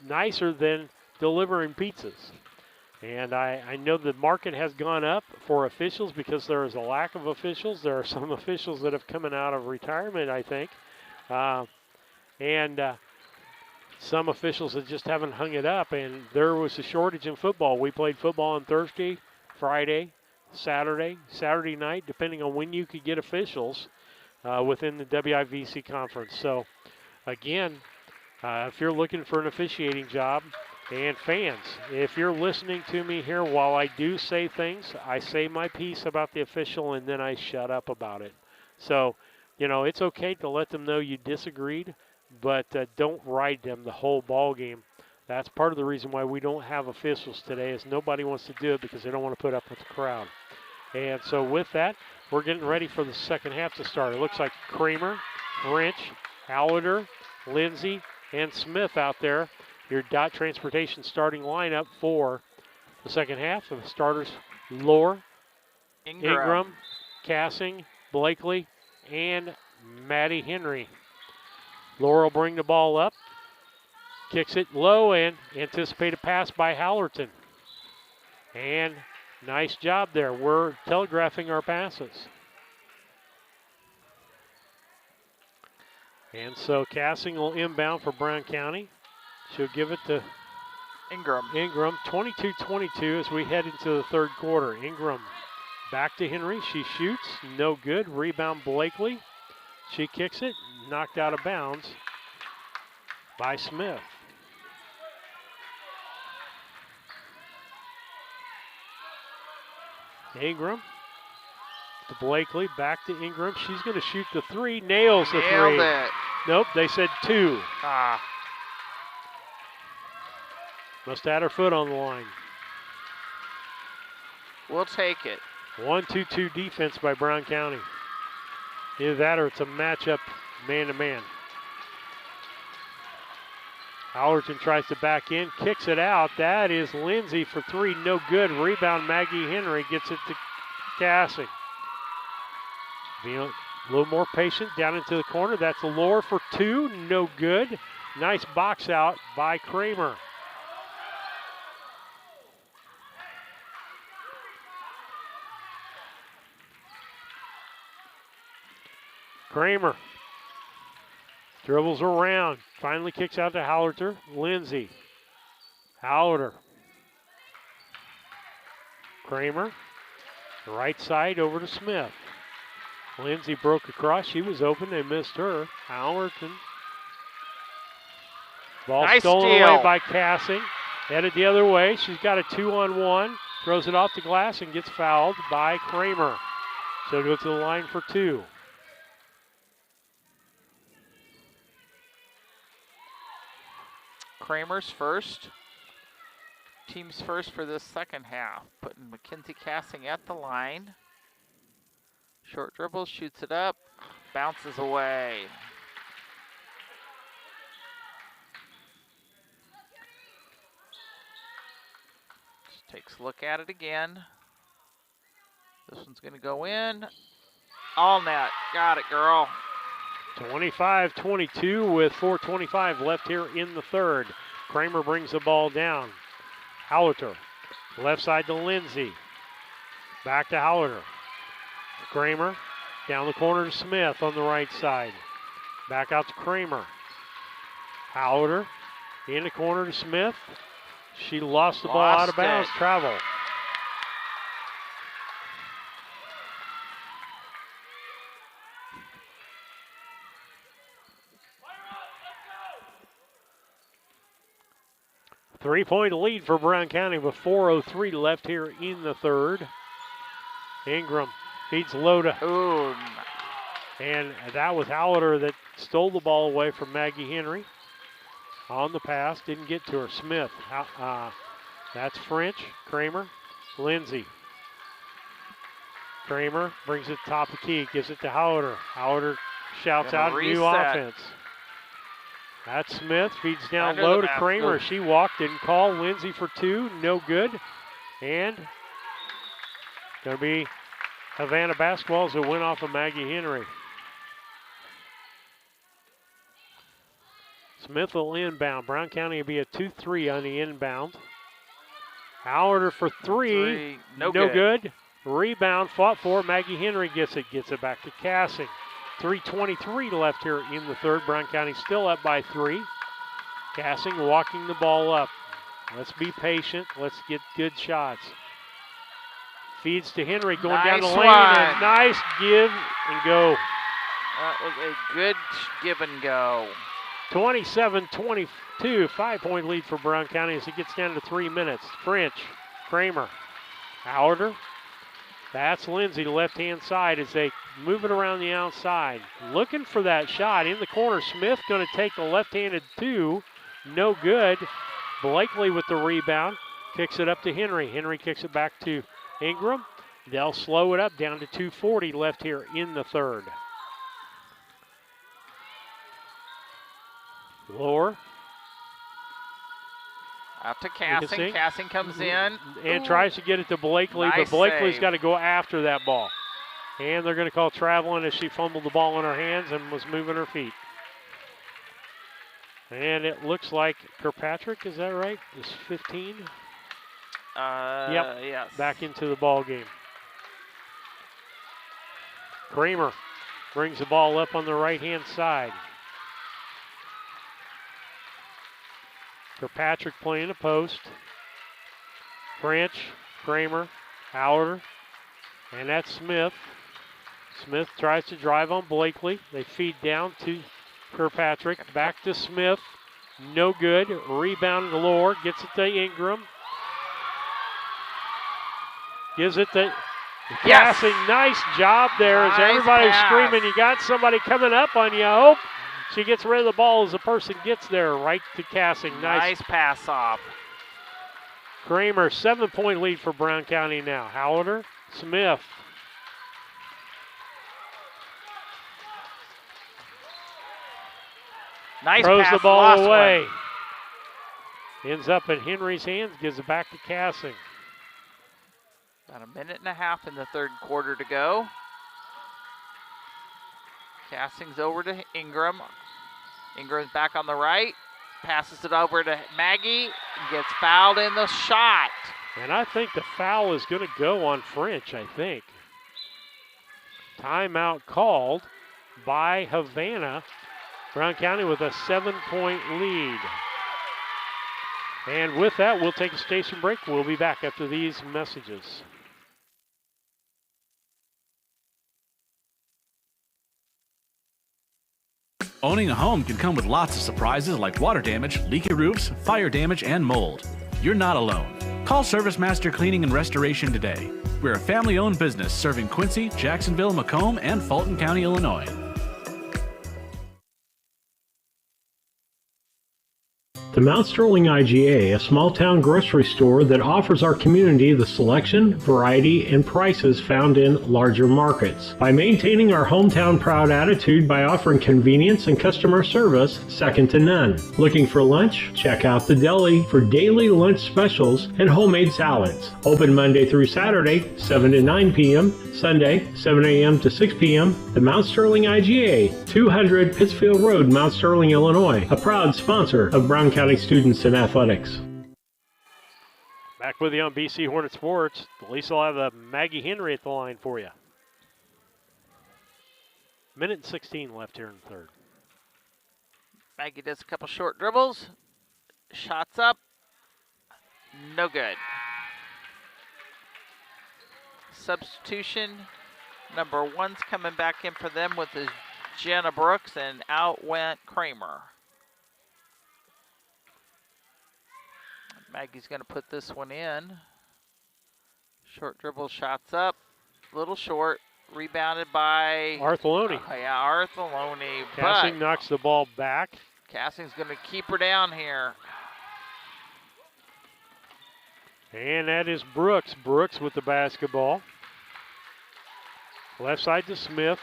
nicer than delivering pizzas. And I know the market has gone up for officials because there is a lack of officials. There are some officials that have come out of retirement, I think. And some officials that just haven't hung it up. And there was a shortage in football. We played football on Thursday, Friday, Saturday night, depending on when you could get officials within the WIVC conference. So, again, if you're looking for an officiating job, and fans, if you're listening to me here while I do say things, I say my piece about the official and then I shut up about it. So, it's okay to let them know you disagreed, but don't ride them the whole ball game. That's part of the reason why we don't have officials today is nobody wants to do it because they don't want to put up with the crowd. And so with that, we're getting ready for the second half to start. It looks like Kramer, French, Allender, Lindsay, and Smith out there. Your Dot Transportation starting lineup for the second half. Of the starters, Lohr, Ingram, Cassing, Blakely, and Maddie Henry. Lohr will bring the ball up, kicks it low, and anticipated pass by Hallerton. And nice job there. We're telegraphing our passes. And so Cassing will inbound for Brown County. She'll give it to Ingram. 22-22 as we head into the third quarter. Ingram back to Henry. She shoots. No good. Rebound Blakely. She kicks it. Knocked out of bounds by Smith. Ingram to Blakely. Back to Ingram. She's going to shoot the three. Nails the three. Nailed it. Nope, they said two. Must have had her foot on the line. We'll take it. 1-2-2 defense by Brown County. Either that or it's a matchup man-to-man. Allerton tries to back in, kicks it out. That is Lindsay for three, no good. Rebound, Maggie Henry gets it to Cassing. Being a little more patient down into the corner. That's a Lohr for two, no good. Nice box out by Kramer. Kramer dribbles around, finally kicks out to Hallerter. Lindsay. Hallerter. Kramer. Right side over to Smith. Lindsay broke across. She was open. They missed her. Hallerton Ball Nice stolen steal. away by Cassing. Headed the other way. She's got a 2-on-1. Throws it off the glass and gets fouled by Kramer. She'll go to the line for 2. Kramer's first. Team's first for this second half. Putting Mackenzie Cassing at the line. Short dribble, shoots it up, bounces away. Just takes a look at it again. This one's going to go in. All net. Got it, girl. 25-22 with 4:25 left here in the third. Kramer brings the ball down. Hallerter, left side to Lindsay. Back to Hallerter. Kramer, down the corner to Smith on the right side. Back out to Kramer. Hallerter, in the corner to Smith. She lost the ball out of bounds. Travel. Three-point lead for Brown County with 4:03 left here in the third. Ingram feeds Loda. Ooh. And that was Hallerter that stole the ball away from Maggie Henry. On the pass, didn't get to her. Smith, that's French. Kramer, Lindsay. Kramer brings it top of key, gives it to Hallerter. Hallerter shouts out new offense. That's Smith, feeds down low to Kramer. She walked, didn't call. Lindsay for 2, no good. And going to be Havana basketball as it went off of Maggie Henry. Smith will inbound. Brown County will be a 2-3 on the inbound. Hallerter for 3. No good. Rebound fought for. Maggie Henry gets it back to Cassing. 3:23 left here in the third. Brown County still up by 3. Cassing walking the ball up. Let's be patient. Let's get good shots. Feeds to Henry going down the lane. And nice give and go. That was a good give and go. 27-22, 5-point lead for Brown County as it gets down to 3 minutes. French, Kramer, Hallerter. That's Lindsay, left-hand side as they move it around the outside. Looking for that shot in the corner. Smith going to take the left-handed 2. No good. Blakely with the rebound. Kicks it up to Henry. Henry kicks it back to Ingram. They'll slow it up down to 2:40 left here in the third. Lower. Out to Cassing. Cassing comes in. And tries to get it to Blakely, but Blakely's got to go after that ball. And they're going to call traveling as she fumbled the ball in her hands and was moving her feet. And it looks like Kirkpatrick, is that right? Is 15? Yep. Yes. Back into the ball game. Kramer brings the ball up on the right-hand side. Kirkpatrick playing a post. French, Kramer, Hallerter, and that's Smith. Smith tries to drive on Blakely. They feed down to Kirkpatrick. Back to Smith. No good. Rebound Lohr. Gets it to Ingram. Gives it to Cassing. Nice job there as everybody's screaming. You got somebody coming up on you. I hope she gets rid of the ball as the person gets there. Right to Cassing. Nice pass off. Kramer, 7-point lead for Brown County now. Hallerter, Smith. Nice throws pass, the ball away. One. Ends up in Henry's hands, gives it back to Cassing. About a minute and a half in the third quarter to go. Cassing's over to Ingram. Ingram's back on the right. Passes it over to Maggie. Gets fouled in the shot. And I think the foul is going to go on French, I think. Timeout called by Havana. Brown County with a 7-point lead. And with that, we'll take a station break. We'll be back after these messages. Owning a home can come with lots of surprises like water damage, leaky roofs, fire damage, and mold. You're not alone. Call Service Master Cleaning and Restoration today. We're a family-owned business serving Quincy, Jacksonville, Macomb, and Fulton County, Illinois. The Mount Sterling IGA, a small-town grocery store that offers our community the selection, variety, and prices found in larger markets. By maintaining our hometown proud attitude by offering convenience and customer service second to none. Looking for lunch? Check out the deli for daily lunch specials and homemade salads. Open Monday through Saturday, 7 to 9 p.m., Sunday, 7 a.m. to 6 p.m. The Mount Sterling IGA, 200 Pittsfield Road, Mount Sterling, Illinois, a proud sponsor of Brown County students in athletics. Back with you on BC Hornet Sports. Lisa will have Maggie Henry at the line for you. Minute and 16 left here in the third. Maggie does a couple short dribbles. Shots up. No good. Substitution. Number 1's coming back in for them with his Jenna Brooks, and out went Kramer. Maggie's going to put this one in. Short dribble, shots up. Little short. Rebounded by Artheloni. Artheloni. Cassing knocks the ball back. Cassing's going to keep her down here. And that is Brooks. Brooks with the basketball. Left side to Smith.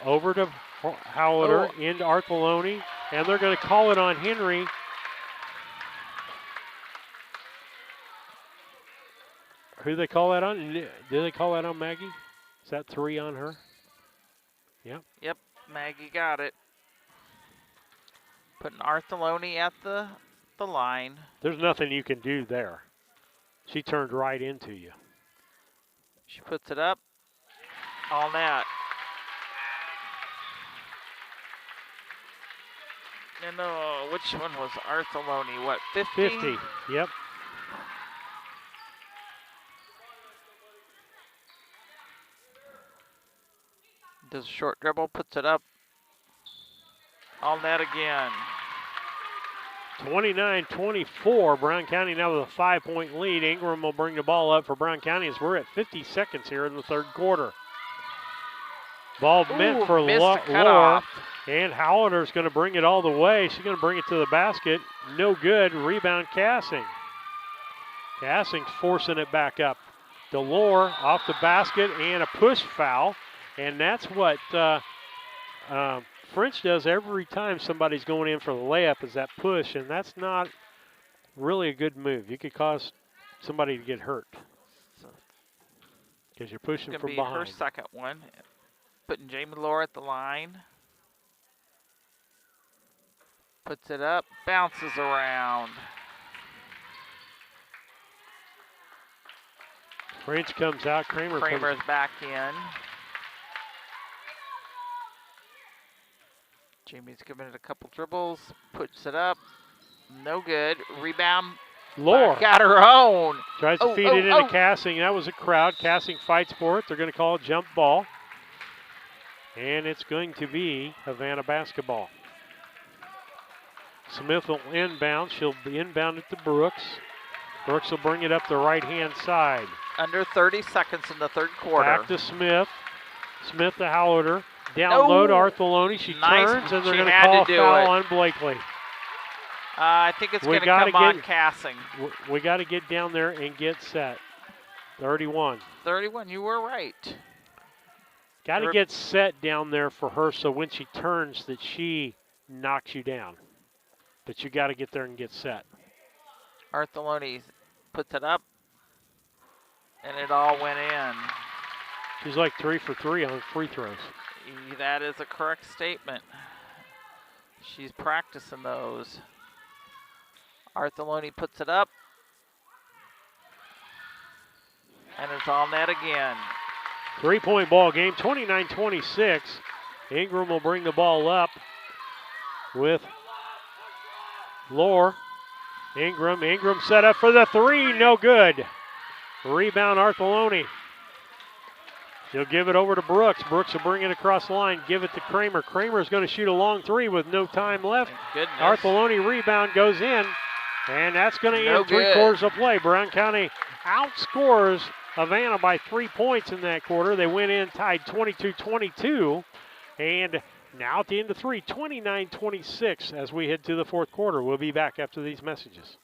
Over to Howlader. Into Artheloni. And they're going to call it on Henry. Who they call that on? Did they call that on Maggie? Is that 3 on her? Yep. Yep, Maggie got it. Putting Artheloni at the line. There's nothing you can do there. She turned right into you. She puts it up. All net. And which one was Artheloni? What, 50? 50, yep. Does a short dribble, puts it up. All net again. 29-24. Brown County now with a 5-point lead. Ingram will bring the ball up for Brown County as we're at 50 seconds here in the third quarter. Ball meant for Lohr. And Howlader's going to bring it all the way. She's going to bring it to the basket. No good. Rebound Cassing. Cassing's forcing it back up. DeLore off the basket and a push foul. And that's what French does every time somebody's going in for the layup, is that push, and that's not really a good move. You could cause somebody to get hurt because you're pushing from behind. Her second one. Putting Jamie Lohr at the line. Puts it up, bounces around. French comes out. Kramer's back in. Jamie's giving it a couple dribbles, puts it up, no good. Rebound, Lohr got her own. Tries to feed it into Cassing. That was a crowd. Cassing fights for it. They're going to call it jump ball. And it's going to be Havana basketball. Smith will inbound. She'll be inbounded to Brooks. Brooks will bring it up the right-hand side. Under 30 seconds in the third quarter. Back to Smith. Smith to Howlader. Down low to Artheloni. She turns, and they're going to call a foul on Blakely. I think it's going to come on Cassing. We got to get down there and get set. 31. 31, you were right. Got to get set down there for her so when she turns that she knocks you down. But you got to get there and get set. Artheloni puts it up, and it all went in. She's like 3 for 3 on free throws. That is a correct statement. She's practicing those. Artheloni puts it up. And it's all net again. 3-point ball game, 29-26. Ingram will bring the ball up with Lohr. Ingram set up for the 3, no good. Rebound Artheloni. She'll give it over to Brooks. Brooks will bring it across the line, give it to Kramer. Kramer's going to shoot a long three with no time left. Goodness. Artheloni rebound goes in, and that's going to end 3 quarters of play. Brown County outscores Havana by 3 points in that quarter. They went in tied 22-22, and now at the end of 3, 29-26 as we head to the fourth quarter. We'll be back after these messages.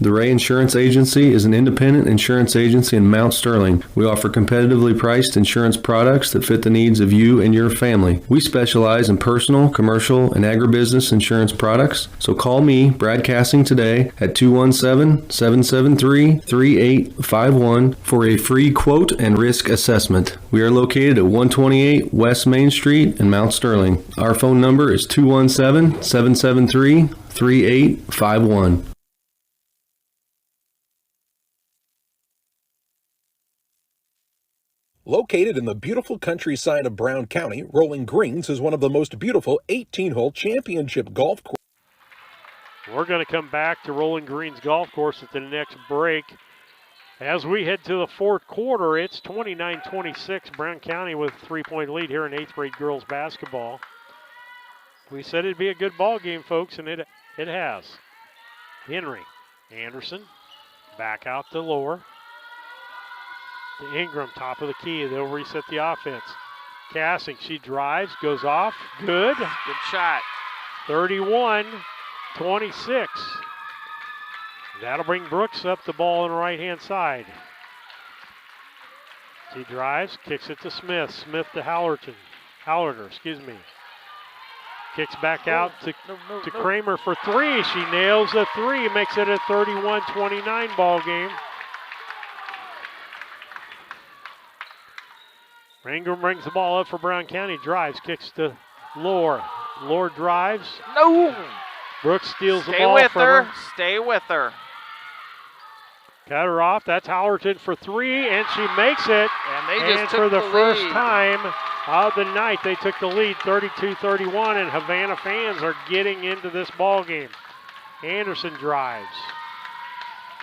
The Ray Insurance Agency is an independent insurance agency in Mount Sterling. We offer competitively priced insurance products that fit the needs of you and your family. We specialize in personal, commercial, and agribusiness insurance products. So call me, Brad Cassing, today at 217-773-3851 for a free quote and risk assessment. We are located at 128 West Main Street in Mount Sterling. Our phone number is 217-773-3851. Located in the beautiful countryside of Brown County, Rolling Greens is one of the most beautiful 18-hole championship golf courses. We're going to come back to Rolling Greens Golf Course at the next break. As we head to the fourth quarter, it's 29-26. Brown County with a 3-point lead here in 8th grade girls basketball. We said it'd be a good ball game, folks, and it has. Henry, Anderson, back out to Lower. To Ingram, top of the key. They'll reset the offense. Cassing, she drives, goes off. Good. Good shot. 31-26. That'll bring Brooks up the ball on the right-hand side. She drives, kicks it to Smith. Smith to Hallerter, Kicks back out to Kramer for three. She nails the three, makes it a 31-29 ball game. Ingram brings the ball up for Brown County, drives, kicks to Lohr. Lohr drives. No! Brooks steals the Stay ball with from her. her. Stay with her. Cut her off. That's Hallerton for three, and she makes it. And they just for took the first lead. time of the night, they took the lead 32-31, and Havana fans are getting into this ball game. Anderson drives.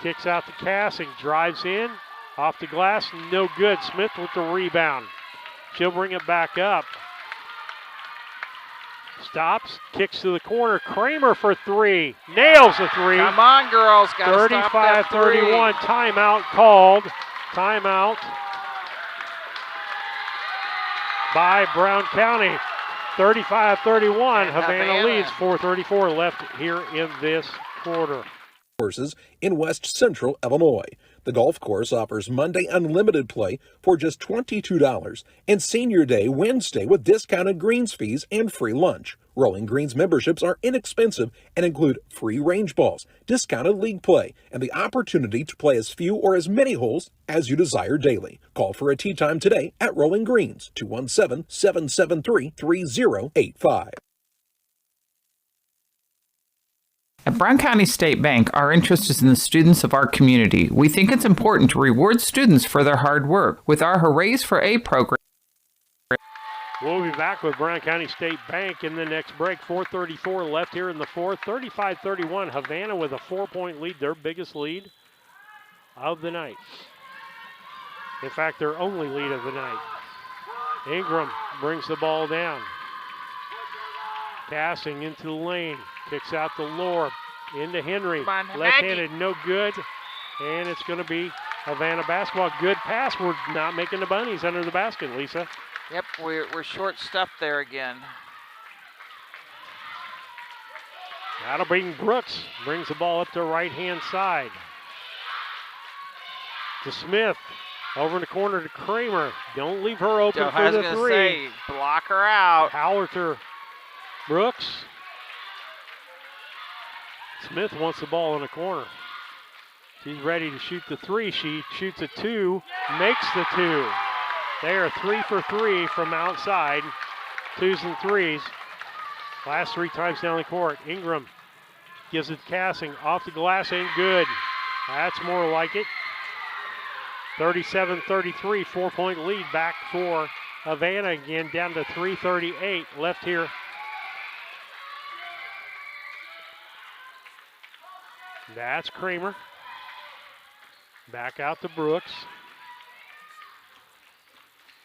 Kicks out to Cassing. Drives in. Off the glass. No good. Smith with the rebound. She'll bring it back up. Stops, kicks to the corner. Kramer for three. Nails the three. Come on, girls. Gotta stop that 35-31. Timeout called. Timeout by Brown County. 35-31. Havana leads. 4:34 left here in this quarter. Courses in West Central Illinois. The golf course offers Monday unlimited play for just $22 and Senior Day Wednesday with discounted greens fees and free lunch. Rolling Greens memberships are inexpensive and include free range balls, discounted league play, and the opportunity to play as few or as many holes as you desire daily. Call for a tee time today at Rolling Greens, 217-773-3085. At Brown County State Bank, our interest is in the students of our community. We think it's important to reward students for their hard work. With our Hoorays for A program. We'll be back with Brown County State Bank in the next break. 4:34 left here in the fourth. 35-31. Havana with a 4-point lead, their biggest lead of the night. In fact, their only lead of the night. Ingram brings the ball down. Passing into the lane. Kicks out to Lohr. Into Henry. Left-handed, no good. And it's going to be Havana basketball. Good pass. We're not making the bunnies under the basket, Lisa. Yep, we're short-stuffed there again. That'll bring Brooks. Brings the ball up to the right-hand side. To Smith. Over in the corner to Kramer. Don't leave her open for the three. Block her out. Hallerter. Brooks. Smith wants the ball in the corner. She's ready to shoot the three. She shoots a two, makes the two. They are 3 for 3 from outside. 2s and 3s. Last 3 times down the court. Ingram gives it to Cassing. Off the glass, ain't good. That's more like it. 37-33, 4-point lead back for Havana again, down to 3:38 left here That's Kramer. Back out to Brooks.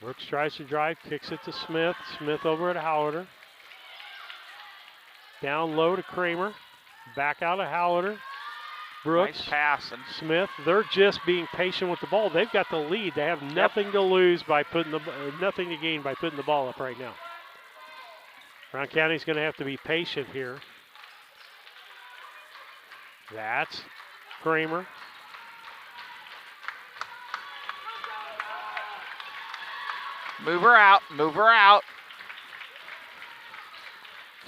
Brooks tries to drive, kicks it to Smith. Smith over at Hallader. Down low to Kramer. Back out of Hallader. Brooks. Nice pass. And Smith. They're just being patient with the ball. They've got the lead. They have nothing to lose by putting nothing to gain by putting the ball up right now. Brown County's going to have to be patient here. That's Kramer. Move her out. Move her out.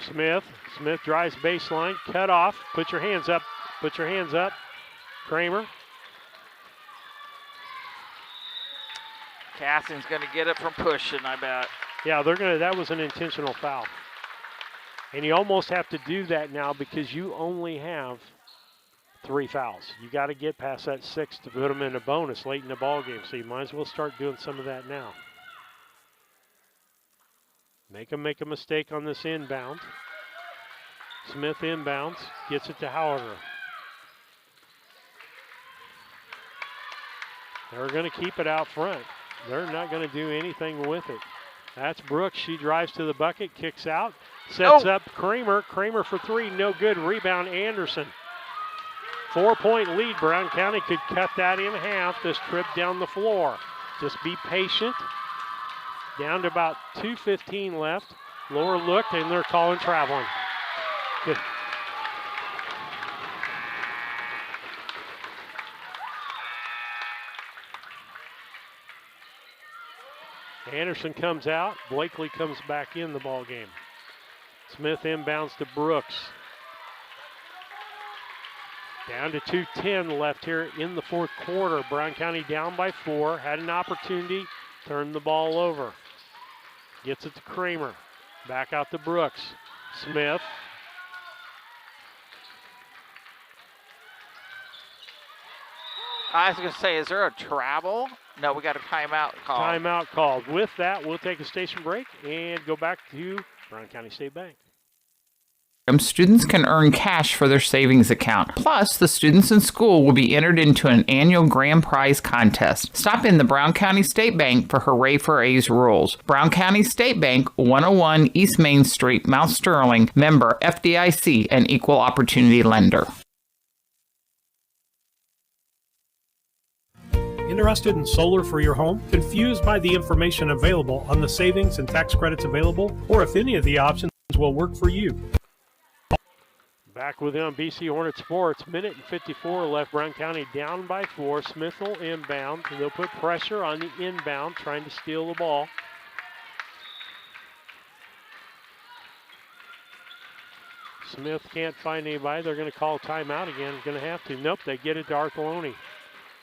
Smith. Smith drives baseline. Cut off. Put your hands up. Put your hands up. Kramer. Cassing's going to get it from pushing, I bet. Yeah, they're going to. That was an intentional foul. And you almost have to do that now because you only have 3 fouls. You got to get past that 6 to put them in a bonus late in the ball game. So you might as well start doing some of that now. Make a mistake on this inbound. Smith inbounds, gets it to Hallader. They're going to keep it out front. They're not going to do anything with it. That's Brooks. She drives to the bucket, kicks out, sets up Kramer. Kramer for 3, no good. Rebound, Anderson. 4-point lead. Brown County could cut that in half this trip down the floor. Just be patient. Down to about 2:15 left. Lower look, and they're calling traveling. Good. Anderson comes out. Blakely comes back in the ball game. Smith inbounds to Brooks. Down to 2:10 left here in the fourth quarter. Brown County down by 4. Had an opportunity. Turned the ball over. Gets it to Kramer. Back out to Brooks. Smith. I was going to say, is there a travel? No, we got a timeout called. Timeout called. With that, we'll take a station break and go back to Brown County State Bank. Students can earn cash for their savings account. Plus, the students in school will be entered into an annual grand prize contest. Stop in the Brown County State Bank for Hooray for A's rules. Brown County State Bank, 101 East Main Street, Mount Sterling, member FDIC, and equal opportunity lender. Interested in solar for your home? Confused by the information available on the savings and tax credits available, or if any of the options will work for you? Back with them, BC Hornet Sports. Minute and 54 left. Brown County down by 4. Smith will inbound. They'll put pressure on the inbound, trying to steal the ball. Smith can't find anybody. They're going to call timeout again. Going to have to. Nope, they get it to Artheloni.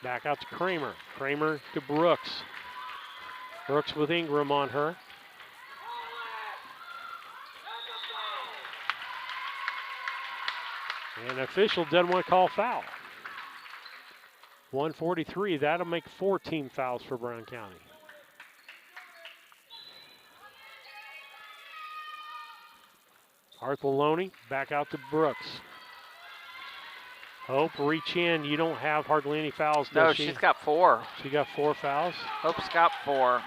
Back out to Kramer. Kramer to Brooks. Brooks with Ingram on her. And the official doesn't want to call foul. 143, that'll make 4 team fouls for Brown County. Artheloni back out to Brooks. Hope, reach in. You don't have hardly any fouls, does No, she? she's got 4. She got 4 fouls? Hope's got 4.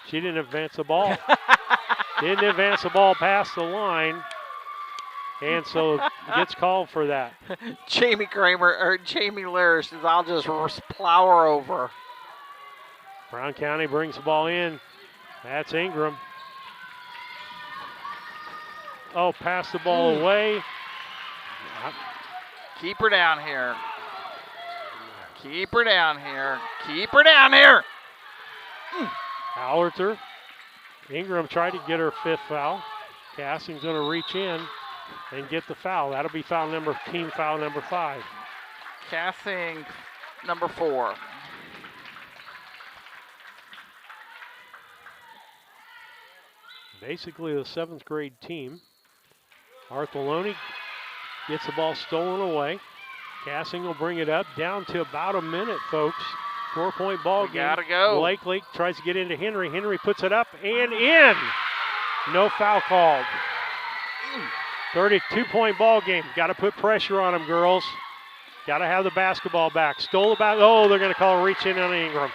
She didn't advance the ball. Didn't advance the ball past the line. And so gets called for that. Jamie Kramer, or Jamie Lair says, I'll just plow her over. Brown County brings the ball in. That's Ingram. Oh, pass the ball away. Keep her down here. Keep her down here. Keep her down here. Howlerter. Ingram tried to get her 5th foul. Cassing's going to reach in and get the foul. That'll be team foul number 5. Cassing, number 4. Basically the 7th grade team. Artheloni gets the ball stolen away. Cassing will bring it up down to about a minute, folks. 4-point ball game. Gotta go. Blakely tries to get into Henry. Henry puts it up and in. No foul called. 32-point ball game. Got to put pressure on them, girls. Got to have the basketball back. Stole the back. Oh, they're going to call a reach in on Ingram.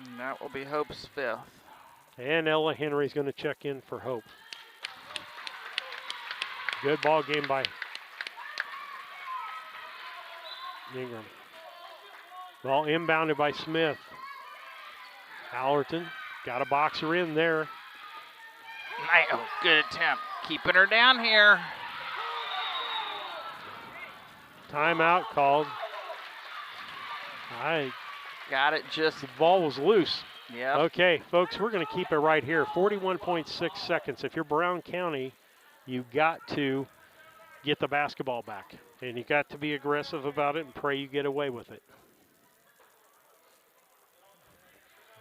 And that will be Hope's 5th. And Ella Henry's going to check in for Hope. Good ball game by Ingram. Ball inbounded by Smith. Allerton got a boxer in there. Oh, good attempt. Keeping her down here. Timeout called. Got it just. The ball was loose. Yeah. Okay, folks, we're going to keep it right here. 41.6 seconds. If you're Brown County, you got to get the basketball back. And you got to be aggressive about it and pray you get away with it.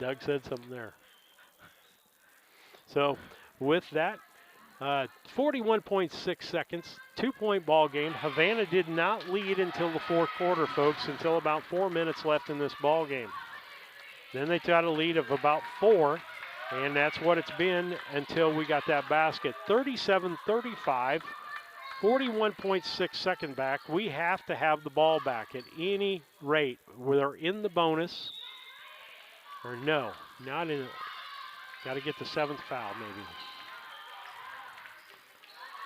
Doug said something there. So with that, 41.6 seconds, 2-point ball game. Havana did not lead until the fourth quarter, folks, until about 4 minutes left in this ball game. Then they got a lead of about 4, and that's what it's been until we got that basket. 37-35, 41.6 second back. We have to have the ball back at any rate. Whether in the bonus or no, not in it. Got to get the 7th foul, maybe.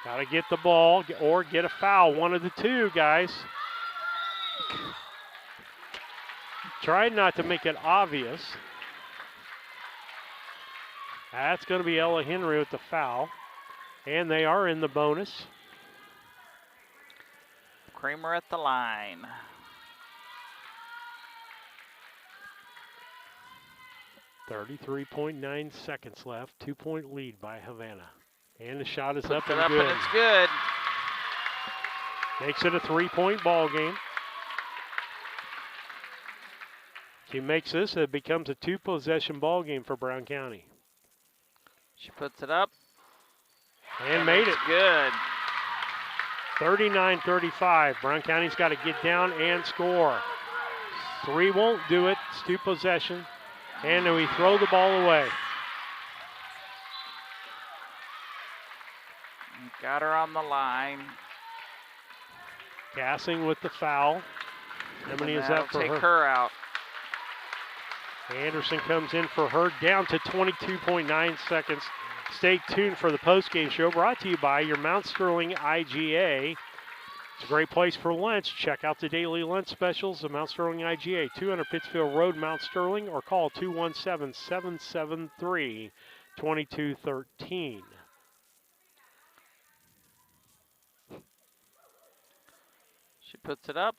Got to get the ball or get a foul. One of the two, guys. Tried not to make it obvious. That's going to be Ella Henry with the foul. And they are in the bonus. Kramer at the line. .9 seconds left. 2-point lead by Havana. And the shot is up and and good. And it's good. Makes it a 3-point ball game. She makes this, it becomes a 2-possession ball game for Brown County. She puts it up. And made it. Good. 39-35. Brown County's got to get down and score. 3 won't do it. It's 2 possession. And then we throw the ball away. Got her on the line. Gassing with the foul. How many is that for her? Take her out. Anderson comes in for her, down to 22.9 seconds. Stay tuned for the postgame show, brought to you by your Mount Sterling IGA. It's a great place for lunch. Check out the daily lunch specials of Mount Sterling IGA, 200 Pittsfield Road, Mount Sterling, or call 217-773-2213. She puts it up.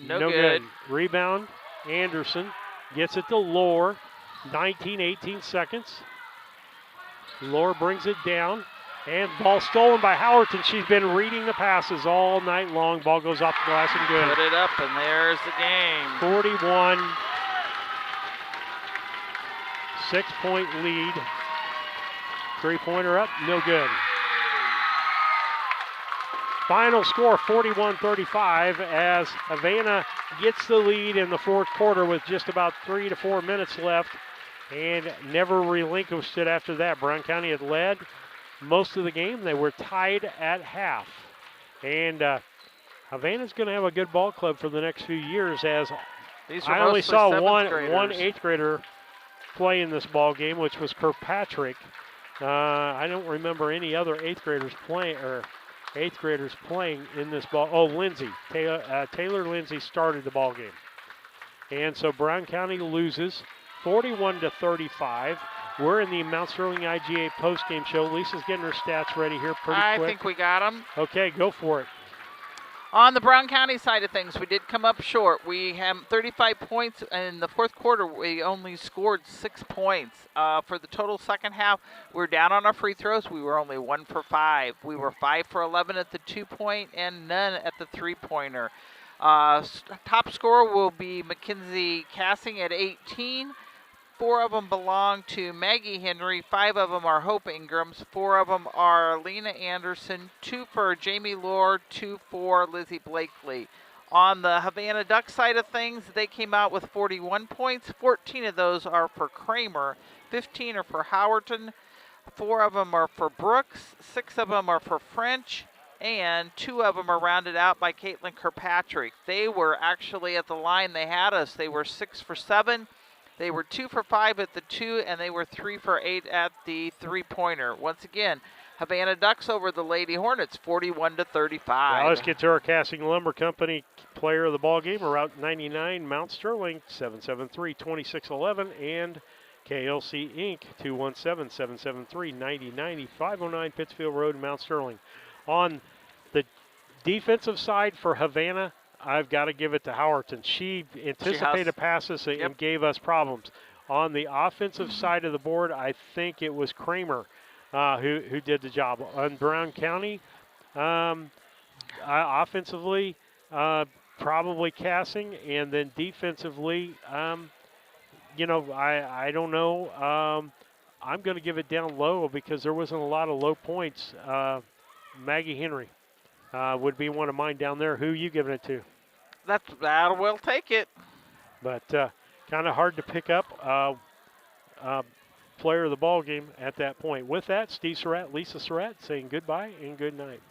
No good. Rebound, Anderson gets it to Lohr. 18 seconds. Lohr brings it down. And ball stolen by Howerton. She's been reading the passes all night long. Ball goes off the glass and good. Put it up, and there's the game. 41. 6-point lead. 3-pointer up, no good. Final score 41-35 as Havana gets the lead in the fourth quarter with just about 3 to 4 minutes left and never relinquished it after that. Brown County had led most of the game. They were tied at half. And Havana's going to have a good ball club for the next few years, as I only saw one 8th grader play in this ball game, which was Kirkpatrick. I don't remember any other 8th graders playing in this ball. Oh, Lindsay. Taylor Lindsay started the ball game. And so Brown County loses 41-35. We're in the Mount Sterling IGA postgame show. Lisa's getting her stats ready here pretty quick. I think we got them. Okay, go for it. On the Brown County side of things, we did come up short. We have 35 points. In the fourth quarter, we only scored 6 points. For the total second half, we're down on our free throws. We were only 1 for 5. We were 5 for 11 at the 2-point and none at the 3-pointer. Top scorer will be Mackenzie Cassing at 18. 4 of them belong to Maggie Henry. 5 of them are Hope Ingrams. 4 of them are Lena Anderson. 2 for Jamie Lohr. 2 for Lizzie Blakely. On the Havana Duck side of things, they came out with 41 points. 14 of those are for Kramer, 15 are for Howerton, 4 of them are for Brooks, 6 of them are for French, and 2 of them are rounded out by Caitlin Kirkpatrick. They were actually at the line they had us. They were 6 for 7. They were 2 for 5 at the 2, and they were 3 for 8 at the 3-pointer. Once again, Havana Ducks over the Lady Hornets, 41-35. Now let's get to our Casting Lumber Company player of the ball game. Route 99, Mount Sterling, 773-2611, and KLC Inc. 217-773-9090, 509 Pittsfield Road, Mount Sterling. On the defensive side for Havana, I've got to give it to Howerton. She anticipated passes and gave us problems. On the offensive side of the board, I think it was Kramer who did the job. On Brown County, offensively, probably Cassing, and then defensively, I don't know. I'm going to give it down low because there wasn't a lot of low points. Maggie Henry would be one of mine down there. Who are you giving it to? That will take it. But kind of hard to pick up player of the ball game at that point. With that, Steve Surratt, Lisa Surratt saying goodbye and good night.